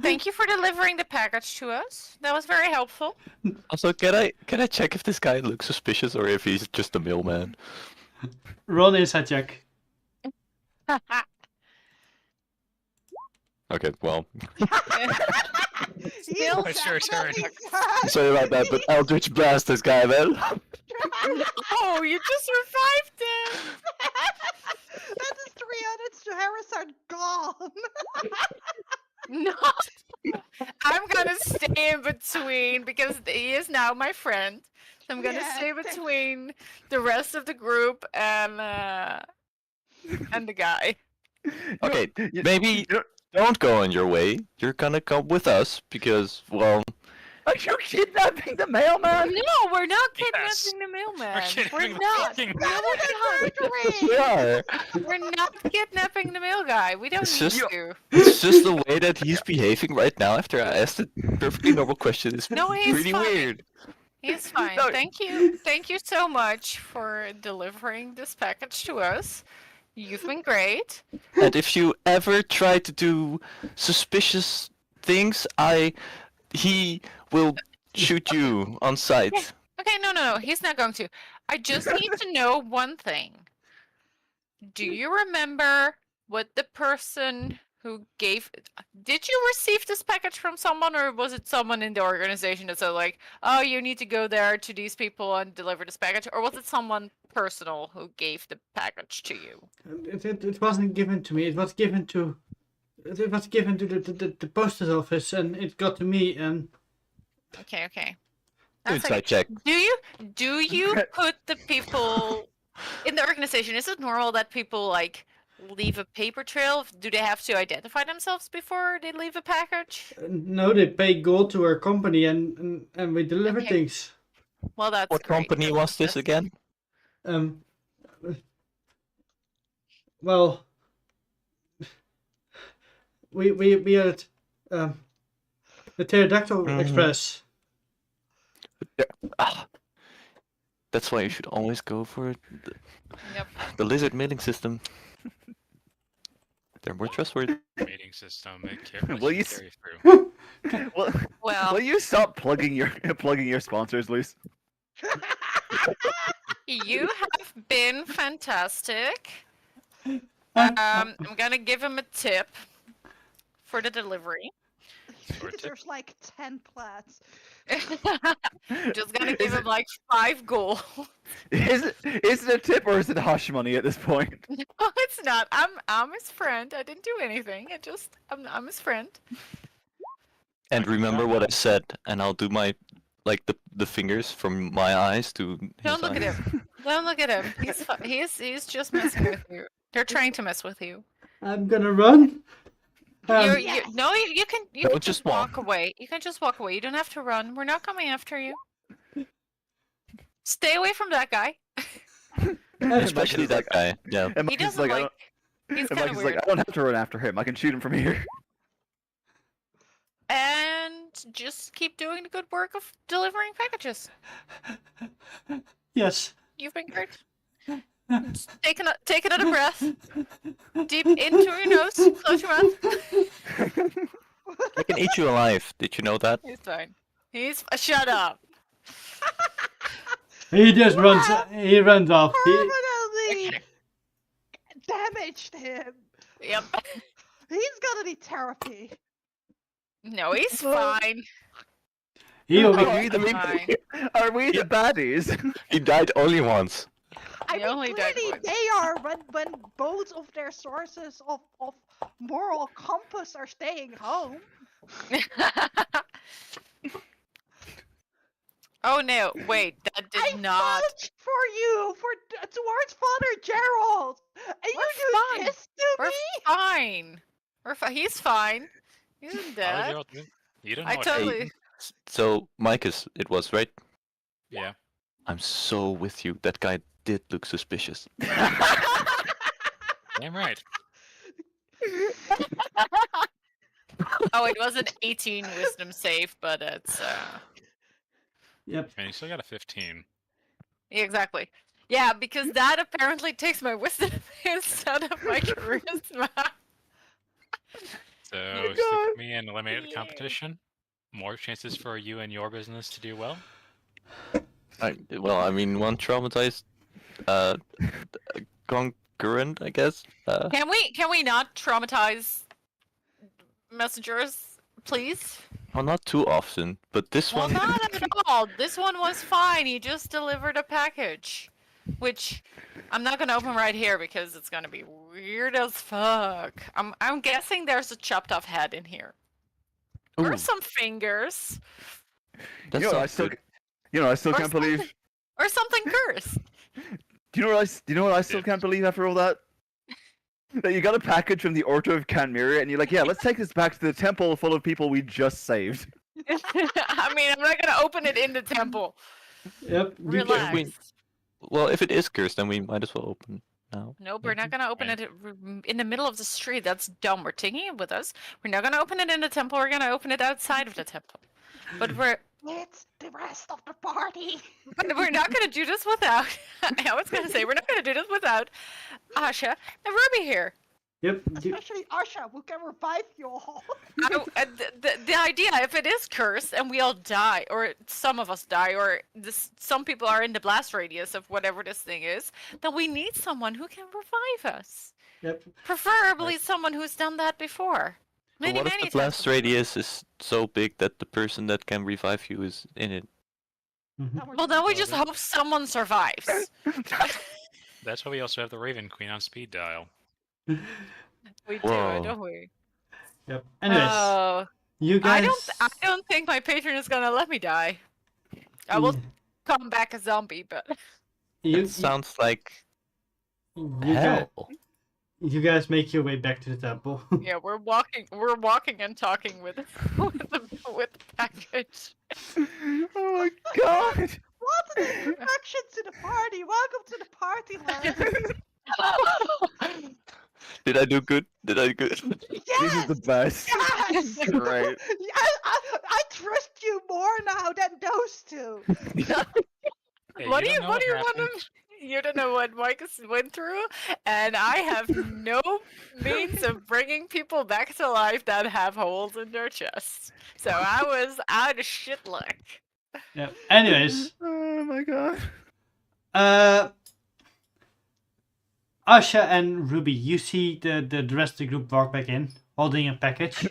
Thank you for delivering the package to us. That was very helpful.
Also, can I check if this guy looks suspicious or if he's just a mailman?
Roll insight check.
Okay, well,
Still-
It's your turn.
sorry about that, but Eldritch Blast this guy, man.
Oh, you just revived him!
That is 300 Harris are gone.
No! I'm gonna stay in between because he is now my friend. So I'm gonna
Yeah,
stay
thanks.
between the rest of the group and the guy.
Okay,
You-
maybe
you-
don't go on your way. You're gonna come with us because, well,
Are you kidnapping the mailman?
No, we're not
Yes.
kidnapping the mailman.
We're kidnapping the
not.
fucking
No, we're not.
we are.
We're not kidnapping the mail guy. We don't
It's
need
just-
to.
It's just the way that he's behaving right now after I asked a perfectly normal question. It's
No, he's
pretty
fine.
weird.
He's fine.
No.
Thank you. Thank you so much for delivering this package to us. You've been great.
And if you ever try to do suspicious things, he will shoot you on sight.
Okay, no, he's not going to. I just need to know one thing. Do you remember what the person who gave... Did you receive this package from someone, or was it someone in the organization that said, like, oh, you need to go there to these people and deliver this package? Or was it someone personal who gave the package to you?
It wasn't given to me. It was given to the post office, and it got to me. And
Okay. That's
Inside
okay.
check.
Do you put the people in the organization? Is it normal that people like leave a paper trail? Do they have to identify themselves before they leave a package?
no, they pay gold to our company, and we deliver
Okay.
things.
Well, that's
What
great.
company was this again?
Well, we are at the Pterodactyl
Mhm.
Express.
Ah, that's why you should always go for
Yep.
the lizard mailing system. They're more trustworthy.
Mating system. It carefully
Will you
carry through.
Will,
Well,
will you stop plugging your sponsors, Luis?
you have been fantastic.
Uh,
I'm gonna give him a tip for the delivery.
There's like 10 plats.
Just gonna give him like 5 gold.
Is it a tip or is it hush money at this point?
No, it's not. I'm his friend. I didn't do anything. I'm his friend.
And remember what I said, and I'll do my the fingers from my eyes to his
Don't look at
eyes.
him. Don't look at him. He's just messing with you. They're trying to mess with you.
I'm gonna run.
No, you can
Don't
can
just
walk
walk.
away. You can just walk away. You don't have to run. We're not coming after you. Stay away from that guy.
Especially that guy. Yeah.
And
He
Mike is
doesn't
I
like. He's
don't- and
kind
Mike
of
is
weird.
like, I don't have to run after him. I can shoot him from here.
And just keep doing the good work of delivering packages.
Yes.
You've been great. Just take another breath. Deep into your nose. Close your mouth.
I can eat you alive. Did you know that?
He's fine. Shut up.
He just runs. He runs off.
Permanently damaged him.
Yep.
He's gonna need therapy.
No, he's fine.
He'll
Are
be.
we
Fine.
are we the baddies?
He died only once.
I
He
mean,
only died
clearly
once.
they are when both of their sources of moral compass are staying home.
Oh no! Wait, that did
I
not.
vouched for you towards Father Gerald, and you
We're
do
fine.
this to
We're
me.
fine. He's fine. He's
How did
dead.
Geralt do? You don't know
I
what
totally.
So, Micus, it was, right?
Yeah.
I'm so with you. That guy did look suspicious.
Damn right.
Oh, it was an 18 wisdom save, but it's
Yep.
And you still got a 15.
exactly. Yeah, because that apparently takes my wisdom instead of my charisma.
So
God.
stick with me and eliminate the
Yay.
competition. More chances for you and your business to do well.
Well, I mean, one traumatized uh, concurrent, I guess.
Can we not traumatize messengers, please?
Well, not too often, but this
Well,
one.
not at all. This one was fine. He just delivered a package, which I'm not gonna open right here because it's gonna be weird as fuck. I'm guessing there's a chopped off head in here,
Ooh,
or some fingers,
that
You know, I
sounds
still,
good.
I still
Or
can't believe.
something- or something cursed.
Do you know what I still
Yeah.
can't believe after all that? That you got a package from the Order of Canmira, and you're like, yeah, let's take this back to the temple full of people we just saved.
I mean, I'm not gonna open it in the temple.
Yep. You
Relax.
can,
Well, if it is cursed, then we might as well open now.
Nope, we're not gonna open
Right.
it in the middle of the street. That's dumb. We're taking it with us. We're not gonna open it in the temple. We're gonna open it outside of the temple. But
It's the rest of the party.
we're not gonna do this without. I was gonna say we're not gonna do this without Asha and Ruby here.
yep. You,
Especially Asha, who can revive you all.
The idea, if it is cursed and we all die, or some of us die, or some people are in the blast radius of whatever this thing is, then we need someone who can revive us.
yep.
Preferably someone who's done that before.
But
Many,
what if
many
the
times
blast
before.
radius is so big that the person that can revive you is in it?
Mhm.
Well, then we
Well,
just
then-
hope someone survives.
That's why we also have the Raven Queen on speed dial.
We
Whoa.
do, don't we?
Yep. Anyways,
Oh,
you guys.
I don't think my patron is gonna let me die. I will come back a zombie, but
You,
It sounds like
you, guys,
hell.
you guys make your way back to the temple.
yeah, we're walking and talking with with the package.
Oh my god!
What an introduction to the party! Welcome to the party, Lars.
Did I do good? Did I do good?
Yes!
This is the best.
Yes!
Great.
I trust you more now than those two.
Hey,
What do you
don't know
want
happened.
to? You don't know what Marcus went through, and I have no means of bringing people back to life that have holes in their chests. So I was out of shit luck.
Yep. Anyways,
Oh my god.
Asha and Ruby, you see the rest of the group walk back in, holding a package.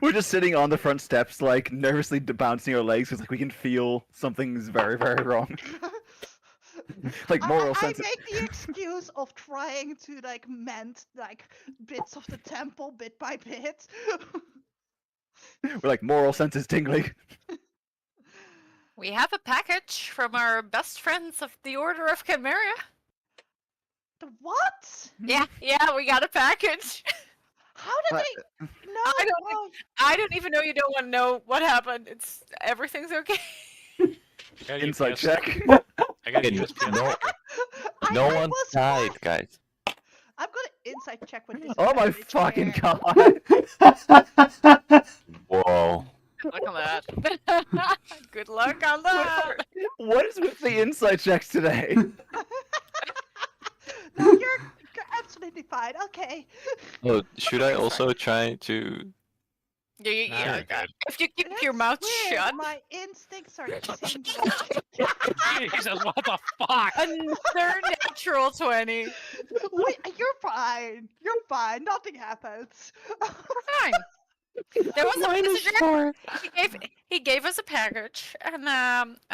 We're just sitting on the front steps, like nervously bouncing our legs, because like we can feel something's very, very wrong. Like moral
I
sense.
make the excuse of trying to like mend like bits of the temple bit by bit.
We're like moral sense is tingling.
We have a package from our best friends of the Order of Chimera.
The what?
Yeah, we got a package.
How did
I-
they? No,
I don't think-
no.
I don't even know you don't want to know what happened. Everything's okay.
I got a
Inside
UPS
check.
I got a
Okay,
USPS
no-
tracker.
No
I
one
was
died,
fine.
guys.
I'm gonna inside check with this.
Oh my
advantage
fucking
here.
god.
Whoa.
Good luck on that. Good luck on that.
What is with the inside checks today?
No, you're absolutely fine. Okay.
Oh, should I also try to?
Yeah,
Nah, you're good.
If you keep
That's
your mouth
weird.
shut,
My instincts are tingling.
Jesus, what the fuck?
another natural 20.
Wait, you're fine. You're fine. Nothing happens.
Fine. There was a messenger. He gave us a package, and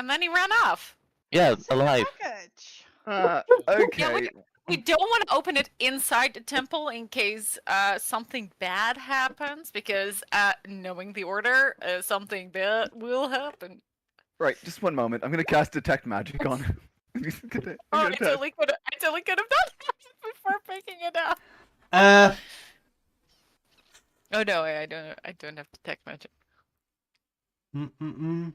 then he ran off.
Yeah,
It's in the
alive.
package.
Okay.
We don't want to open it inside the temple in case something bad happens, because knowing the order, something bad will happen.
Right, just one moment. I'm gonna cast detect magic on him. I'm gonna
Oh, I
test.
totally could have done that before picking it up. Oh no, I don't have detect magic.
mm, mm, mm.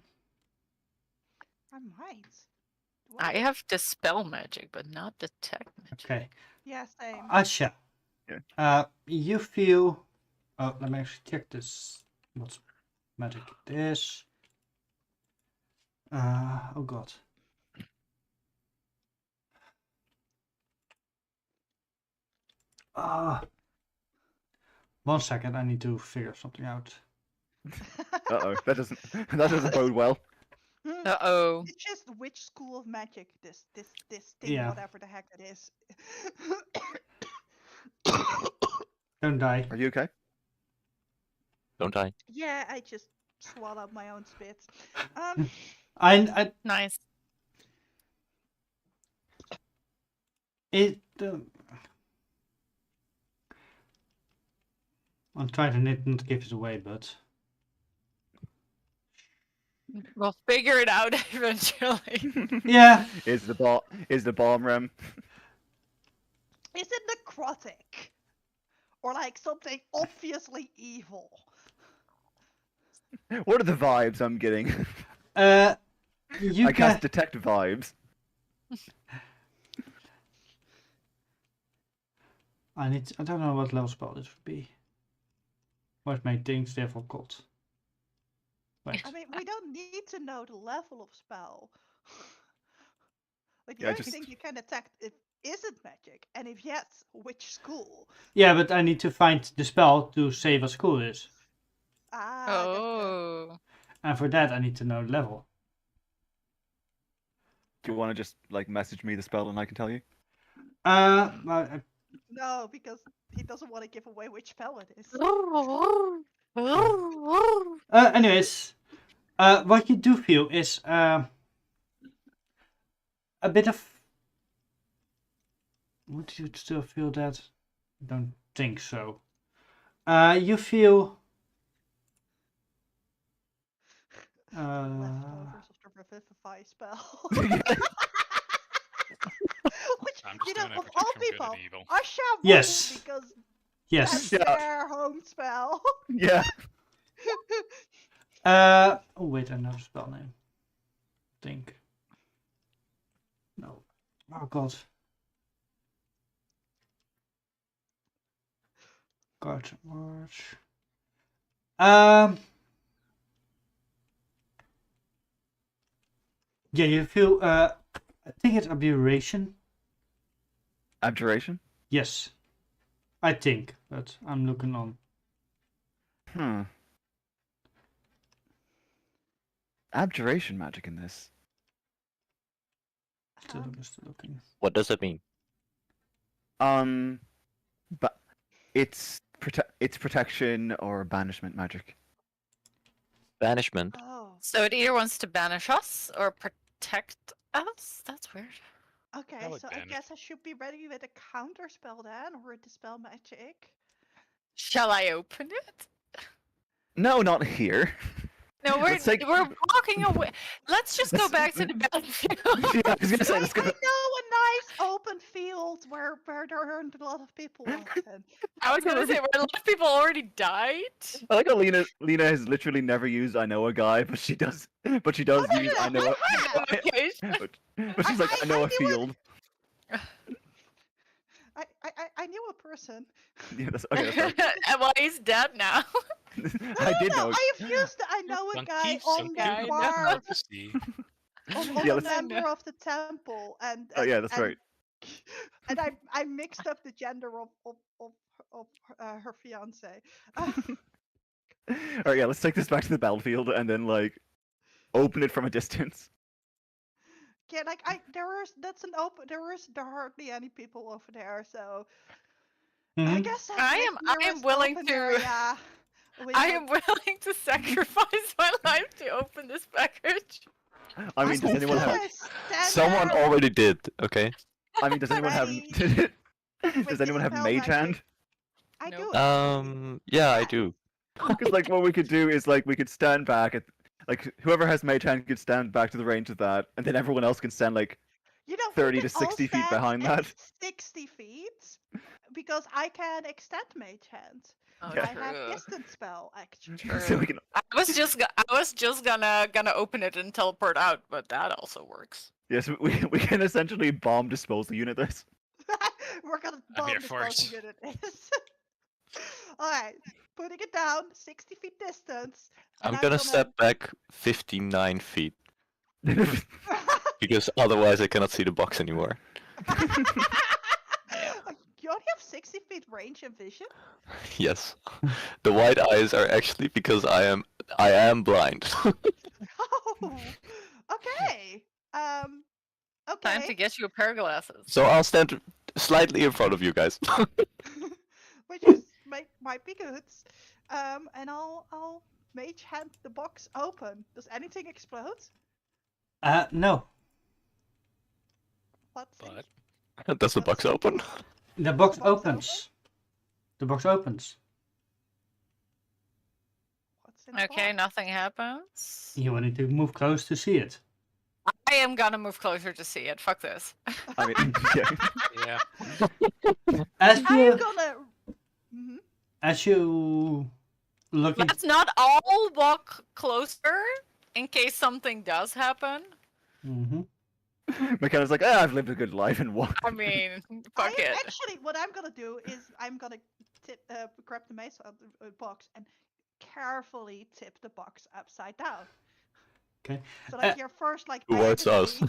I might. Do
I have dispel magic, but not detect magic.
Okay.
Yeah, same.
Asha.
Yeah.
You feel Oh, let me actually check this. What magic it is. Oh god. Ah. 1 second, I need to figure something out.
Uh-oh, that doesn't bode well.
Uh-oh.
It's just which school of magic this thing,
Yeah.
whatever the heck it is.
Don't die.
Are you okay?
Don't I?
Yeah, I just swallowed my own spit.
I
Nice.
it. I'm trying to not give it away, but
We'll figure it out eventually.
yeah.
Is the bomb rem?
Is it necrotic? Or like something obviously evil?
What are the vibes I'm getting?
You
I
can.
cast detect vibes.
I don't know what level spell this would be. What made things difficult? Wait.
I mean, we don't need to know the level of spell. Like the
Yeah,
only
just-
thing you can detect isn't magic, and if yes, which school?
Yeah, but I need to find the spell to say what school it is,
Ah, gotcha.
Oh.
and for that I need to know the level.
Do you want to just like message me the spell and I can tell you?
Well,
No, because he doesn't want to give away which spell it is.
anyways, what you do feel is a bit of. Would you still feel that? Don't think so. You feel.
Leftovers of the revivify spell. Which,
I'm just
you know,
doing it
of
for
all
from good
people,
and evil.
Usha wouldn't,
Yes.
because
Yes.
that's
Yeah.
their home spell.
Yeah.
Oh wait, I know the spell name. Think. No. Oh god. God, watch. Yeah, you feel. I think it's aberration.
Abjuration?
Yes, I think, but I'm looking on.
Abjuration magic in this.
Still looking.
What does that mean?
But it's protection or banishment magic.
Banishment.
Oh,
So it either wants to banish us or protect us? That's weird.
okay.
like
So I
banish.
guess I should be ready with a counter spell then, or a dispel magic.
Shall I open it?
No, not here.
No, we're
Let's take-
we're walking away. Let's just go
Let's-
back to the battlefield.
Yeah, I was gonna say,
I
let's
know
go.
a nice open field where there aren't a lot of people often.
I was gonna say, where a lot of people already died.
I like how Lena has literally never used I know a guy, but she does use I know
have.
Okay.
but she's like I know a
knew it.
field.
I knew a person.
Yeah, that's okay. That's right.
And well, he's dead now.
I did know.
I have used the I know a
Some
guy
keep,
on
some
the
guy,
keep,
no.
bar,
to see.
on
Yeah,
a
let's-
member of the temple, and
Oh yeah, that's
and,
right.
And I mixed up the gender of her fiance.
Alright, yeah, let's take this back to the battlefield and then like open it from a distance.
Yeah, like there are hardly any people over there, so I
Mhm.
guess that's
I
my
am
nearest
willing
open
to-
area.
I am willing to sacrifice my life to open this package.
I mean, does anyone have?
Someone already did, okay?
I mean, does anyone have?
Ready.
Does anyone have
dispel
mage hand?
I
Nope.
do.
Yeah, I do.
Because like what we could do is like we could stand back at like whoever has mage hand could stand back to the range of that, and then everyone else can stand like
You know,
30
we
to
can all
60 feet
stand
behind
at
that.
60 feet, because I can extend mage hand.
Oh,
Yeah.
I have
true.
distance spell actually.
so we can.
I was just gonna open it and teleport out, but that also works.
Yes, we can essentially bomb disposal unit this.
We're gonna
I'm
bomb
here
this
for it.
unit is. Alright. putting it down 60 feet distance. And
I'm gonna step back 59 feet because otherwise I cannot see the box anymore.
You only have 60 feet range of vision?
Yes. The white eyes are actually because I am blind.
Oh, okay. Okay.
Time to get you a pair of glasses.
So I'll stand slightly in front of you guys.
Which is might be good. And I'll mage hand the box open. Does anything explode?
No.
What?
But
Does the box open?
The box
box
opens. The box opens.
What's in the
Okay,
box?
nothing happens.
You wanted to move close to see it.
I am gonna move closer to see it. Fuck this.
I mean, yeah.
yeah,
As
I'm
you
gonna. Mhm.
as you look in,
Let's not all walk closer in case something does happen.
Mhm.
McKenna's like, I've lived a good life and walked.
I mean,
I
fuck
am
it.
actually, what I'm gonna do is I'm gonna grab the mace out of the box and carefully tip the box upside down.
Okay.
So like your first like
Towards us.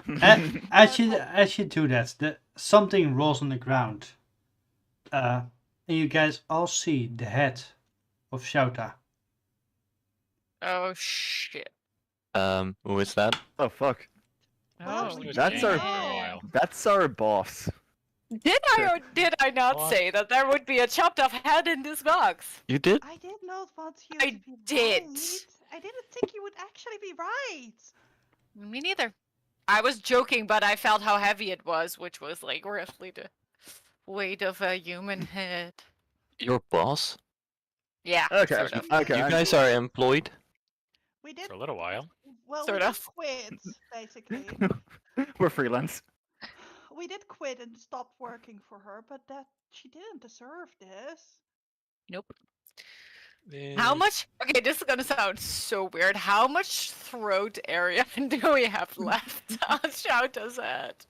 diagonally-
as you do that, something rolls on the ground, and you guys all see the head of Shouta.
Oh shit.
Who is that?
Oh fuck.
Well,
Oh,
we
That's
didn't
our-
know.
That's our boss.
Did I or did I not
What?
say that there would be a chopped off head in this box?
You did?
I did not want you
I
to be
did.
right. I didn't think you would actually be right.
Me neither. I was joking, but I felt how heavy it was, which was like roughly the weight of a human head.
Your boss?
Yeah,
Okay,
sort of.
okay.
You guys are employed?
We did.
for a little while.
Well,
Sort
we did
of.
quit basically.
We're freelance.
We did quit and stopped working for her, but that she didn't deserve this.
Nope. How
Eh,
much? Okay, this is gonna sound so weird. How much throat area do we have left? I'll shout us at.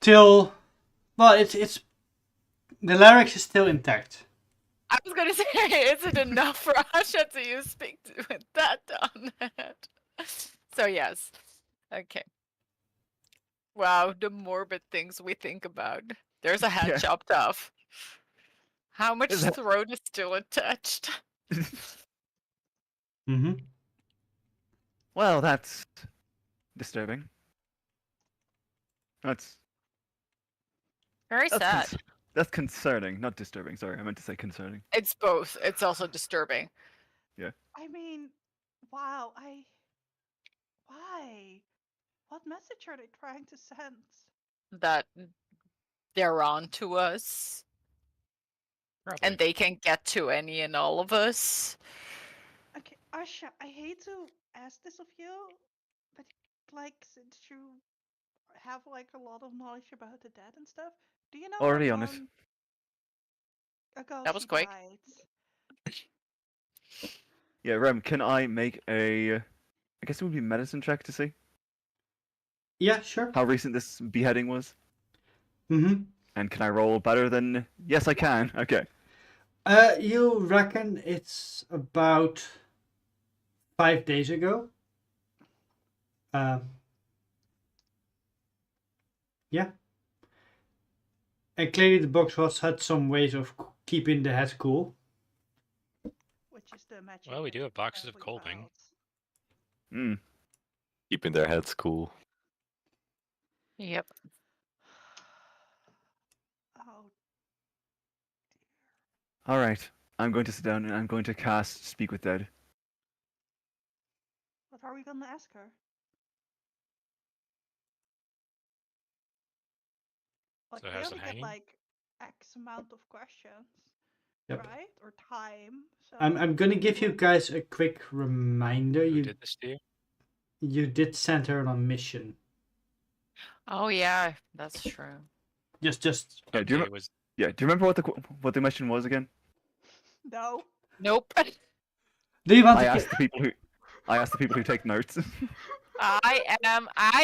Till, well, it's the larynx is still intact.
I was gonna say, is it enough for Asha to use speak to with that on it? So yes. Okay. Wow, the morbid things we think about. There's a head
Yeah.
chopped off. How much
Is that-
throat is still attached?
Mm-hmm.
Well, that's disturbing. That's
Very sad.
that's concerning, not disturbing. Sorry, I meant to say concerning.
It's both. It's also disturbing.
I mean, wow, why? What message are they trying to send?
That they're on to us
probably.
and they can get to any and all of us.
Okay, Asha, I hate to ask this of you, but like, since you have like a lot of knowledge about the dead and stuff, do you know how
Already on it.
long ago
That was
she
quick.
died?
Yeah, Rem, can I make a? I guess it would be medicine check to see
Yeah, sure.
how recent this beheading was,
Mm-hmm.
and can I roll better than? Yes, I can. Okay.
You reckon it's about 5 days ago? Yeah. And clearly the box had some ways of keeping the head cool.
Which is the magic.
Well, we do have boxes of
we
Colbing.
found.
Hmm.
Keeping their heads cool.
Yep.
Oh,
All right. I'm going to sit down and I'm going to cast Speak with Dead.
what are we gonna ask her? Like,
So
we
has
only
it
get
hanging?
like X amount of questions,
Yep.
right? Or time. So
I'm gonna give you guys a quick reminder.
Who
You
did this to you?
you did send her on a mission.
Oh yeah, that's true.
Just
Yeah, do you
Okay,
remem-
was
Yeah. Do you remember what the mission was again?
no.
Nope.
do you want
I
to
asked the people who take notes.
I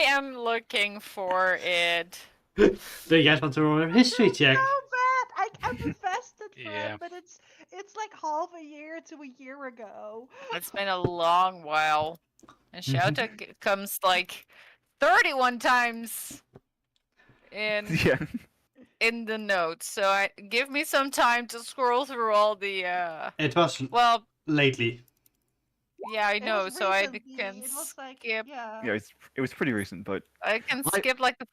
am looking for it.
do you guys want to roll a history check?
So bad. I'm invested
Yeah.
but it's like half a year to a year ago.
It's been a long while. And
Mhm.
Shouta comes like 31 times in
Yeah.
in the notes. So give me some time to scroll through all the
It was
well,
lately.
yeah, I
It
know,
was
so I
recently.
can
It was like
skip
yeah.
Yeah, it was pretty recent, but
I can
I-
skip like the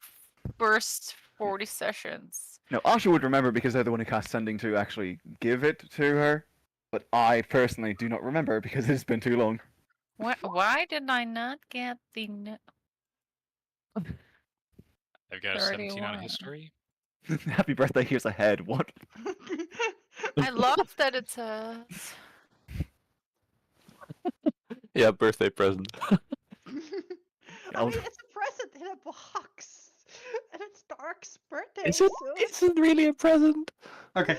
first 40 sessions.
no, Asha would remember because they're the one who cast Sending to actually give it to her. But I personally do not remember because it's been too long.
Why did I not get the
I've got a 17 on
31?
history.
Happy birthday, here's a head. What?
I love that it says.
Yeah, birthday present.
I
I'll-
mean, it's a present in a box, and it's Dark's birthday.
Is it?
So
Is it really a present?
Okay.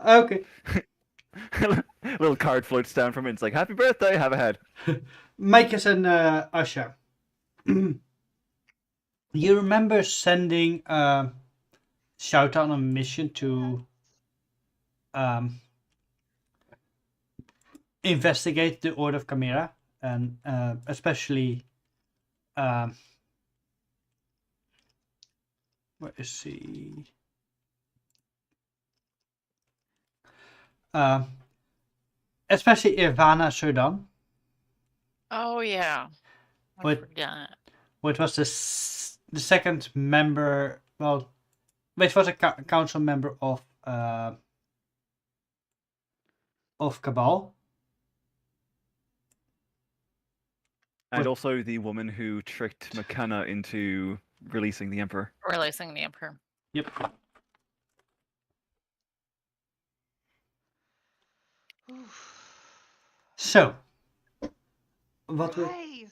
Okay.
Little card floats down from it. It's like, happy birthday, have a head.
Micus and Usher. You remember sending Shout on a mission to investigate the Order of Chimera, and especially where is he? Especially Ivana Sudan,
Oh yeah. I
What-
forgot.
which was the second member. Well, which was a council member of Cabal.
And also the woman who tricked McKenna into releasing the Emperor.
Releasing the Emperor.
Yep. So, what we
right,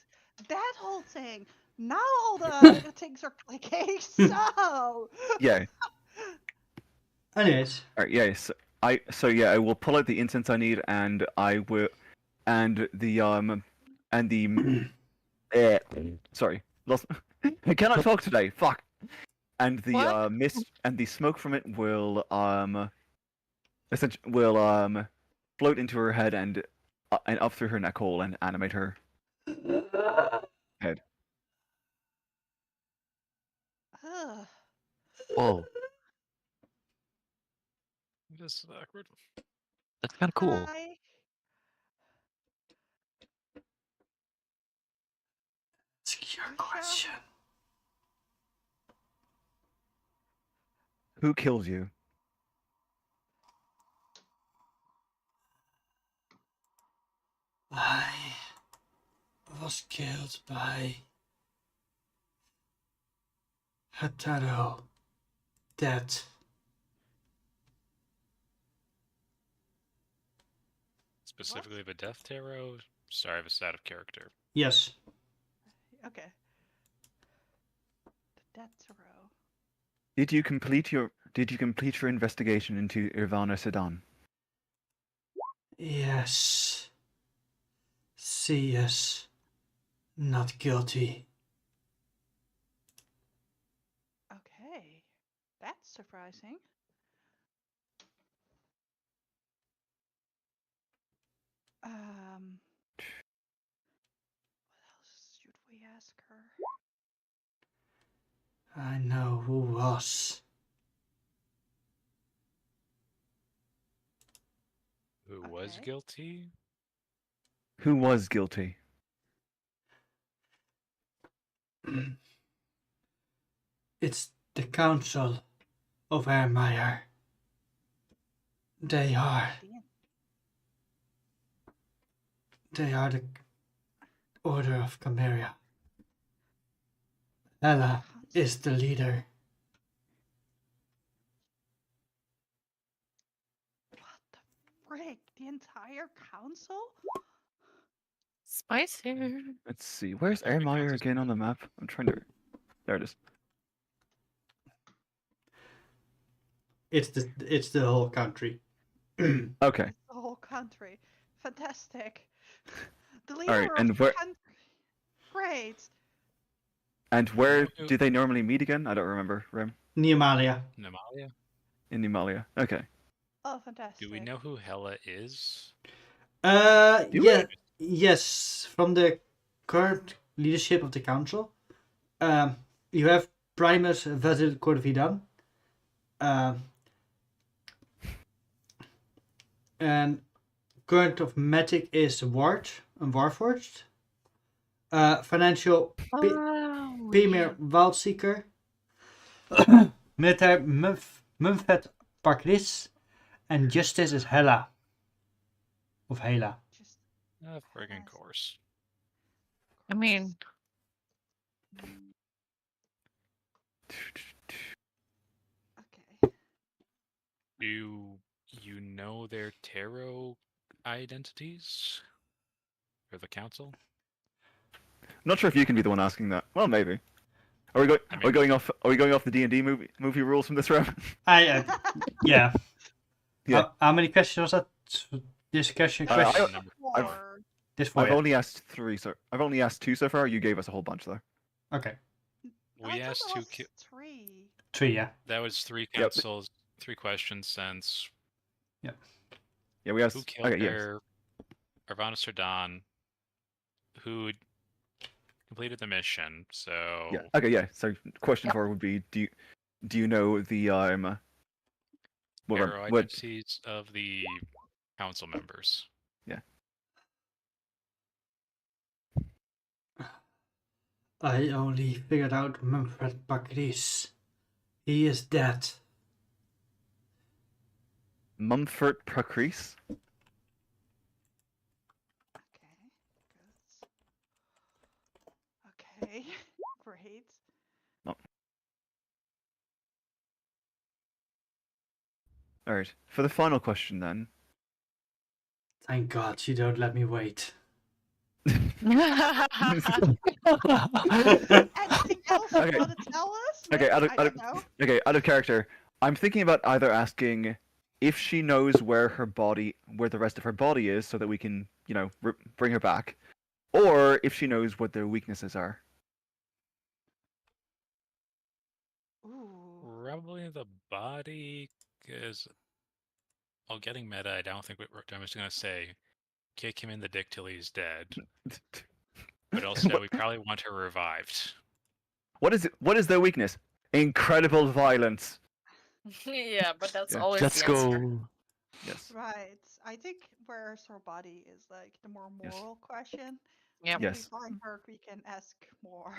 that whole thing. Now all the things are clicking. So
Yeah.
anyways,
Alright, yeah, I will pull out the instance I need and I will sorry. Lost I cannot talk today. Fuck. And the
What?
mist and the smoke from it will float into her head and up through her neck hole and animate her head.
ugh.
Whoa,
This is awkward.
that's kind of cool.
I
ask your
Usha?
question.
Who kills you?
I was killed by Hataro. Dead.
Specifically the Death Tarot. Sorry, I was out of character.
Yes.
okay. The Death Tarot.
Did you complete your investigation into Ivana Sedan?
Yes. See, yes. Not guilty.
Okay, that's surprising. What else should we ask her?
I know who was.
Who was
Okay.
guilty?
Who was guilty?
It's the Council of Ermeyer. They are the Order of Chimera. Ella is the leader.
What the frick? The entire council?
Spicy.
Let's see. Where's
Every
Ermeyer
council's
again on the map? I'm trying to. There it is.
It's the whole country.
Okay.
It's the whole country. Fantastic. The leader
Alright,
of
and
the
where
country. Great.
and where
Okay.
do they normally meet again? I don't remember. Rem?
Niamalia.
Nemalia?
In Himalaya. Okay.
Oh, fantastic.
Do we know who Hela is?
Do
Yeah, yes. From the current leadership of the council, you have Primus Vasil Corvidan, and current of magic is Ward and Warforged. Financial
Oh,
Premier Wildseeker, militair Mumfet Parkris, and Justice is Hela. Of Hela.
Just
Friggin'
Nice.
course.
I mean,
okay.
Do you know their tarot identities? For the council?
Not sure if you can be the one asking that. Well, maybe. Are we going?
I
Are we
mean-
going off? Are we going off the D&D movie rules from this round?
Yeah.
Yeah.
How many questions was that? This question.
I-
question.
I've-
Or
this four.
I've
Yeah.
only asked 3, so I've only asked 2 so far. You gave us a whole bunch though.
Okay.
I
We
thought
asked
there
two.
was 3.
3. Yeah.
That was 3
Yep.
councils, 3 questions since
Yeah, we asked.
who killed
Okay, yes.
their Arvana Sardan, who completed the mission. So
Yeah. Okay. Yeah. So question
Yep.
4 would be: Do you know the
tarot
what?
identities of the council members.
I only figured out Mumfred Parkris. He is dead.
Mumford Procrease?
Okay, good. Okay, great.
All right. For the final question, then.
Thank God you don't let me wait.
Anything else
Okay.
you want to tell us?
Okay,
Maybe?
out of-
I
out
don't
of-
know.
Okay, out of character. I'm thinking about either asking if she knows where the rest of her body is, so that we can, bring her back, or if she knows what their weaknesses are.
Ooh.
Probably the body, because while getting meta, I don't think I'm just gonna say kick him in the dick till he's dead. But also, we probably want her revived.
What is their weakness? Incredible violence.
yeah, but that's
Yeah.
always
Let's
the answer.
go.
Yes.
Right. I think where's her body is like the more
Yes.
moral question.
Yep.
Maybe
Yes.
Weinberg, we can ask more.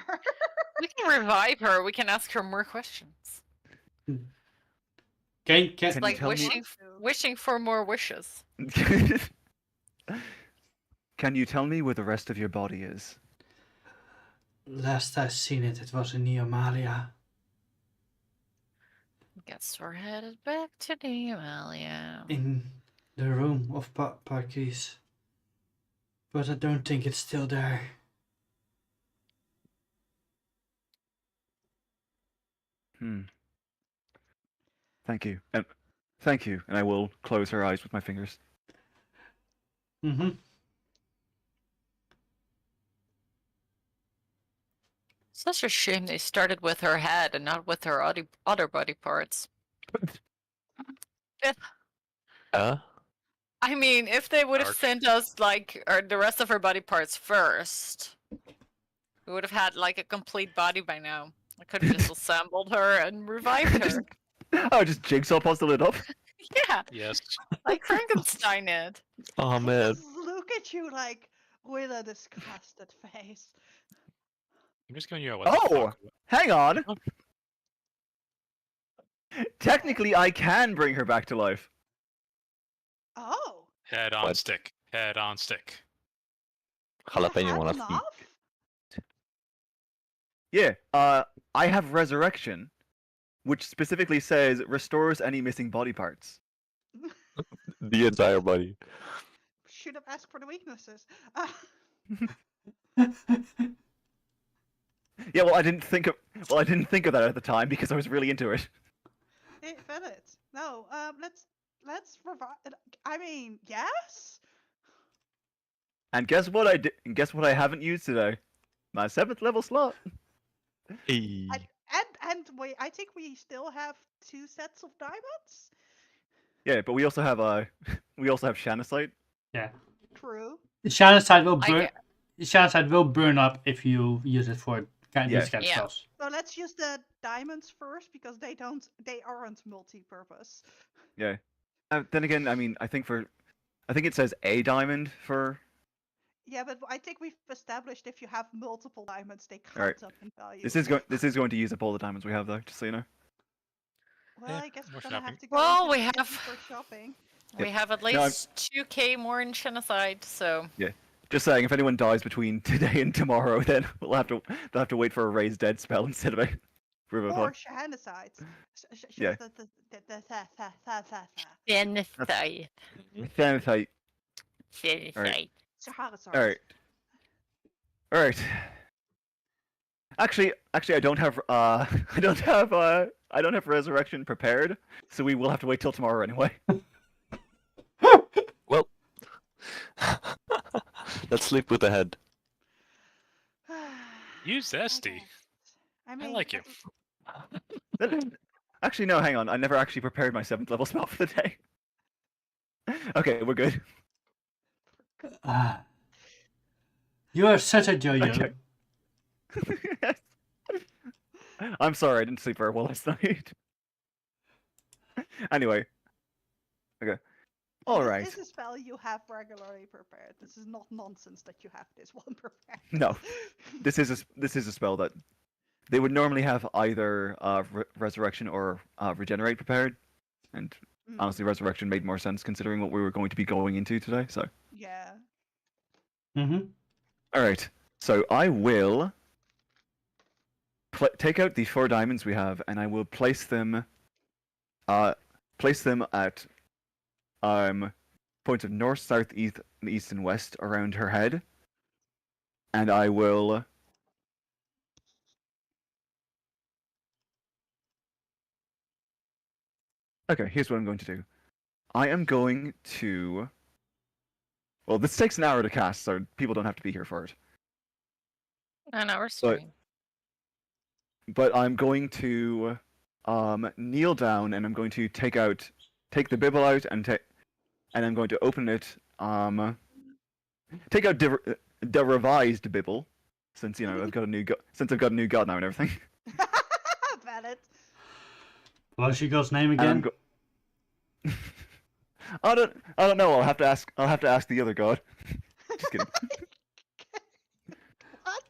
We can revive her. We can ask her more questions.
Can
It's
Can you
like
tell me-
wishing for more wishes.
Can you tell me where the rest of your body is?
Last I seen it, it was in Neomalia.
Guess we're headed back to Neomalia.
In the room of Parkris. But I don't think it's still there.
Thank you. Thank you. And I will close her eyes with my fingers.
Mm-hmm.
Such a shame they started with her head and not with her other body parts. I mean, if they would have
Dark.
sent us like the rest of her body parts first, we would have had like a complete body by now. I could have just assembled her and revived her.
Oh, just jigsaw puzzle it up.
Yeah,
Yes.
like Frankenstein it.
Oh
I
man.
just look at you like with a disgusted face.
I'm just giving you a what the
Oh!
fuck.
Hang on. Technically, I can bring her back to life.
Oh,
Head on
What?
stick. Head on stick.
Jalapeno
you
on
had
a feet.
enough?
Yeah. I have resurrection, which specifically says restores any missing body parts.
The entire body.
Should have asked for the weaknesses.
Yeah. Well, I didn't think of that at the time because I was really into it.
Hey, Philip. No, let's revive. I mean, yes.
And guess what I did? And guess what I haven't used today? My 7th level slot.
Hey.
And wait, I think we still have 2 sets of diamonds.
Yeah, but we also have Shanasite.
Yeah.
True.
The Shadowside will
I
burn.
get-
The Shadowside will burn up if you use it for
Yeah.
these kind of
Yeah.
spells.
So let's use the diamonds first because they aren't multi-purpose.
Yeah. Then again, I mean, I think it says a diamond for.
Yeah, but I think we've established if you have multiple diamonds, they count
Alright.
up in value.
This is going to use up all the diamonds we have, though. Just so you know.
Well,
Yeah,
I guess
more
we're gonna
shopping.
have to go
Well,
into
we
the city
have-
for shopping.
We have at
No, I'm-
least 2k more in Genocide, so
Just saying, if anyone dies between today and tomorrow, then they'll have to wait for a raise dead spell instead of a revivify.
Or Shahanasides.
Yeah.
Genocide.
Sanitite.
Genocide.
Shahanasides.
All right. Actually, I don't have I don't have resurrection prepared, so we will have to wait till tomorrow anyway.
Well, let's sleep with the head.
You zesty.
I mean,
like you.
Actually, no, hang on. I never actually prepared my 7th level spell for the day. Okay, we're good.
Ah. You are such a yo-yo.
Okay. I'm sorry, I didn't sleep very well last night. Anyway. Okay. Alright.
This is a spell you have regularly prepared. This is not nonsense that you have this one prepared.
No. This is a spell that they would normally have either resurrection or regenerate prepared, and
Mm,
honestly, resurrection made more sense considering what we were going to be going into today. So,
yeah.
Mm-hmm.
all right. So I will take out the 4 diamonds we have, and I will place them at points of north, south, east, and west around her head, and I will. Okay, here's what I'm going to do. I am going to. Well, this takes an hour to cast, so people don't have to be here for it.
An hour stream.
But I'm going to kneel down, and I'm going to take the Bibble out, and I'm going to open it. Take out the revised Bibble, since I've got a new god now and everything.
Valid.
What's your god's name
And I'm
again?
I don't know. I'll have to ask the other god. Just kidding.
What?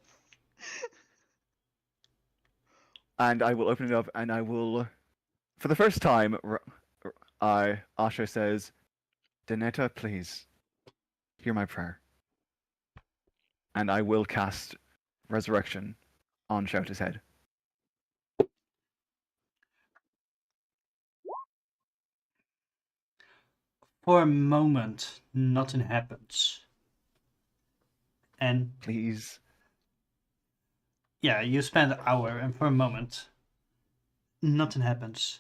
And I will open it up, and I will, for the first time, Asha says, "Danetta, please, hear my prayer." And I will cast Resurrection on Shouta's head.
For a moment, nothing happens. And
Please.
yeah, you spend an hour, and for a moment, nothing happens.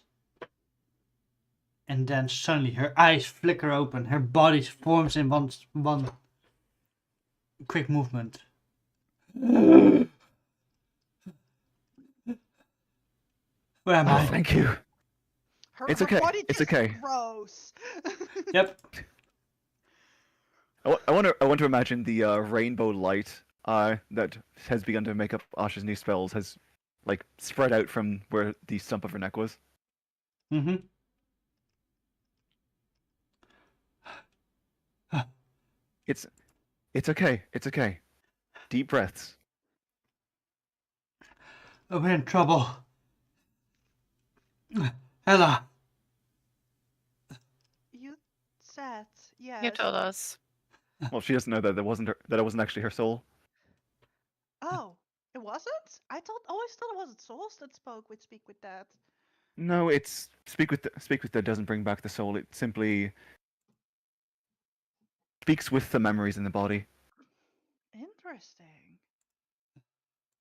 And then suddenly her eyes flicker open, her body forms in one quick movement. Where am
Oh,
I?
thank you. It's
Her
okay,
body
it's
just
okay.
grows.
Yep.
I want to imagine the rainbow light that has begun to make up Asha's new spells has like spread out from where the stump of her neck was.
Mm-hmm.
It's okay. It's okay. Deep breaths.
Oh, we're in trouble. Ella.
You said, yes.
You told us.
Well, she doesn't know that it wasn't actually her soul.
Oh, it wasn't? Always thought it was souls that speak with that.
No, it's speak with that doesn't bring back the soul. It simply speaks with the memories in the body.
Interesting.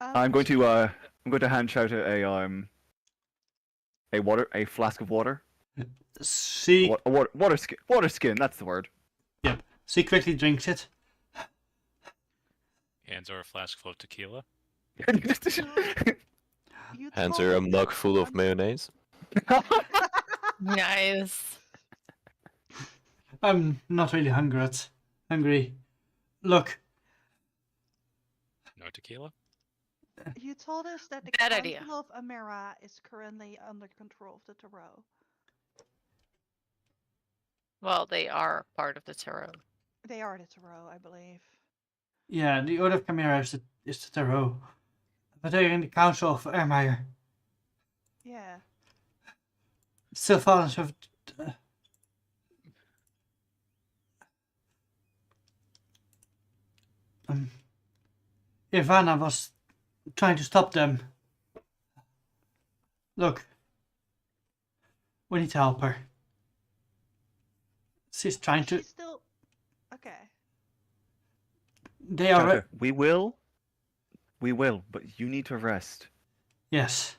I'm going to hand Shouta a flask of water.
See,
Water skin. That's the word.
she quickly drinks it.
Hands her a flask full of tequila.
You
Hands her a
told
mug full of
everyone-
mayonnaise.
Nice.
I'm not really hungry. Look,
No tequila?
You told us that the
Bad
Council
idea.
of Amira is currently under control of the Tarot.
Well, they are part of the tarot.
They are the Tarot, I believe.
yeah, the Order of Chimera is the Tarot. But they're in the Council of Ermeyer.
Yeah.
Still falling of... Ivana was trying to stop them. Look, we need to help her. She's trying to...
She's still. Okay.
They are...
Shaka, we will, but you need to rest.
Yes.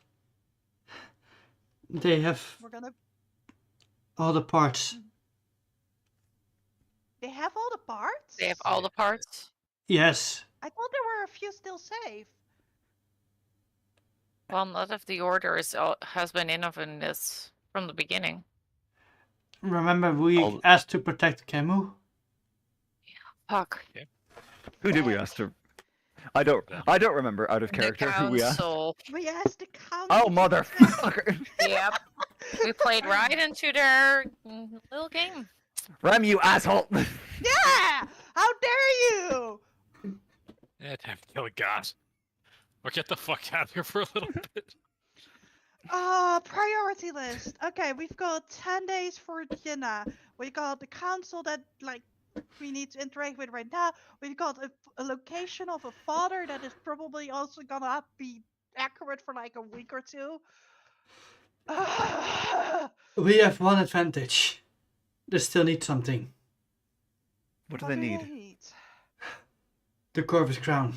They have
We're gonna.
all the parts.
They have all the parts?
They have all the parts.
Yes.
I thought there were a few still safe.
Well, none of the order has been in on this from the beginning.
Remember, we
All-
asked to protect Camus?
Fuck.
Who did we ask to? I don't remember out of character
the
who we asked.
council.
We asked the council.
Oh
to
motherfucker!
Yep. We played right into their little game.
Rem, you asshole!
Yeah! How dare you!
Yeah, time to kill a god. Or get the fuck out of here for a little bit.
Priority list. Okay, we've got 10 days for Jenna. We got the council that, we need to interact with right now. We've got a location of a father that is probably also gonna be accurate for like a week or two.
We have one advantage. They still need something.
What do they need?
The Corvus Crown.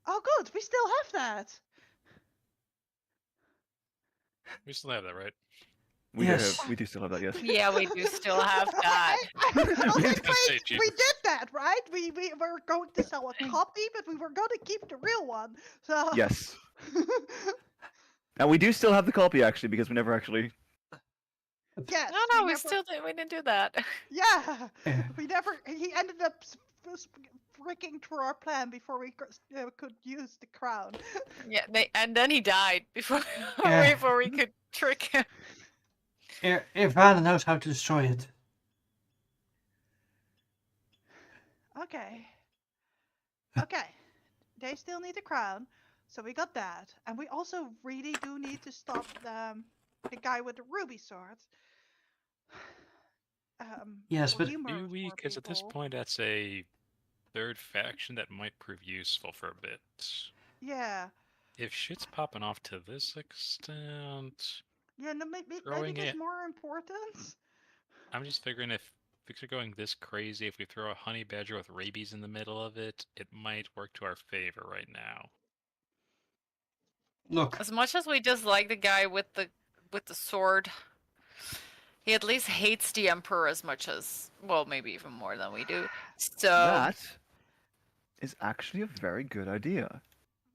Oh, good. We still have that.
We still have that, right?
Yes.
We do still have that, yes.
Yeah, we do still have that.
I was like,
Say
wait, we
Jesus.
did that, right? We were going to sell a copy, but we were going to keep the real one. So
Yes. And we do still have the copy actually because we never actually.
yes.
No,
never-
we didn't do that.
Yeah.
Yeah.
We never. He ended up freaking through our plan before we could use the crown.
Yeah, and then he died before
Yeah.
before we could trick him.
Ivana knows how to destroy it.
Okay. Okay. They still need the crown, so we got that, and we also really do need to stop the guy with the ruby sword.
Yes,
or
but
he murdered
Do we?
more
Because at this
people.
point, that's a third faction that might prove useful for a bit.
Yeah.
If shit's popping off to this extent,
Yeah. No, maybe
Throwing
there's
it-
more importance.
I'm just figuring if things are going this crazy, if we throw a honey badger with rabies in the middle of it, it might work to our favor right now.
look,
As much as we dislike the guy with the sword, he at least hates the Emperor as much as, well, maybe even more than we do. So
That is actually a very good idea.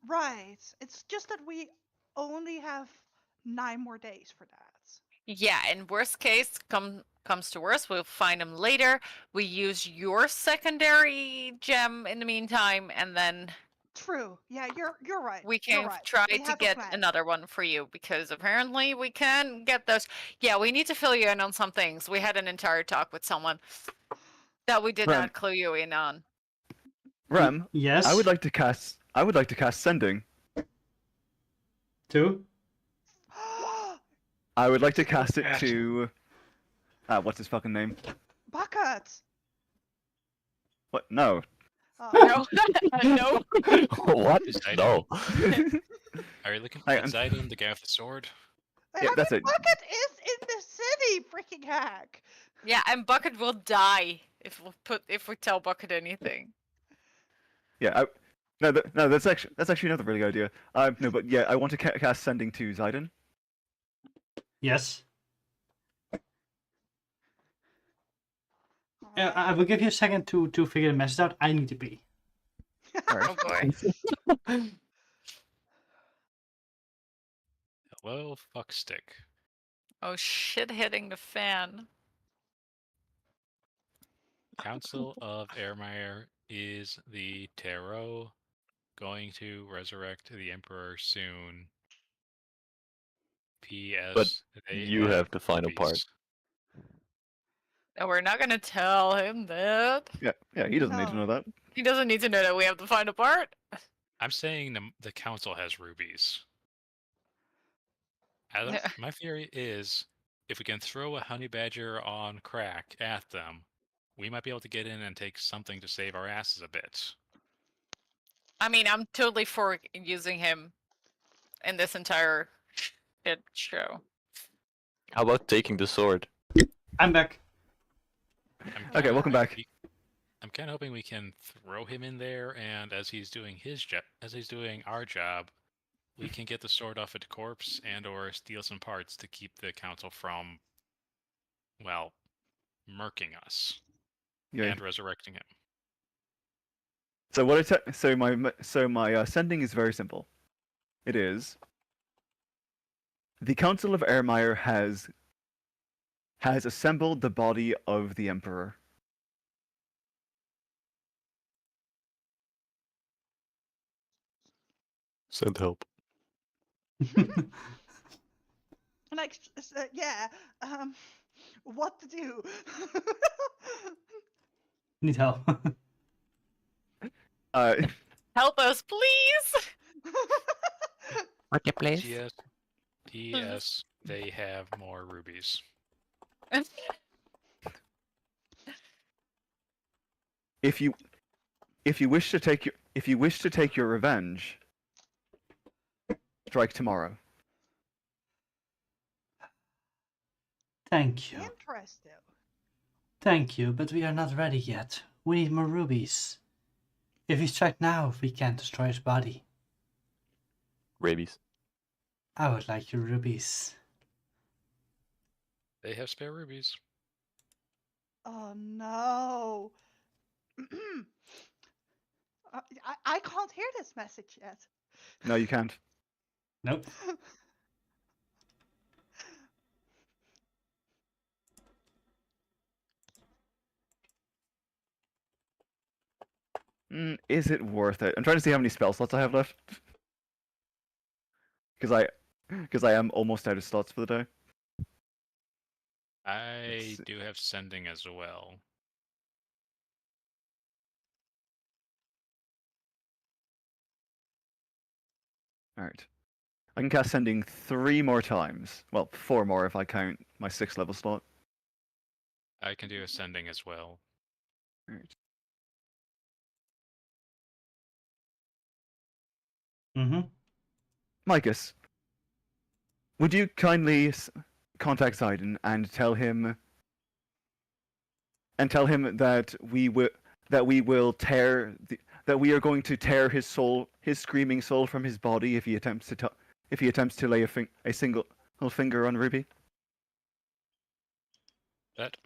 Right. It's just that we only have 9 more days for that.
yeah, in worst case, comes to worst, we'll find him later. We use your secondary gem in the meantime, and then
True. Yeah, you're right.
we
you're
can
right.
try
We
to
have a
get
plan.
another one for you, because apparently we can get those. Yeah, we need to fill you in on some things. We had an entire talk with someone that we did
Right.
not clue you in on.
Rem,
yes.
I would like to cast sending.
Two.
I would like to cast it to. What's his fucking name?
Bucket.
What? No.
Oh.
No, no.
What?
Decided.
No.
Are you looking
Hang
at
on.
Zidane, the guy with the sword?
Yeah, that's it.
Bucket is in the city, freaking hack.
Yeah, and Bucket will die if we tell Bucket anything.
Yeah. No, that's actually another really good idea. No, but yeah, I want to cast sending to Zidane.
Yes.
Alright.
I will give you a second to figure the message out. I need to pee.
Oh boy.
Hello, fuckstick.
Oh shit, hitting the fan.
Council of Ermeyer, is the tarot going to resurrect the Emperor soon? P.S. They
you have the final part.
rubies.
No, we're not gonna tell him that.
Yeah, he doesn't need to
No.
know that.
He doesn't need to know that we have the final part.
I'm saying the council has rubies. My theory is, if we can throw a honey badger on crack at them, we might be able to get in and take something to save our asses a bit.
I mean, I'm totally for using him in this entire shit show.
How about taking the sword?
I'm back.
Okay, welcome back.
I'm kind of hoping we can throw him in there, and as he's doing our job, we can get the sword off a corpse and/or steal some parts to keep the council from, well, murking us
Yeah.
and resurrecting him.
So my sending is very simple. It is the Council of Ermeyer has assembled the body of the Emperor.
Send help.
Like, yeah. What to do?
Need help.
Help us, please!
Marketplace.
P.S. They have more rubies.
If you wish to take your revenge, strike tomorrow.
Thank you.
Interesting.
Thank you, but we are not ready yet. We need more rubies. If we strike now, we can't destroy his body.
Rabies.
I would like your rubies.
They have spare rubies.
Oh no. I can't hear this message yet.
No, you can't.
Nope.
Is it worth it? I'm trying to see how many spell slots I have left. Because I am almost out of slots for the day.
I
Let's
do have sending as well.
Alright. I can cast sending 3 more times. Well, 4 more if I count my 6th level slot.
I can do ascending as well.
Alright.
Mm-hmm.
Micus, would you kindly contact Zidon and tell him that we are going to tear his screaming soul from his body if he attempts to lay a single finger on Ruby?
That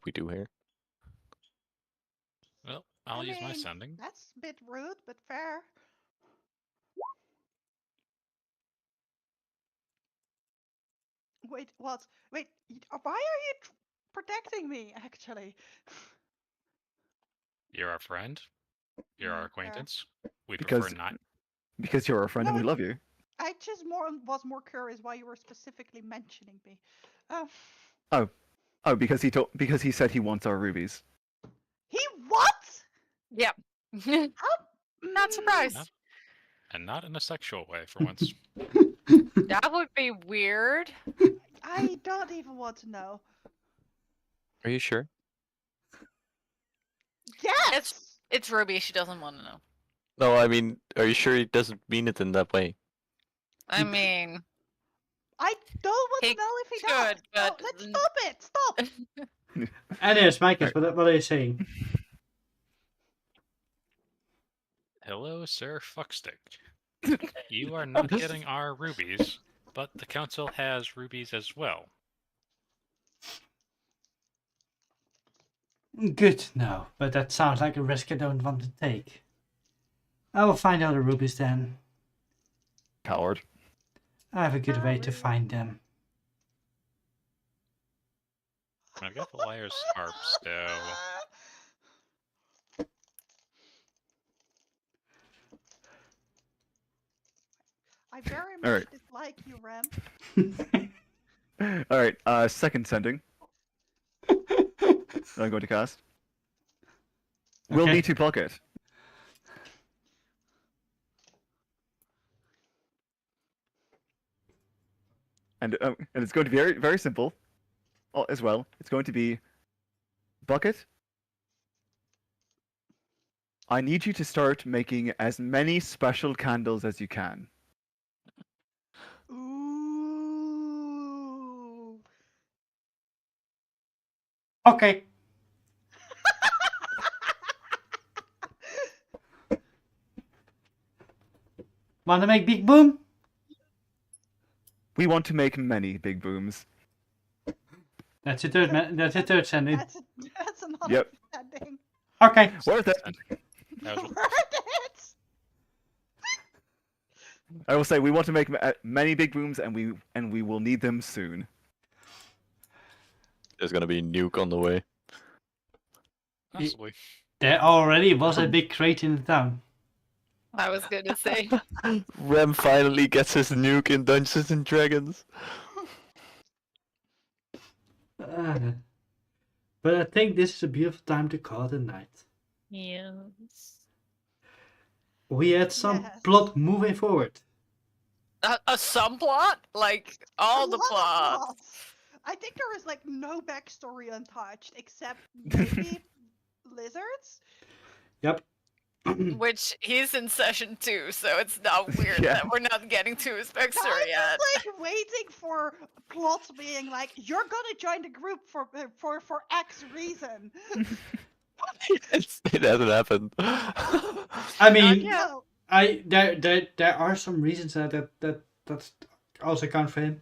we do here.
Well, I'll use my
mean,
sending.
That's a bit rude, but fair. Wait, what? Wait, why are you protecting me, actually?
You're our friend. You're our
Fair.
acquaintance. We
Because-
prefer not.
Because you're our friend and
No,
we love you.
I just was more curious why you were specifically mentioning me.
Oh, because he said he wants our rubies.
He what?
Yep.
How?
Not surprised.
No. And not in a sexual way, for once.
That would be weird.
I don't even want to know.
Are you sure?
Yes.
It's Ruby. She doesn't want to know.
No, I mean, are you sure he doesn't mean it in that way?
I mean,
I don't want
He
to know if he
could,
does.
but-
No, let's stop it. Stop.
Anyways, Micus, what are you saying?
Hello, Sir Fuckstick. You are not getting our rubies, but the council has rubies as well.
Good to know, but that sounds like a risk I don't want to take. I will find out the rubies then.
Coward.
I have a good way to find them.
I've got the liar's harp, so
I very much
Alright.
dislike you, Rem.
Alright, second sending. I'm going to cast. We'll
Okay.
need to block it. And it's going to be very, very simple as well. It's going to be bucket. I need you to start making as many special candles as you can.
Ooh.
Okay. Wanna make big boom?
We want to make many big booms.
That's your third. That's your third sending.
That's another
Yep.
ending.
Okay.
Worth it.
That was-
Worth it.
I will say we want to make many big booms, and we will need them soon.
There's gonna be a nuke on the way.
Possibly.
There already was a big crate in the town.
I was gonna say.
Rem finally gets his nuke in Dungeons and Dragons.
But I think this is a beautiful time to call it a night.
Yes.
We had some
Yes.
plot moving forward.
A subplot? Like all
A
the
lot of
plots.
plots. I think there is like no backstory untouched except maybe lizards.
Yep.
Which he's in session 2, so it's not weird
Yeah.
that we're not getting to his
I'm
backstory yet.
just like waiting for plots being like, you're gonna join the group for X reason.
It hasn't happened.
I mean,
yet.
No,
there are some reasons that also count for him.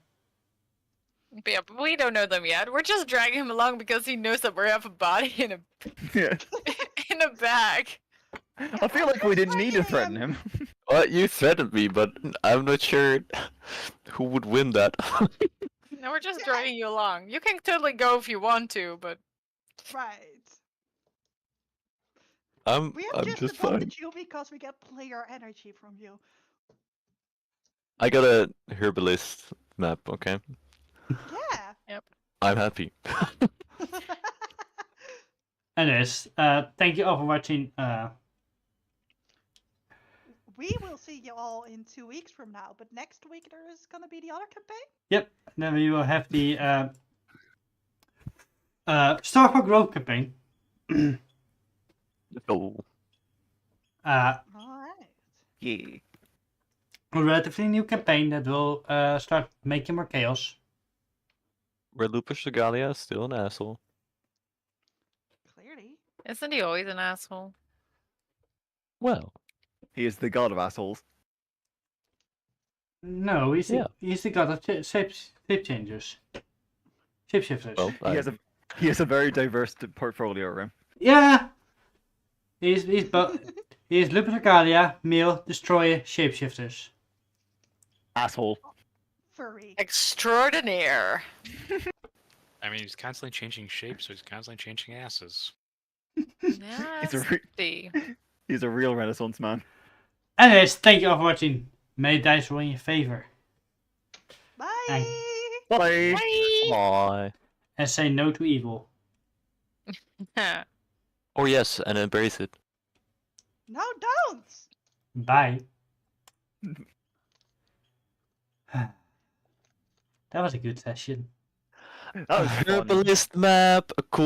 But yeah, but we don't know them yet. We're just dragging him along because he knows that we have a body in a
Yeah.
in a bag.
I feel like we didn't need to threaten him.
Well, you threatened me, but I'm not sure who would win that.
No, we're just dragging you along. You can totally go if you want to, but
right.
I'm
We have
just
adopted
fine.
you because we get player energy from you.
I got a herbalist map, okay?
Yeah.
I'm happy.
Anyways, thank you all for watching.
We will see you all in 2 weeks from now, but next week there is gonna be the other campaign.
Yep. Then we will have the Star for Growth campaign.
Oh,
Alright.
Yeah.
A relatively new campaign that will start making more chaos.
where Lupus Regalia is still an asshole.
Clearly.
isn't he always an asshole?
Well,
He is the god of assholes.
No, he's
Yeah.
the god of shape changers, shapeshifters.
well,
He has a very diverse portfolio, Rim.
Yeah. He's Lupus Arcadia, male, destroyer, shapeshifters.
Asshole.
Furry.
Extraordinaire.
I mean, he's constantly changing shapes, so he's constantly changing asses.
Nasty.
He's a real Renaissance man.
Anyways, thank you all for watching. May dice roll in your favor.
Bye.
Bye.
bye.
And say no to evil.
Or yes, and embrace it.
No, don't.
Bye. That was a good session.
That was fun.
Herbalist map, a cool